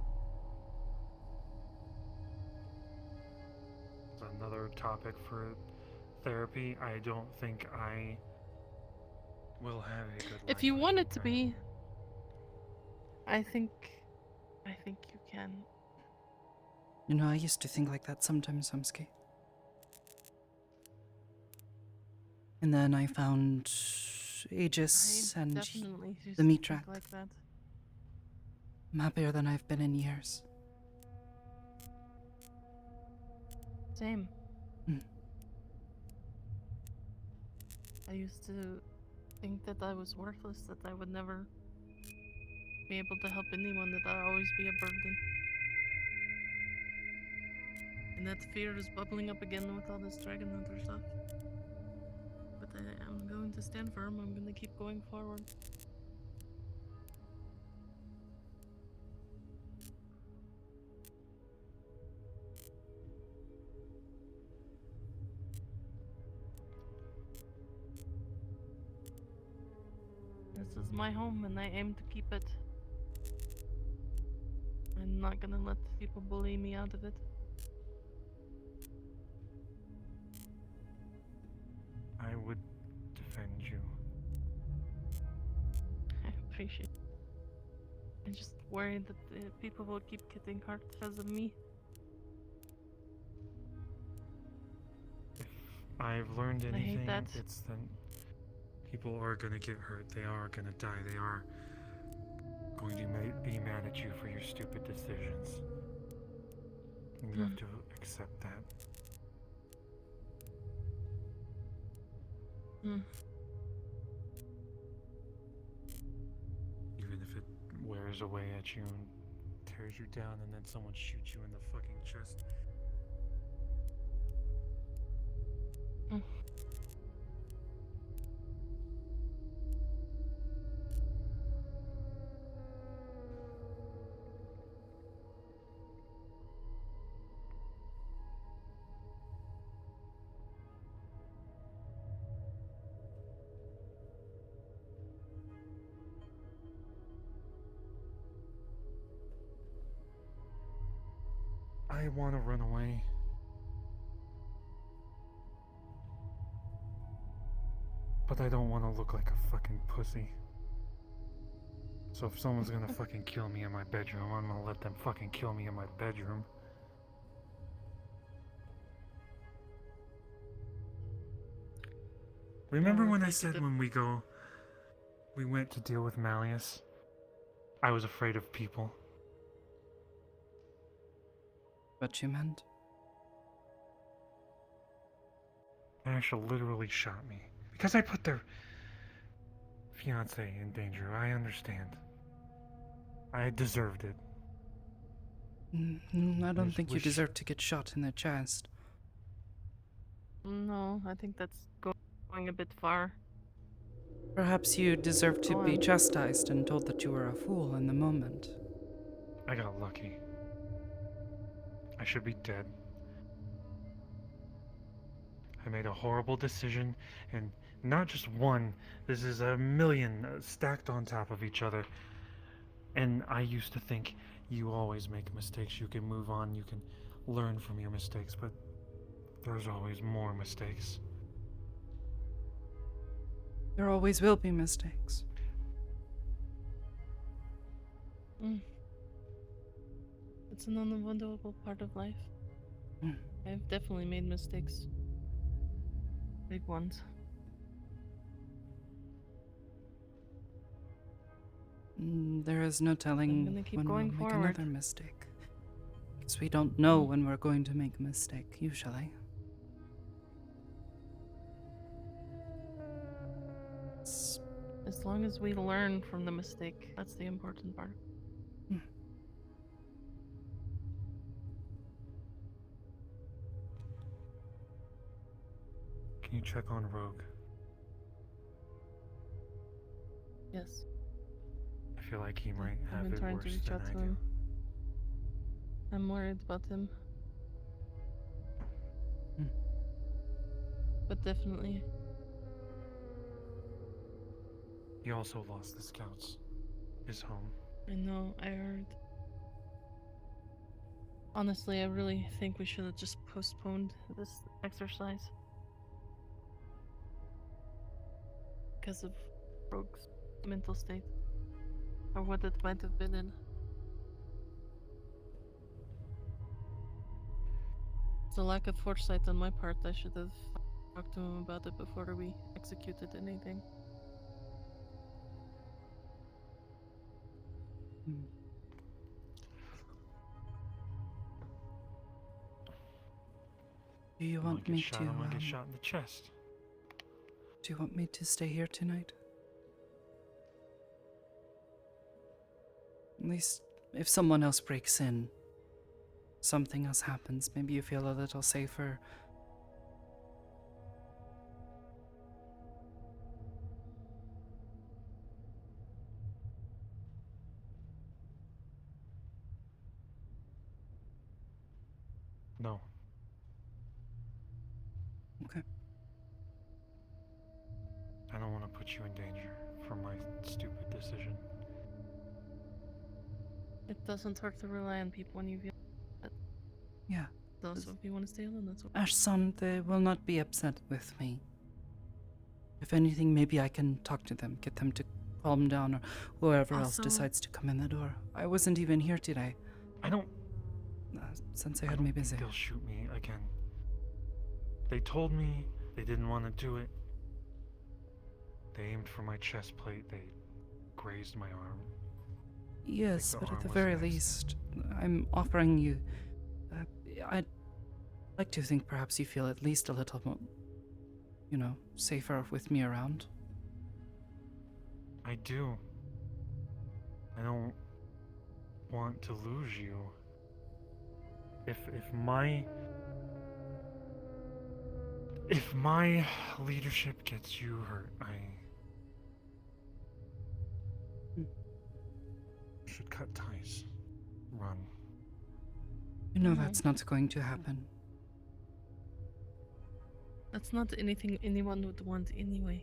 Another topic for therapy. I don't think I will have a good life. If you want it to be, I think you can. I used to think like that sometimes, Samsky. And then I found Aegis I and definitely used the to meat think track. like that. I'm happier than I've been in years. Same. Mm. I used to think that I was worthless, that I would never be able to help anyone, that I'd always be a burden. And that fear is bubbling up again with all this Dragon Hunter stuff. But I'm going to stand firm, I'm going to keep going forward. This is my home and I aim to keep it. I'm not gonna let people bully me out of it. I would defend you. appreciate it. I'm just worried that people will keep getting hurt because of me. If I've learned I hate anything, that. it's that people are gonna get hurt. They are gonna die. They are going to be mad at you for your stupid decisions. And you have to accept that. Even if it wears away at you and tears you down and then someone shoots you in the fucking chest. I want to run away. But I don't want to look like a fucking pussy. So if someone's gonna fucking kill me in my bedroom, I'm gonna let them fucking kill me in my bedroom. Remember when I said when we went to deal with Malleus? I was afraid of people. What you meant? Asha literally shot me. Because I put their fiance in danger. I understand. I deserved it. I don't think you deserve to get shot in the chest. No, I think that's going a bit far. Perhaps you deserve to be chastised and told that you were a fool in the moment. I got lucky. I should be dead. I made a horrible decision, and not just one. This is a million stacked on top of each other. And I used to think you always make mistakes. You can move on. You can learn from your mistakes. But there's always more mistakes. There always will be mistakes. It's an unavoidable part of life. I've definitely made mistakes. Big ones. There is no telling when we'll make forward. another mistake. Because we don't know when we're going to make a mistake, usually. As long as we learn from the mistake, that's the important part. Can you check on Rogue? Yes. I feel like he might I've have been it trying worse to reach than out I to do. him. I'm worried about him. But definitely. He also lost the scouts. His home. I know, I heard. Honestly, I really think we should have just postponed this exercise. Because of Rogue's mental state. Or what it might have been in. It's a lack of foresight on my part. I should have talked to him about it before we executed anything. Do you want me to? I'm gonna get shot in the chest. Do you want me to stay here tonight? At least, if someone else breaks in, something else happens, maybe you feel a little safer. No. Okay. I don't want to put you in danger for my stupid decision. It doesn't hurt to rely on people when you feel it. Yeah. Also, if you want to stay alone, that's okay. Ash-san, they will not be upset with me. If anything, maybe I can talk to them, get them to calm down, or whoever else Also- decides to come in the door. I wasn't even here today. I don't Sensei I had don't me think busy. they'll shoot me again. They told me they didn't want to do it. They aimed for my chest plate. They grazed my arm. Yes, the but at arm the was very next. least, I'm offering you. I'd like to think perhaps you feel at least a little more, safer with me around. I do. I don't want to lose you. If my leadership gets you hurt, I should cut ties. Run. You know Mhm. that's not going to happen. That's not anything anyone would want anyway.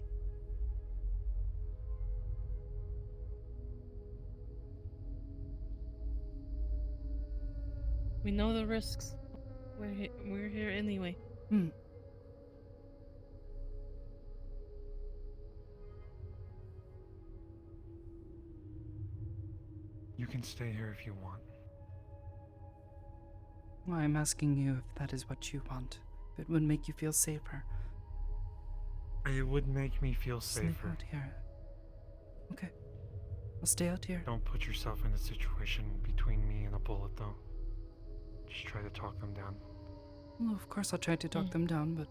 We know the risks. We're here anyway. You can stay here if you want. Well, I'm asking you if that is what you want. If it would make you feel safer. It would make me feel Sneak safer. out here. Okay. I'll stay out here. Don't put yourself in a situation between me and a bullet, though. Just try to talk them down. Well, of course I'll try to talk them down, but,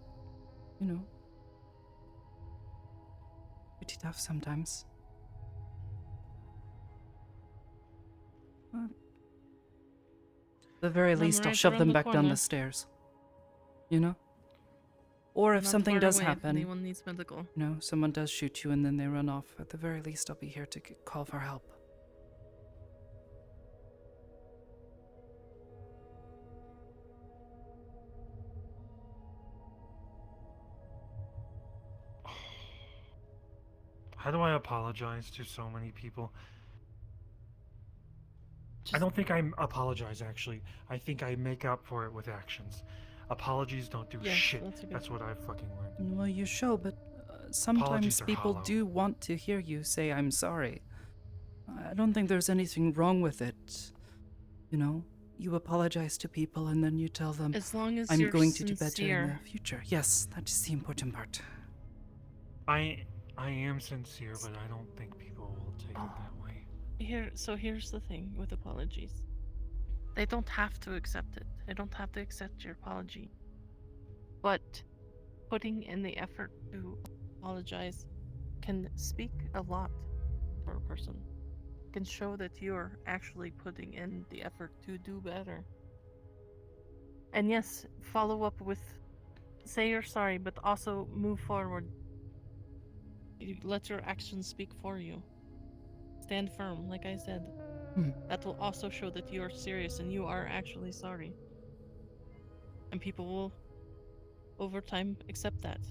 pretty tough sometimes. At the very I'm least, I'll right shove around them the back down corner. the stairs. Or if Not something far does away if happen, anyone needs medical. someone does shoot you and then they run off, at the very least I'll be here to call for help. How do I apologize to so many people? I don't think I apologize, actually. I think I make up for it with actions. Apologies don't do Yes, shit. that's okay. That's what I've fucking learned. Well, you show, but sometimes Apologies are people hollow. do want to hear you say I'm sorry. I don't think there's anything wrong with it. You apologize to people and then you tell them, As long as I'm you're going sincere. to do better in the future. Yes, that is the important part. I am sincere, but I don't think people will take it that way. Here's the thing with apologies. They don't have to accept it. They don't have to accept your apology. But putting in the effort to apologize can speak a lot for a person. Can show that you're actually putting in the effort to do better. And yes, follow up with say you're sorry, but also move forward. You let your actions speak for you. Stand firm, like I said. That will also show that you are serious and you are actually sorry. And people will, over time, accept that.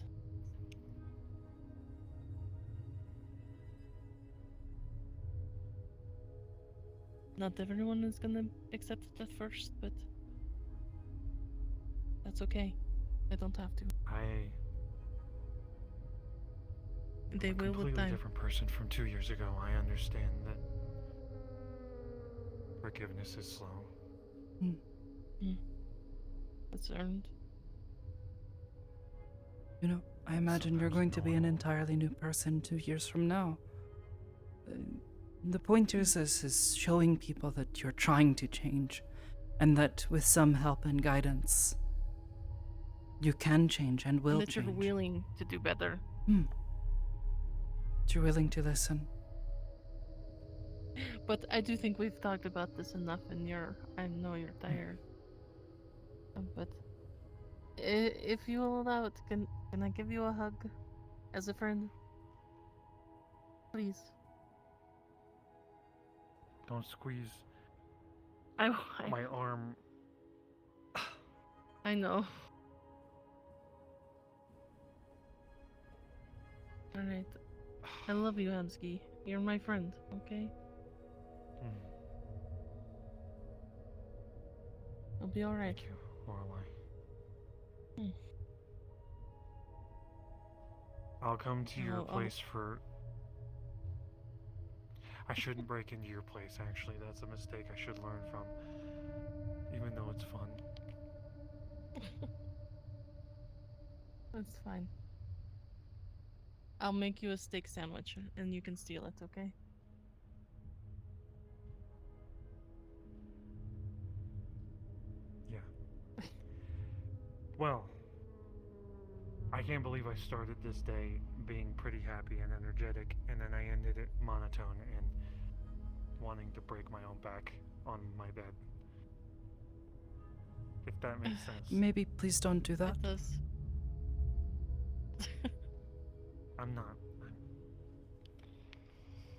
Not everyone is gonna accept it at first, but that's okay. I don't have to. They I'm a will with completely time. different person from 2 years ago. I understand that forgiveness is slow. It's earned. I imagine you're Sometimes going to be an entirely new person 2 years from now. The point is showing people that you're trying to change, and that with some help and guidance, you can change and will And that change. you're willing to do better. That you're willing to listen. But I do think we've talked about this enough, and I know you're tired. But if you will allow it, can I give you a hug as a friend? Please. Don't squeeze I my arm. I know. Alright. I love you, Hamsky. You're my friend, okay? I'll be alright. Thank you, Lorelai. I'll come to your place for I shouldn't break into your place, actually. That's a mistake I should learn from. Even though it's fun. That's fine. I'll make you a steak sandwich and you can steal it, okay? Yeah. Well, I can't believe I started this day being pretty happy and energetic, and then I ended it monotone and wanting to break my own back on my bed. If that makes sense. Maybe please don't do that. It does. I'm not.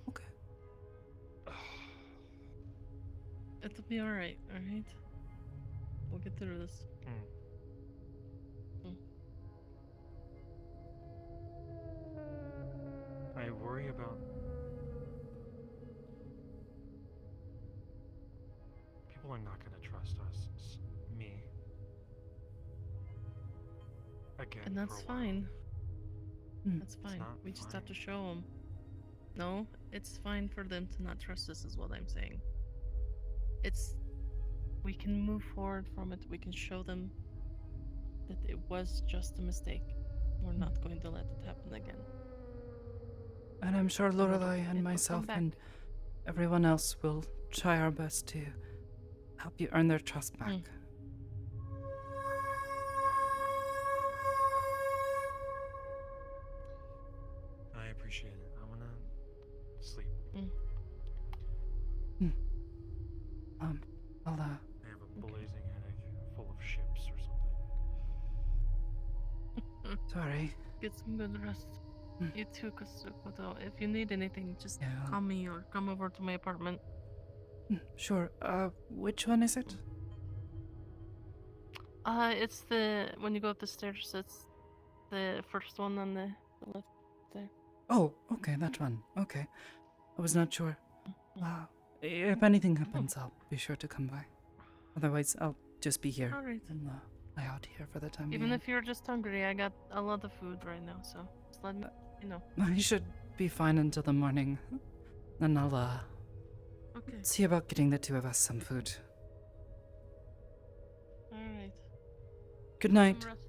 Okay. It'll be alright, alright? We'll get through this. I worry about people are not going to trust us. Me. Again. And that's for a while. fine. Mm. That's fine. not We just have fine. to show them. No, it's fine for them to not trust us, is what I'm saying. We can move forward from it. We can show them that it was just a mistake. We're not going to let it happen again. And I'm sure Lorelei It will and come myself back. and everyone else will try our best to help you earn their trust back. I appreciate it. I'm gonna sleep. I'll I have a blazing headache full of ships or something. sorry. Get some good rest. Mm. You too, Sakoto. If you need anything, just Yeah. call me or come over to my apartment. Sure. Which one is it? It's when you go up the stairs, it's the first one on the left there. Oh, okay, that one. Okay. I was not sure. If anything happens, I'll be sure to come by. Otherwise, I'll just be here. Alright. And lay out here for the time Even being. if you're just hungry, I got a lot of food right now, so just let me know. I should be fine until the morning. Then I'll, Okay. see about getting the two of us some food. Alright. Good night. Some rest.